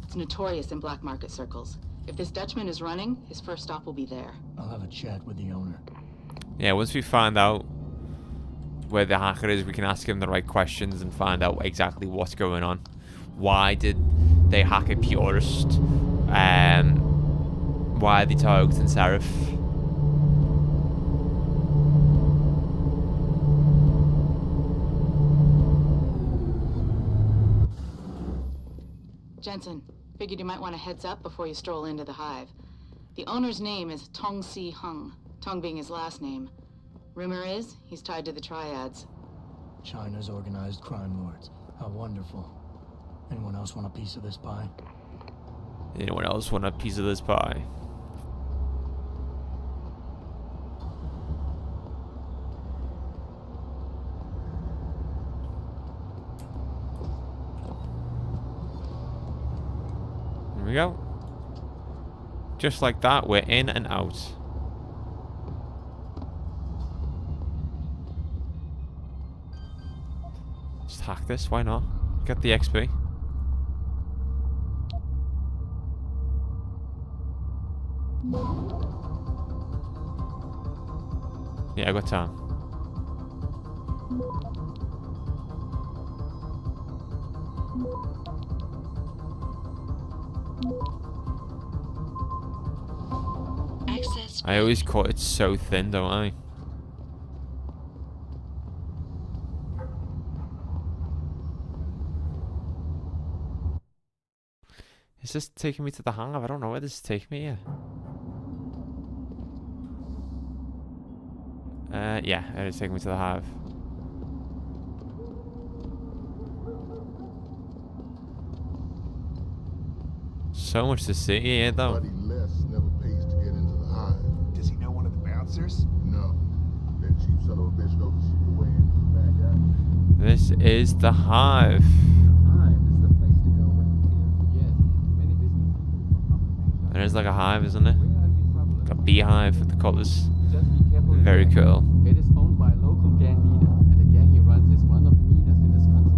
It's notorious in black market circles. If this Dutchman is running, his first stop will be there. I'll have a chat with the owner. Yeah, once we find out where the hacker is, we can ask him the right questions and find out exactly what's going on. Why did they hack a purist? Why are they targeting Sarif? Jensen, figured you might want a heads up before you stroll into the Hive. The owner's name is Tong Si Hung, Tong being his last name. Rumor is, he's tied to the Triads. China's organized crime lords. How wonderful. Anyone else want a piece of this pie? Anyone else want a piece of this pie? Here we go. Just like that, we're in and out. Just hack this, why not? Get the XP. Yeah, I got time. I always cut it so thin, don't I? Is this taking me to the Hive? I don't know where this is taking me yet. Yeah, it is taking me to the Hive. So much to see here, though. Buddy Les never pays to get into the Hive. Does he know one of the bouncers? No. That cheap son of a bitch knows to sneak away into the back alley. This is the Hive. There's like a hive, isn't it? Like a beehive with the colors. Very cool. It is owned by a local gang leader, and the gang he runs is one of the meanest in this country.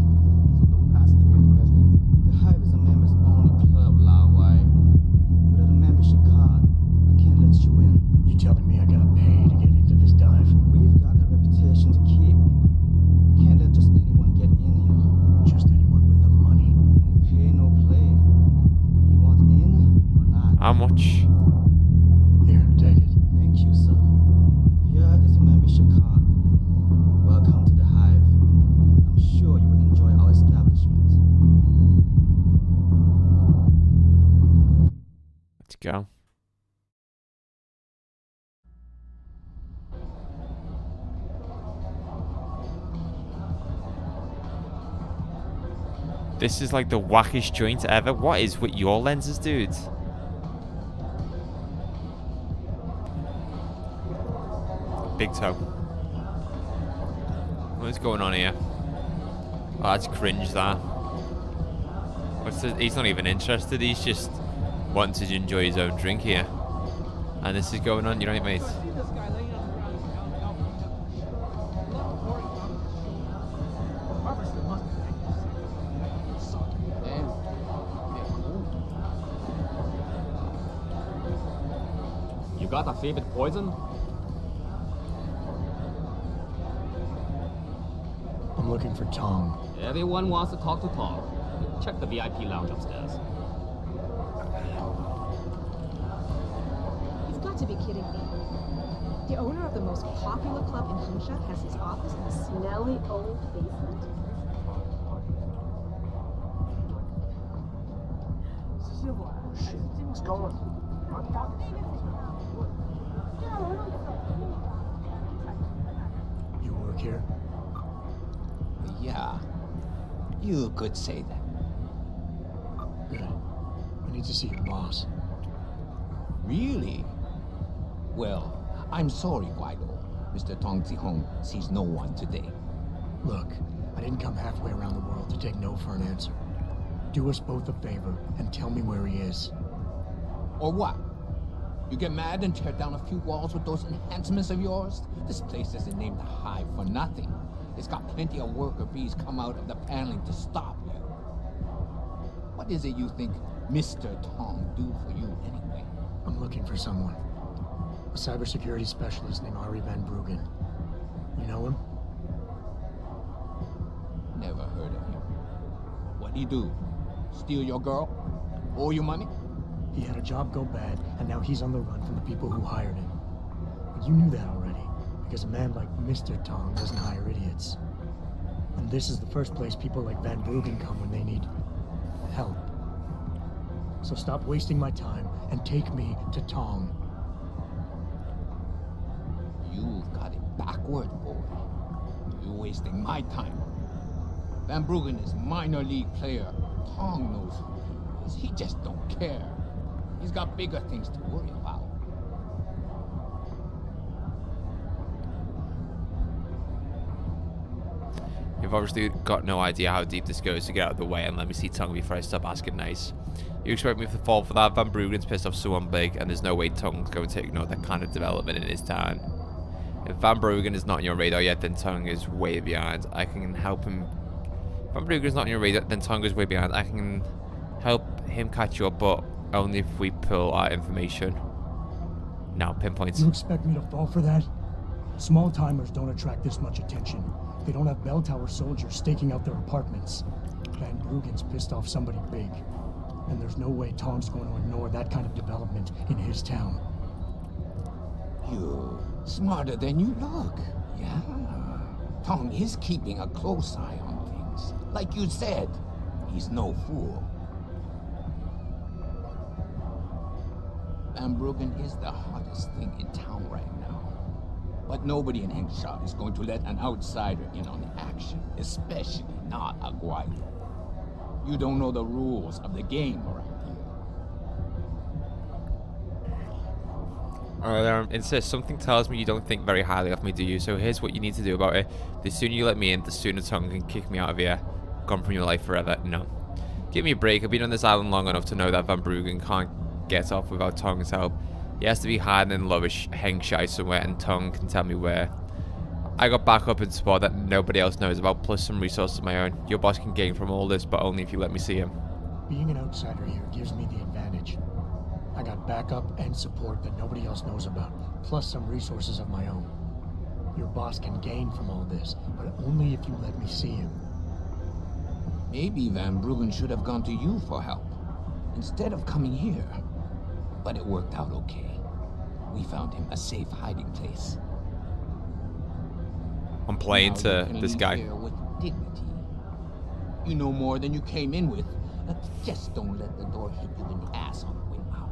So don't ask too many questions. The Hive is a members-only club, Lawai. Without a membership card, I can't let you in. You telling me I gotta pay to get into this dive? We've got a reputation to keep. Can't let just anyone get in here. Just anyone with the money? No pay, no play. You want in or not? How much? Here, take it. Thank you, sir. Here is a membership card. Welcome to the Hive. I'm sure you will enjoy our establishment. Let's go. This is like the wackiest joint ever. What is with your lenses, dude? Big toe. What's going on here? Oh, that's cringe, that. He's not even interested. He's just wanting to enjoy his own drink here. And this is going on, you right, mate? You got a favorite poison? I'm looking for Tong. Everyone wants to talk to Tom. Check the VIP lounge upstairs. You've got to be kidding me. The owner of the most popular club in Hengsha has his office in a smelly old basement? Shit, what's going on? You work here? Yeah, you could say that. Good. I need to see your boss. Really? Well, I'm sorry, Guido. Mr. Tong Zihong sees no one today. Look, I didn't come halfway around the world to take no for an answer. Do us both a favor and tell me where he is. Or what? You get mad and tear down a few walls with those enhancements of yours? This place isn't named the Hive for nothing. It's got plenty of worker bees come out of the paneling to stop you. What is it you think Mr. Tong do for you anyway? I'm looking for someone. A cybersecurity specialist named Ari Van Bruggen. You know him? Never heard of him. What'd he do? Steal your girl? Owe you money? He had a job go bad, and now he's on the run from the people who hired him. But you knew that already, because a man like Mr. Tong doesn't hire idiots. And this is the first place people like Van Bruggen come when they need help. So stop wasting my time and take me to Tong. You've got it backward, boy. You're wasting my time. Van Bruggen is minor league player. Tong knows who he is. He just don't care. He's got bigger things to worry about. You've obviously got no idea how deep this goes, to get out of the way and let me see Tong before I stop asking nice. You expect me to fall for that? Van Bruggen's pissed off someone big, and there's no way Tong's going to ignore that kind of development in his town. If Van Bruggen is not on your radar yet, then Tong is way behind. I can help him. If Van Bruggen is not on your radar, then Tong is way behind. I can help him catch you up, but only if we pull our information. Now, pinpoints. You expect me to fall for that? Small timers don't attract this much attention. They don't have bell tower soldiers staking out their apartments. Van Bruggen's pissed off somebody big. And there's no way Tong's going to ignore that kind of development in his town. You're smarter than you look. Yeah. Tong is keeping a close eye on things. Like you said, he's no fool. Van Bruggen is the hottest thing in town right now. But nobody in Hengsha is going to let an outsider in on the action, especially not a Guido. You don't know the rules of the game around here. Alright, insist. Something tells me you don't think very highly of me, do you? So here's what you need to do about it. The sooner you let me in, the sooner Tong can kick me out of here. Gone from your life forever. No. Give me a break. I've been on this island long enough to know that Van Bruggen can't get off without Tong's help. He has to be hiding in lowish Hengsha somewhere, and Tong can tell me where. I got backup and support that nobody else knows about, plus some resources of my own. Your boss can gain from all this, but only if you let me see him. Being an outsider here gives me the advantage. I got backup and support that nobody else knows about, plus some resources of my own. Your boss can gain from all this, but only if you let me see him. Maybe Van Bruggen should have gone to you for help, instead of coming here. But it worked out okay. We found him a safe hiding place. I'm playing to this guy. With dignity. You know more than you came in with. Just don't let the door hit you in the ass on the way out.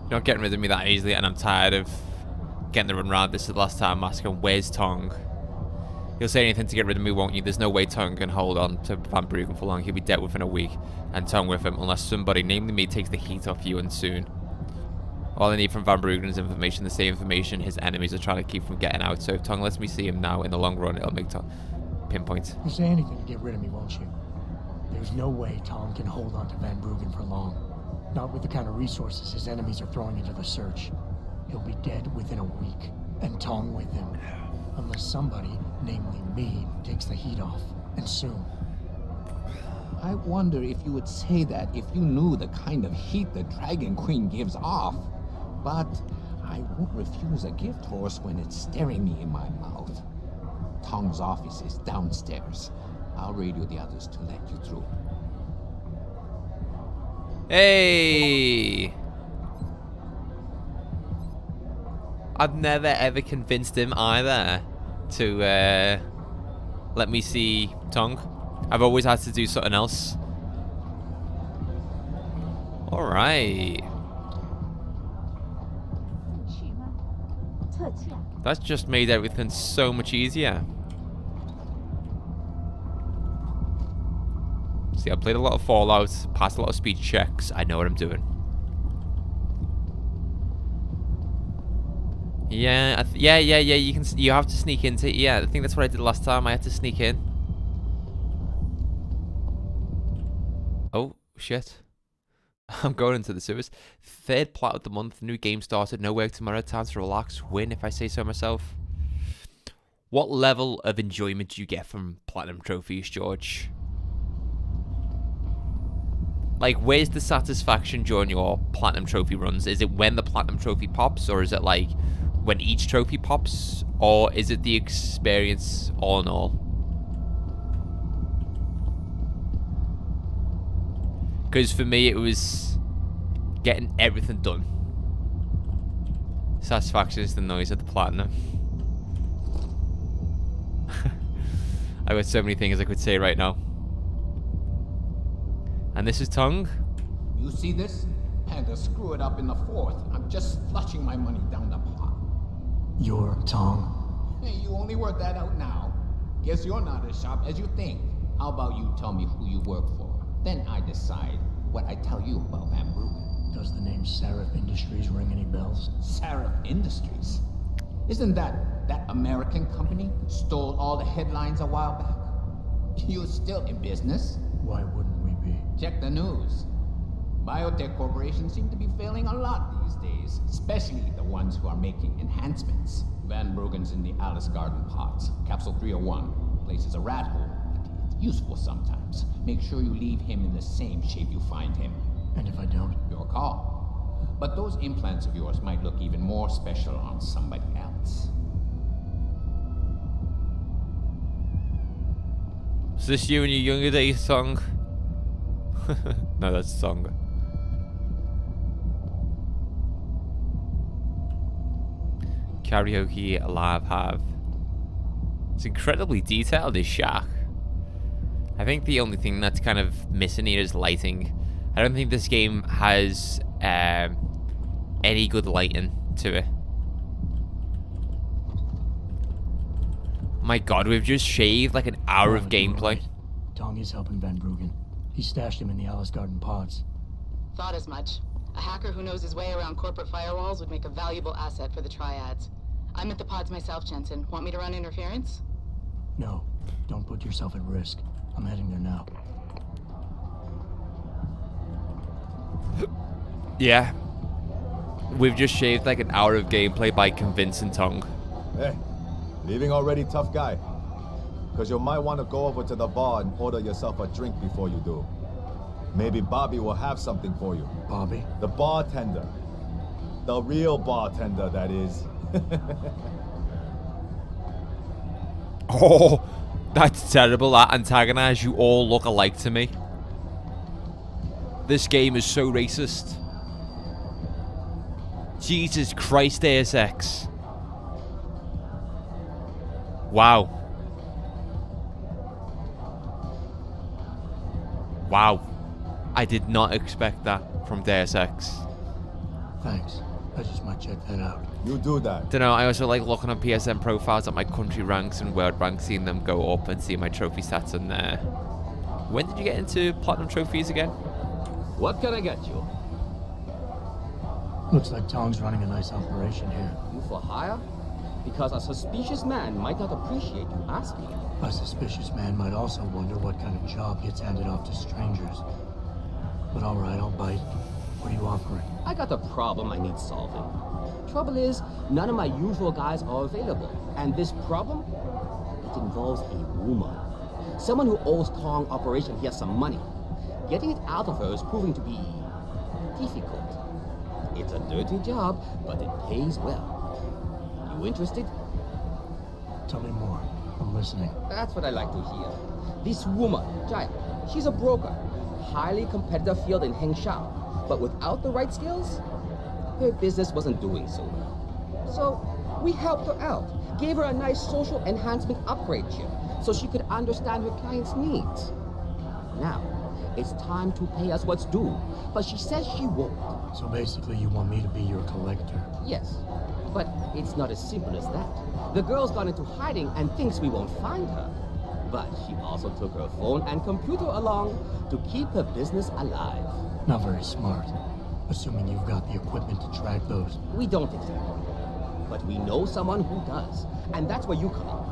You're not getting rid of me that easily, and I'm tired of getting the run round. This is the last time I'm asking, where's Tong? You'll say anything to get rid of me, won't you? There's no way Tong can hold on to Van Bruggen for long. He'll be dead within a week, and Tong with him, unless somebody, namely me, takes the heat off you, and soon. All I need from Van Bruggen is information, the same information his enemies are trying to keep from getting out. So if Tong lets me see him now, in the long run, it'll make Tong pinpoint. You'll say anything to get rid of me, won't you? There's no way Tong can hold on to Van Bruggen for long. Not with the kind of resources his enemies are throwing into the search. He'll be dead within a week, and Tong with him. Unless somebody, namely me, takes the heat off, and soon. I wonder if you would say that if you knew the kind of heat the Dragon Queen gives off. But I won't refuse a gift horse when it's staring me in my mouth. Tong's office is downstairs. I'll radio the others to let you through. Hey! I've never ever convinced him either to let me see Tong. I've always had to do something else. Alright. That's just made everything so much easier. See, I played a lot of Fallout, passed a lot of speed checks. I know what I'm doing. Yeah, yeah. You have to sneak into. Yeah, I think that's what I did last time. I had to sneak in. Oh shit! I'm going into the sewers. Third plat of the month. New game started. No work tomorrow. Time to relax. Win, if I say so myself. What level of enjoyment do you get from platinum trophies, George? Like, where's the satisfaction during your platinum trophy runs? Is it when the platinum trophy pops, or is it like when each trophy pops, or is it the experience all in all? Because for me, it was getting everything done. Satisfaction is the noise of the platinum. I got so many things I could say right now. And this is Tong. You see this? Had to screw it up in the fourth. I'm just flushing my money down the pot. You're Tong. Hey, you only work that out now. Guess you're not as sharp as you think. How about you tell me who you work for? Then I decide what I tell you about Van Bruggen. Does the name Sarif Industries ring any bells? Sarif Industries? Isn't that American company stole all the headlines a while back? You're still in business? Why wouldn't we be? Check the news. Biotech corporations seem to be failing a lot these days, especially the ones who are making enhancements. Van Bruggen's in the Alice Garden pods. Capsule 301. Place is a rat hole, but it's useful sometimes. Make sure you leave him in the same shape you find him. And if I don't? Your call. But those implants of yours might look even more special on somebody else. Is this you in your younger days, Song? No, that's Song. Karaoke Alive have. It's incredibly detailed, this shack. I think the only thing that's kind of missing here is lighting. I don't think this game has any good lighting to it. My god, we've just shaved like an hour of gameplay. Right. Tong is helping Van Bruggen. He stashed him in the Alice Garden pods. Thought as much. A hacker who knows his way around corporate firewalls would make a valuable asset for the triads. I'm at the pods myself, Jensen. Want me to run interference? No, don't put yourself at risk. I'm heading there now. Yeah. We've just shaved like an hour of gameplay by convincing Tong. Hey, leaving already, tough guy? Because you might want to go over to the bar and order yourself a drink before you do. Maybe Bobby will have something for you. Bobby? The bartender. The real bartender, that is. Oh, that's terrible. That antagonize you all look alike to me. This game is so racist. Jesus Christ, Deus Ex. Wow. Wow. I did not expect that from Deus Ex. Thanks. I just might check that out. You do that. Don't know, I also like looking on PSN profiles at my country ranks and world ranks, seeing them go up and seeing my trophy stats in there. When did you get into platinum trophies again? What can I get you? Looks like Tong's running a nice operation here. You for hire? Because a suspicious man might not appreciate you asking. A suspicious man might also wonder what kind of job gets handed off to strangers. But all right, I'll bite. What are you offering? I got a problem I need solving. Trouble is, none of my usual guys are available. And this problem? It involves a woman. Someone who owes Tong Operation here some money. Getting it out of her is proving to be difficult. It's a dirty job, but it pays well. You interested? Tell me more. I'm listening. That's what I like to hear. This woman, Jaya, she's a broker. Highly competitive field in Hengsha. But without the right skills, her business wasn't doing so well. So we helped her out. Gave her a nice social enhancement upgrade chip so she could understand her clients' needs. Now, it's time to pay us what's due, but she says she won't. So basically you want me to be your collector? Yes, but it's not as simple as that. The girl's gone into hiding and thinks we won't find her. But she also took her phone and computer along to keep her business alive. Not very smart. Assuming you've got the equipment to track those. We don't exactly. But we know someone who does. And that's where you come in.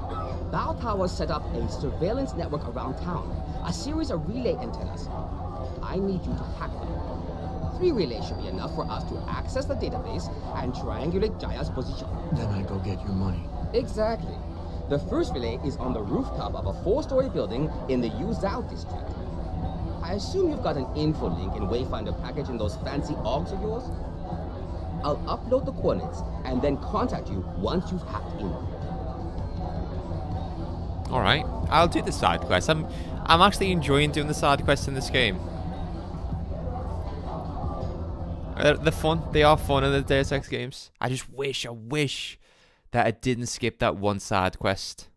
Bao Tower set up a surveillance network around town. A series of relay antennas. I need you to hack them. 3 relays should be enough for us to access the database and triangulate Jaya's position. Then I go get your money. Exactly. The first relay is on the rooftop of a 4-story building in the Yuzhou district. I assume you've got an info link and Wayfinder package in those fancy augs of yours? I'll upload the coordinates and then contact you once you've hacked in. Alright, I'll do the side quest. I'm actually enjoying doing the side quests in this game. They're fun. They are fun in the Deus Ex games. I wish that I didn't skip that one side quest.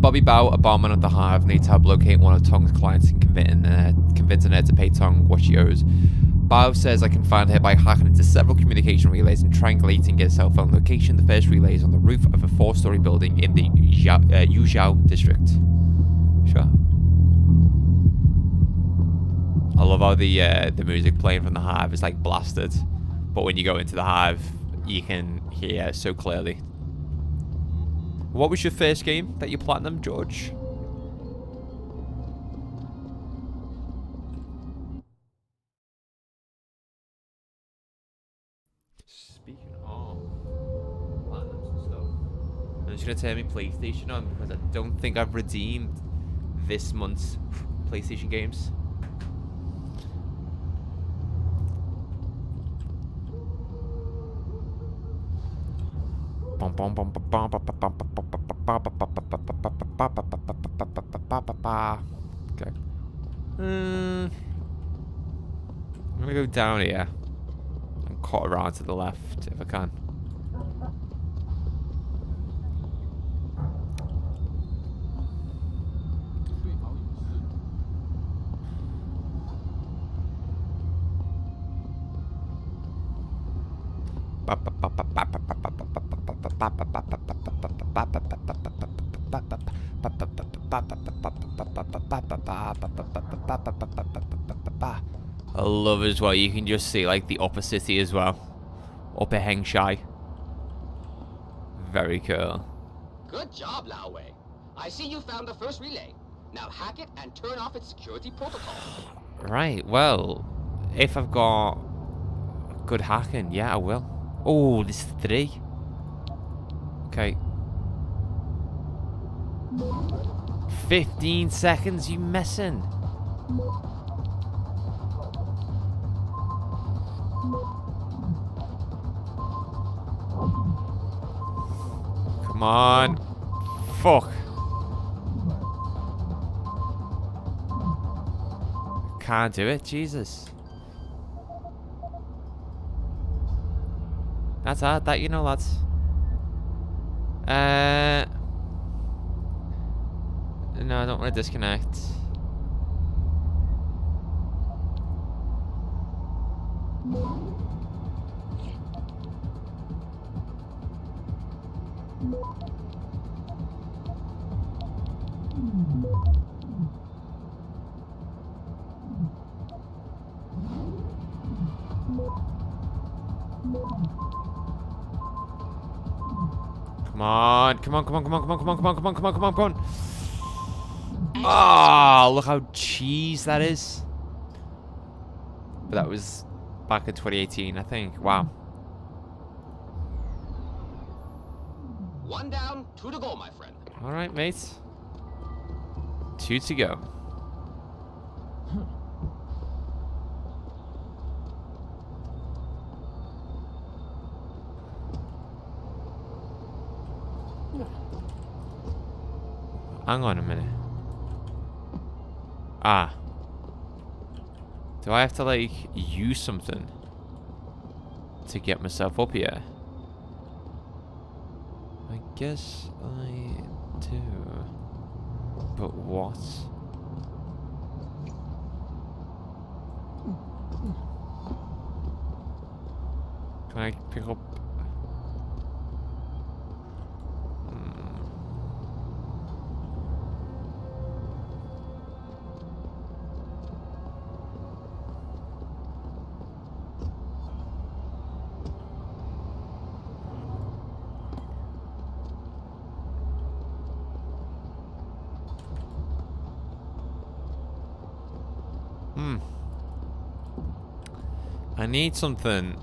Bobby Bao, a barman at the Hive, needs help locating one of Tong's clients and convincing her to pay Tong what she owes. Bao says I can find her by hacking into several communication relays and triangulating her cell phone location. The first relay is on the roof of a 4-story building in the Yuzhou district. Sure. I love how the music playing from the Hive is like blasted, but when you go into the Hive, you can hear so clearly. What was your first game that you platinumed, George? Speaking of platinums and stuff, I'm just going to turn my PlayStation on because I don't think I've redeemed this month's PlayStation games. Okay. I'm gonna go down here and cut around to the left if I can. I love as well, you can just see like the upper city as well. Upper Hengshai. Very cool. Good job, Lao Wei. I see you found the first relay. Now hack it and turn off its security protocol. Right, well, if I've got good hacking, yeah, I will. Oh, there's 3. Okay. 15 seconds, you messing. Come on. Fuck. Can't do it, Jesus. That's hard, that, you know, lads. No, I don't want to disconnect. Come on, come on, come on, come on, come on, come on, come on, come on, come on, come on, come on. Oh, look how cheese that is. But that was back in 2018, I think. Wow. One down, 2 to go, my friend. All right, mates. 2 to go. Hang on a minute. Ah. Do I have to, like, use something to get myself up here? I guess I do. But what? Can I pick up? I need something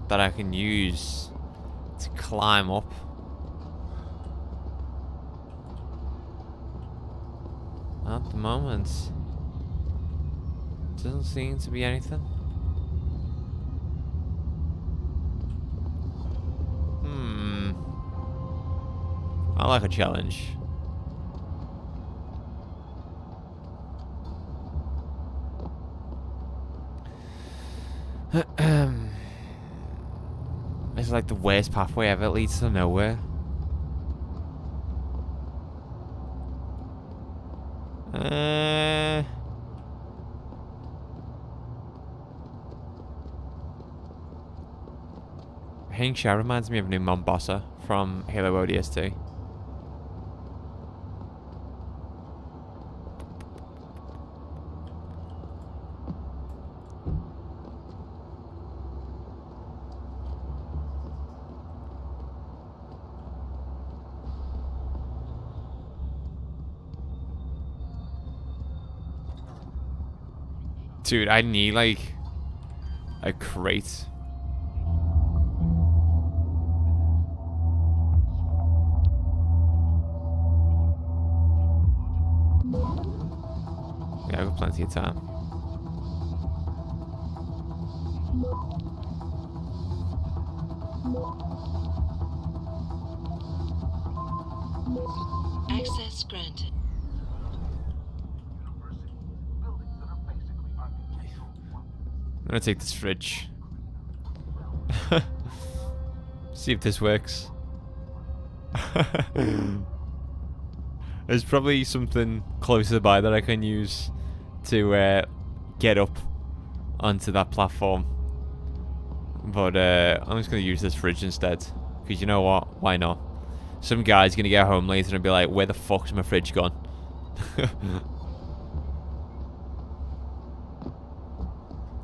that I can use to climb up. At the moment, doesn't seem to be anything. I like a challenge. It's like the worst pathway ever. It leads to nowhere. Hengsha reminds me of New Mombasa from Halo ODST. Dude, I need, like, a crate. Yeah, I've got plenty of time. Access granted. I'm gonna take this fridge. See if this works. There's probably something closer by that I can use to get up onto that platform. But I'm just gonna use this fridge instead. Because you know what? Why not? Some guy's gonna get home later and be like, where the fuck's my fridge gone?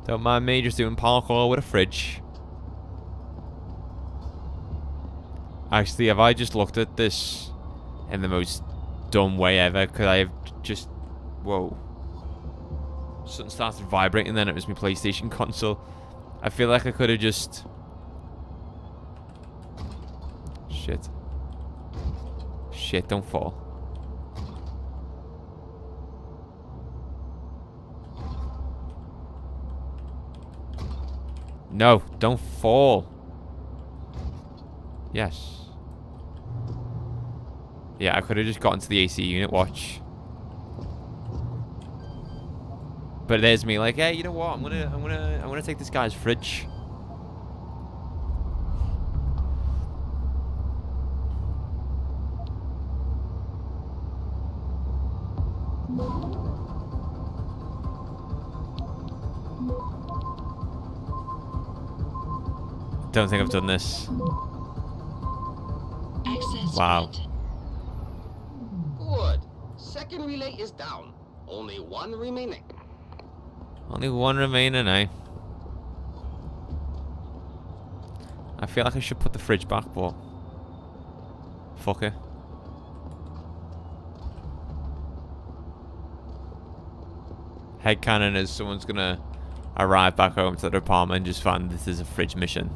Don't mind me just doing parkour with a fridge. Actually, have I just looked at this in the most dumb way ever? Could I have just... Whoa. Something started vibrating then. It was my PlayStation console. I feel like I could have just... Shit. Shit, don't fall. No, don't fall. Yes. Yeah, I could have just gotten to the AC unit, watch. But there's me like, hey, you know what? I'm gonna take this guy's fridge. Don't think I've done this. Access wow. Good. Second relay is down. Only one remaining. Only one remaining, eh? I feel like I should put the fridge back, but Fucker. Headcanon is someone's gonna arrive back home to their apartment and just find this is a fridge mission.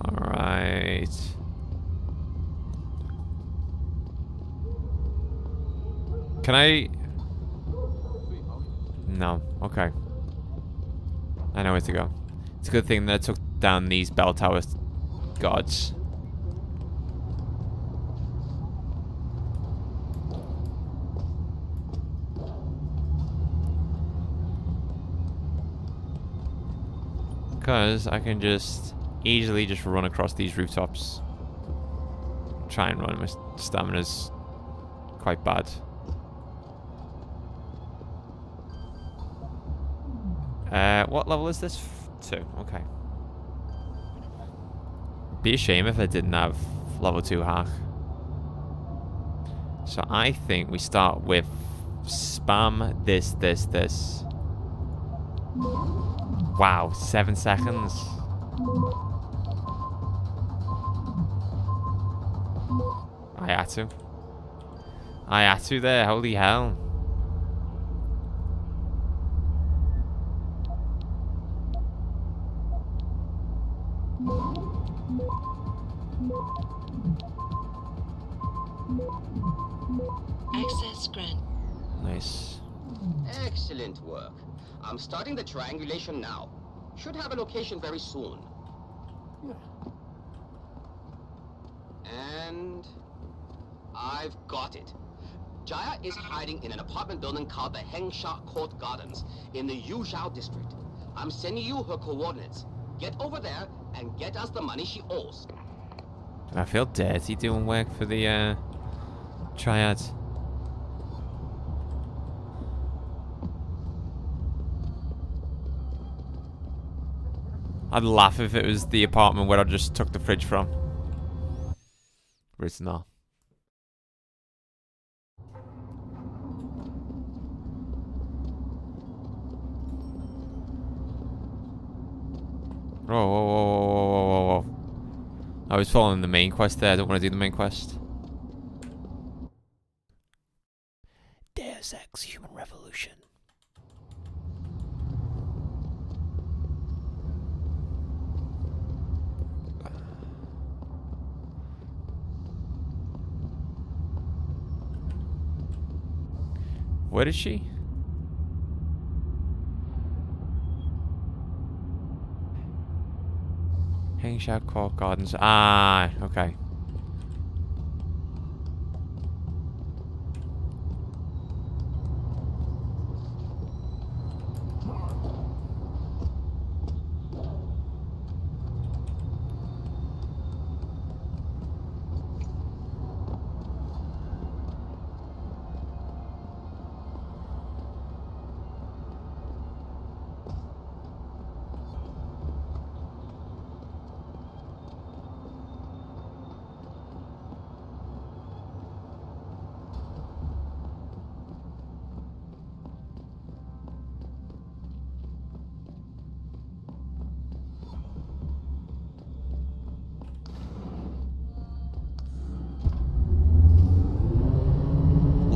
Alright. Can I... No. Okay. I know where to go. It's a good thing that I took down these bell tower guards. Because I can just easily just run across these rooftops. Try and run. My stamina's quite bad. What level is this? 2. Okay. Be a shame if I didn't have level 2 hack. So I think we start with spam this. Wow, 7 seconds. I had to. I had to there, holy hell. Access grant. Nice. Excellent work. I'm starting the triangulation now. Should have a location very soon. And I've got it. Jaya is hiding in an apartment building called the Hengsha Court Gardens in the Yuzhou district. I'm sending you her coordinates. Get over there and get us the money she owes. I feel dirty doing work for the triads. I'd laugh if it was the apartment where I just took the fridge from. But it's not. Whoa. I was following the main quest there. I don't want to do the main quest. Deus Ex Human Revolution. Where is she? Hengsha Court Gardens. Ah, okay.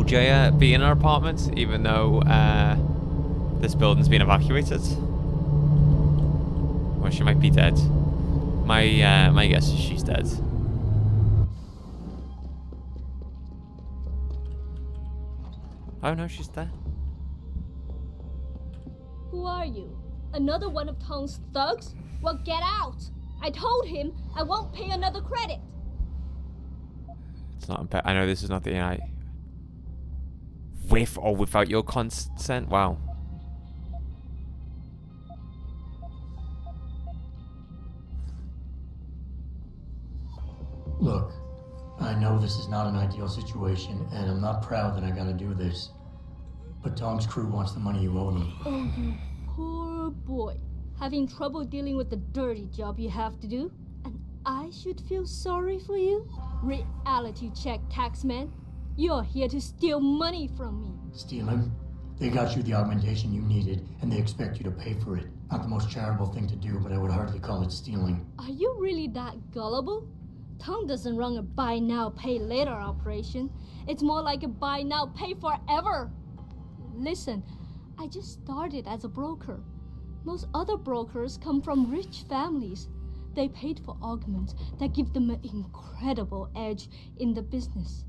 Jaya be in our apartment, even though this building's been evacuated? Or she might be dead. My guess is she's dead. Oh no, she's there. Who are you? Another one of Tong's thugs? Well, get out! I told him I won't pay another credit. It's not. I know this is not the AI. With or without your consent? Wow. Look, I know this is not an ideal situation, and I'm not proud that I gotta do this. But Tom's crew wants the money you owe them. Oh, you poor boy. Having trouble dealing with the dirty job you have to do? And I should feel sorry for you? Reality check, taxman. You're here to steal money from me. Stealing? They got you the augmentation you needed, and they expect you to pay for it. Not the most charitable thing to do, but I would hardly call it stealing. Are you really that gullible? Tong doesn't run a buy now, pay later operation. It's more like a buy now, pay forever. Listen, I just started as a broker. Most other brokers come from rich families. They paid for augments that give them an incredible edge in the business.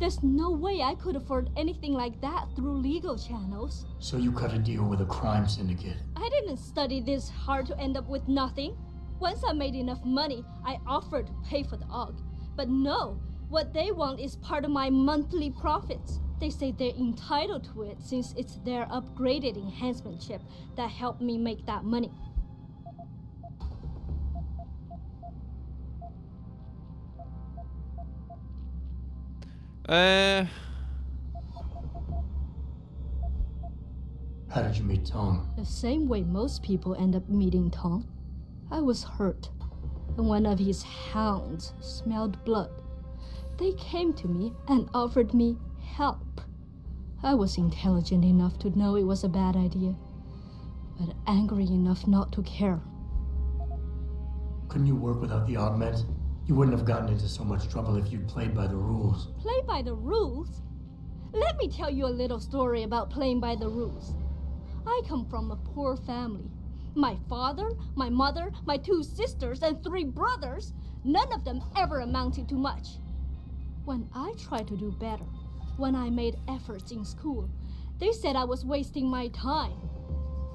There's no way I could afford anything like that through legal channels. So you cut a deal with a crime syndicate. I didn't study this hard to end up with nothing. Once I made enough money, I offered to pay for the aug. But no, what they want is part of my monthly profits. They say they're entitled to it since it's their upgraded enhancement chip that helped me make that money. How did you meet Tong? The same way most people end up meeting Tong. I was hurt, and one of his hounds smelled blood. They came to me and offered me help. I was intelligent enough to know it was a bad idea, but angry enough not to care. Couldn't you work without the augment? You wouldn't have gotten into so much trouble if you'd played by the rules. Play by the rules? Let me tell you a little story about playing by the rules. I come from a poor family. My father, my mother, my 2 sisters, and 3 brothers, none of them ever amounted to much. When I tried to do better, when I made efforts in school, they said I was wasting my time.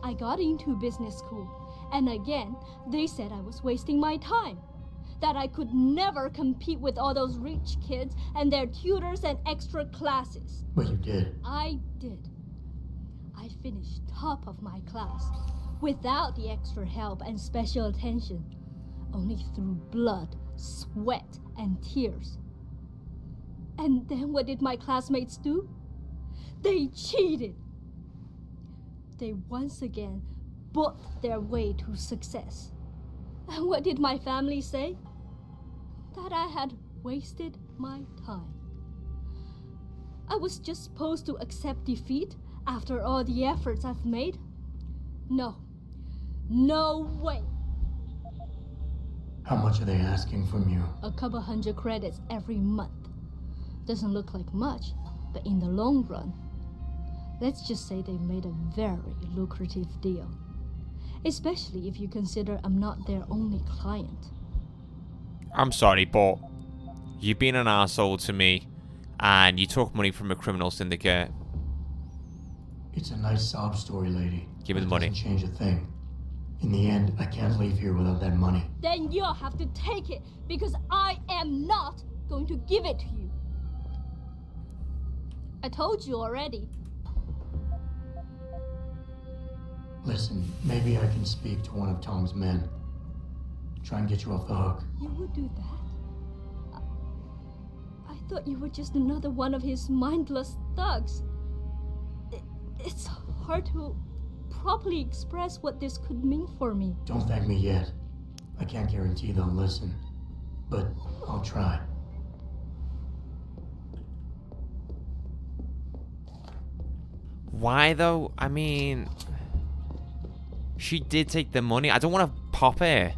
I got into business school, and again, they said I was wasting my time. That I could never compete with all those rich kids and their tutors and extra classes. But you did. I did. I finished top of my class, without the extra help and special attention, only through blood, sweat, and tears. And then what did my classmates do? They cheated. They once again bought their way to success. And what did my family say? That I had wasted my time. I was just supposed to accept defeat after all the efforts I've made? No. No way. How much are they asking from you? A couple 100 credits every month. Doesn't look like much, but in the long run, let's just say they've made a very lucrative deal. Especially if you consider I'm not their only client. I'm sorry, but you've been an asshole to me, and you took money from a criminal syndicate. It's a nice sob story, lady. Give me the money. Doesn't change a thing. In the end, I can't leave here without that money. Then you'll have to take it, because I am not going to give it to you. I told you already. Listen, maybe I can speak to one of Tom's men. Try and get you off the hook. You would do that? I thought you were just another one of his mindless thugs. It's hard to properly express what this could mean for me. Don't thank me yet. I can't guarantee they'll listen, but I'll try. Why though? I mean, she did take the money. I don't want to pop her.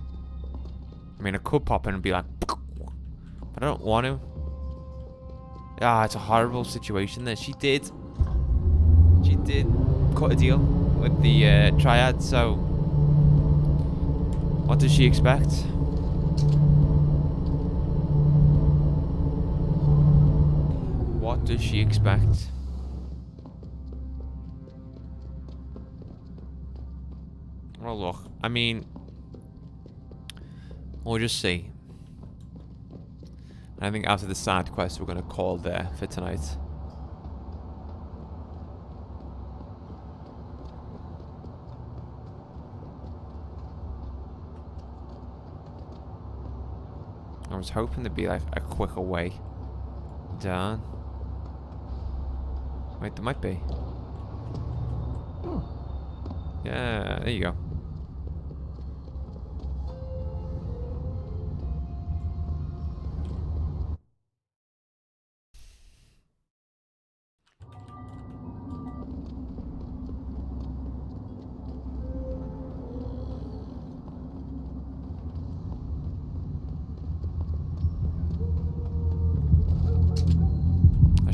I mean, I could pop her and be like, but I don't want to. Ah, it's a horrible situation there. She did cut a deal with the triad, so what does she expect? What does she expect? Well, look, I mean, we'll just see. I think after the side quest, we're going to call there for tonight. I was hoping there'd be like a quicker way down. Wait, there might be. Yeah, there you go.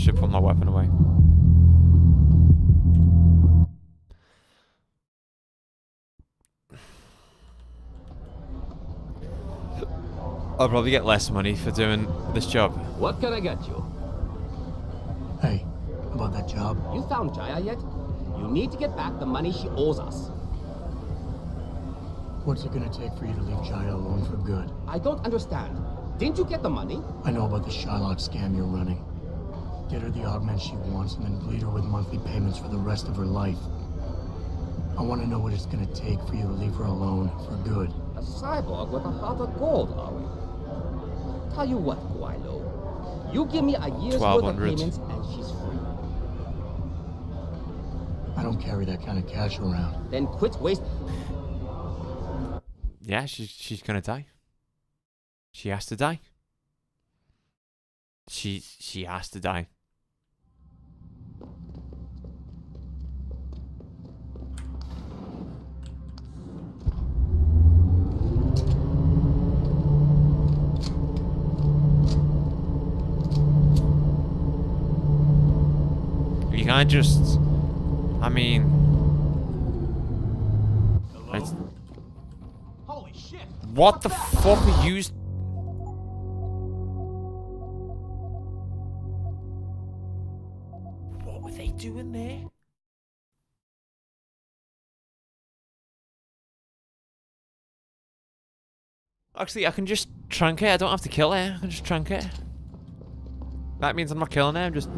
should put my weapon away. I'll probably get less money for doing this job. What can I get you? Hey, about that job? You found Jaya yet? You need to get back the money she owes us. What's it gonna take for you to leave Jaya alone for good? I don't understand. Didn't you get the money? I know about the Shylock scam you're running. Get her the augment she wants and then bleed her with monthly payments for the rest of her life. I want to know what it's gonna take for you to leave her alone for good. A cyborg with a heart of gold, are we? Tell you what, Guaylo. You give me a year's worth of payments and she's free. I don't carry that kind of cash around. Then quit wasting. Yeah, she's gonna die. She has to die. She has to die. You can't just, I mean, Holy shit! What the fuck are you? What were they doing there? Actually, I can just trank her. I don't have to kill her. I can just trank her. That means I'm not killing her. I'm just.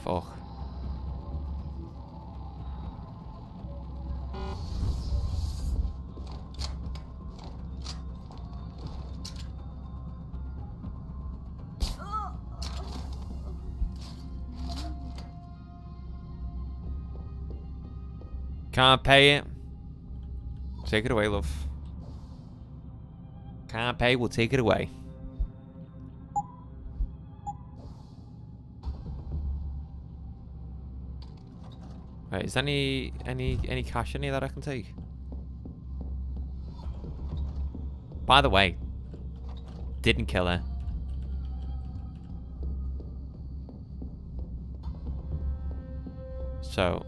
Fuck. Can't pay it. Take it away, love. Can't pay, we'll take it away. Right, is any cash in here that I can take? By the way, didn't kill her. So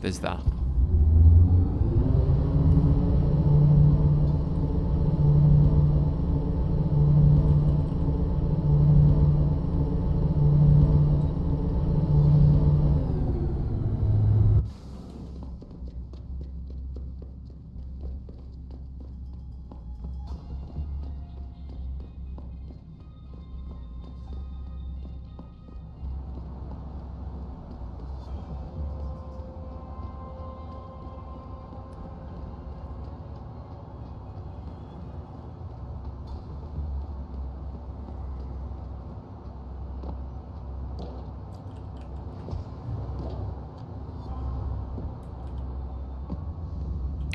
there's that.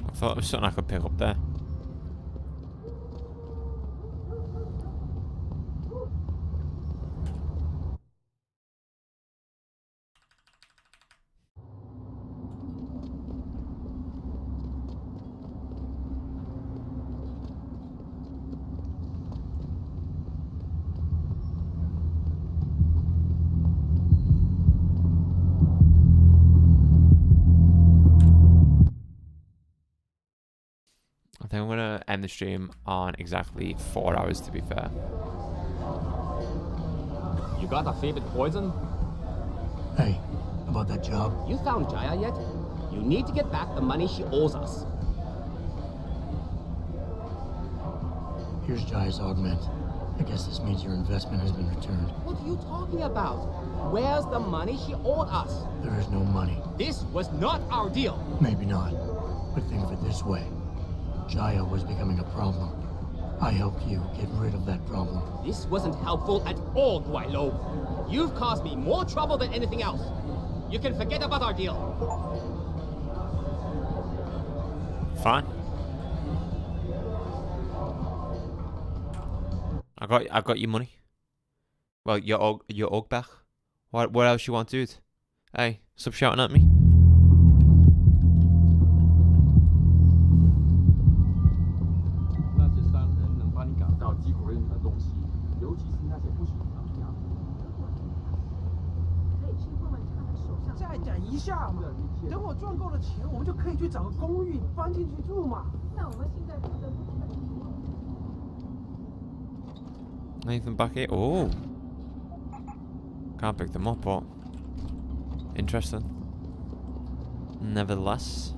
I thought it was something I could pick up there. I think I'm gonna end the stream on exactly 4 hours, to be fair. You got a favorite poison? Hey, about that job? You found Jaya yet? You need to get back the money she owes us. Here's Jaya's augment. I guess this means your investment has been returned. What are you talking about? Where's the money she owed us? There is no money. This was not our deal. Maybe not. But think of it this way. Jaya was becoming a problem. I helped you get rid of that problem. This wasn't helpful at all, Guaylo. You've caused me more trouble than anything else. You can forget about our deal. Fine. I got your money. Well, your og back. What else you want, dude? Hey, stop shouting at me. Anything back here? Oh. Can't pick them up, but interesting. Nevertheless.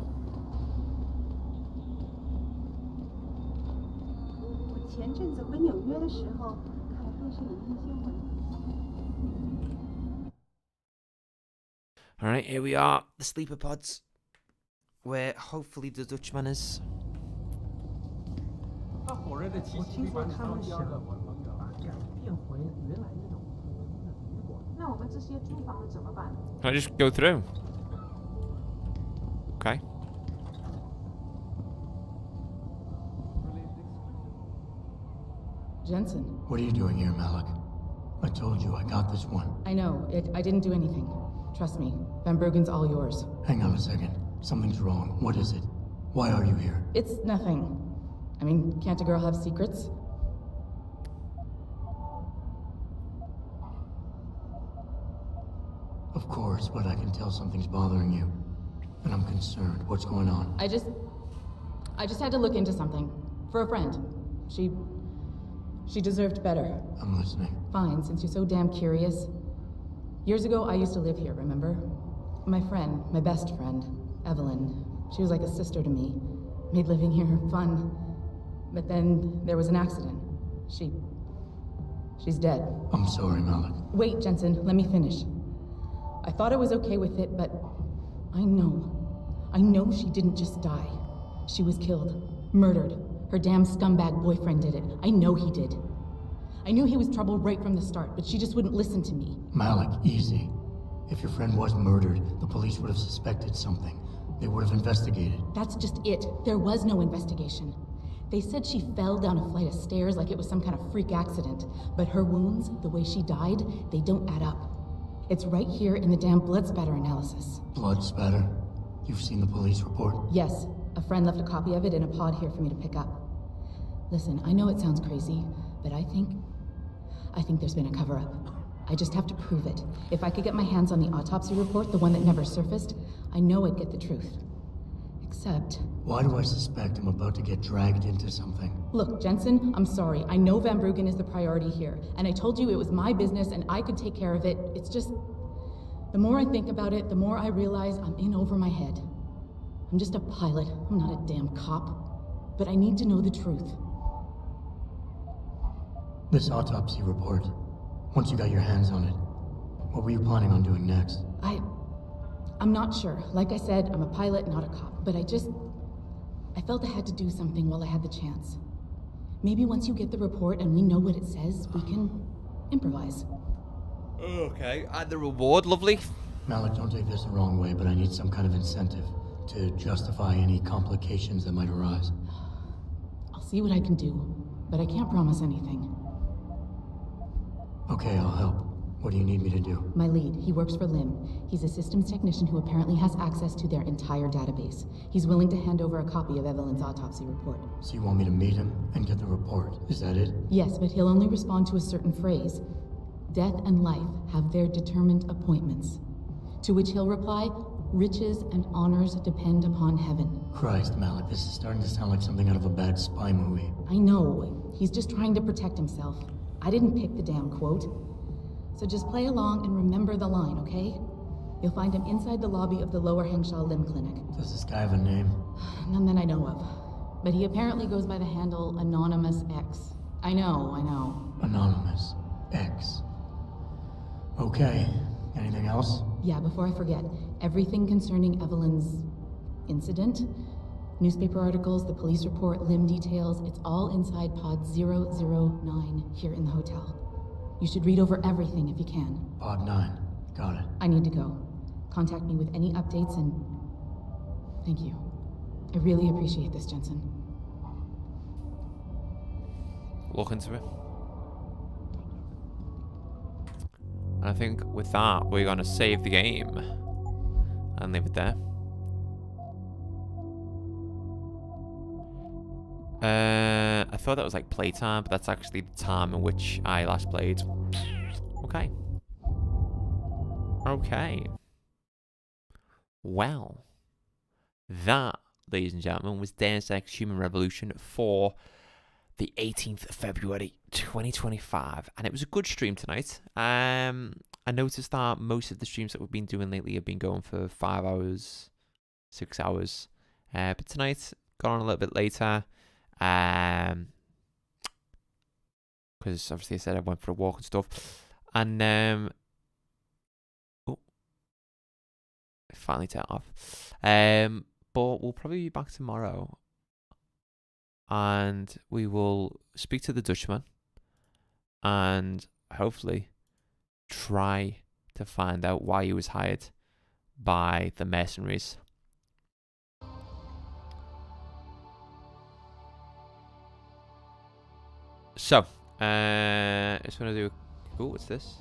Alright, here we are. The sleeper pods. Where hopefully the Dutchman is. Can I just go through? Okay. Jensen. What are you doing here, Malik? I told you I got this one. I know. I didn't do anything. Trust me. Van Bruggen's all yours. Hang on a second. Something's wrong. What is it? Why are you here? It's nothing. I mean, can't a girl have secrets? Of course, but I can tell something's bothering you. And I'm concerned. What's going on? I just had to look into something. For a friend. She deserved better. I'm listening. Fine, since you're so damn curious. Years ago, I used to live here, remember? My friend, my best friend, Evelyn. She was like a sister to me. Made living here fun. But then there was an accident. She's dead. I'm sorry, Malik. Wait, Jensen, let me finish. I thought I was okay with it, but I know she didn't just die. She was killed, murdered. Her damn scumbag boyfriend did it. I know he did. I knew he was trouble right from the start, but she just wouldn't listen to me. Malik, easy. If your friend was murdered, the police would have suspected something. They would have investigated. That's just it. There was no investigation. They said she fell down a flight of stairs like it was some kind of freak accident. But her wounds, the way she died, they don't add up. It's right here in the damn blood spatter analysis. Blood spatter? You've seen the police report? Yes. A friend left a copy of it in a pod here for me to pick up. Listen, I know it sounds crazy, but I think there's been a cover-up. I just have to prove it. If I could get my hands on the autopsy report, the one that never surfaced, I know I'd get the truth. Except... Why do I suspect I'm about to get dragged into something? Look, Jensen, I'm sorry. I know Van Bruggen is the priority here, and I told you it was my business and I could take care of it. It's just... The more I think about it, the more I realize I'm in over my head. I'm just a pilot. I'm not a damn cop. But I need to know the truth. This autopsy report, once you got your hands on it, what were you planning on doing next? I'm not sure. Like I said, I'm a pilot, not a cop. But I felt I had to do something while I had the chance. Maybe once you get the report and we know what it says, we can improvise. Okay, and the reward, lovely. Malik, don't take this the wrong way, but I need some kind of incentive to justify any complications that might arise. I'll see what I can do, but I can't promise anything. Okay, I'll help. What do you need me to do? My lead, he works for LIM. He's a systems technician who apparently has access to their entire database. He's willing to hand over a copy of Evelyn's autopsy report. So you want me to meet him and get the report? Is that it? Yes, but he'll only respond to a certain phrase. Death and life have their determined appointments. To which he'll reply, riches and honors depend upon heaven. Christ, Malik, this is starting to sound like something out of a bad spy movie. I know. He's just trying to protect himself. I didn't pick the damn quote. So just play along and remember the line, okay? You'll find him inside the lobby of the Lower Hengsha Limb Clinic. Does this guy have a name? None that I know of. But he apparently goes by the handle Anonymous X. I know. Anonymous X. Okay. Anything else? Yeah, before I forget, everything concerning Evelyn's incident, Newspaper articles, the police report, limb details, it's all inside pod 009 here in the hotel. You should read over everything if you can. Pod 9. Got it. I need to go. Contact me with any updates and... Thank you. I really appreciate this, Jensen. Look into it. And I think with that, we're going to save the game and leave it there. I thought that was like playtime, but that's actually the time in which I last played. Okay. Okay. Well, that, ladies and gentlemen, was Deus Ex Human Revolution for the 18th of February 2025, and it was a good stream tonight. I noticed that most of the streams that we've been doing lately have been going for 5 hours, 6 hours, but tonight got on a little bit later, because obviously I said I went for a walk and stuff, and oh, I finally turned it off. But we'll probably be back tomorrow, and we will speak to the Dutchman and hopefully try to find out why he was hired by the mercenaries. So, I just want to do... Oh, what's this?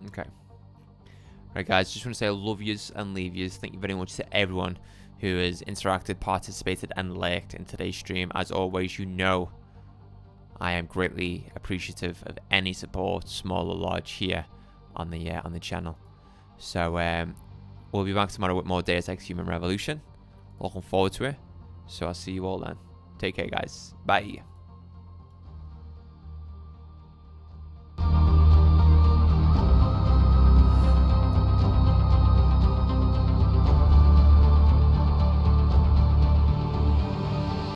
Okay. Right, guys, just want to say I love yous and leave yous. Thank you very much to everyone who has interacted, participated, and liked in today's stream. As always, you know I am greatly appreciative of any support, small or large, here on the channel. So we'll be back tomorrow with more Deus Ex Human Revolution. Looking forward to it. So I'll see you all then. Take care, guys. Bye.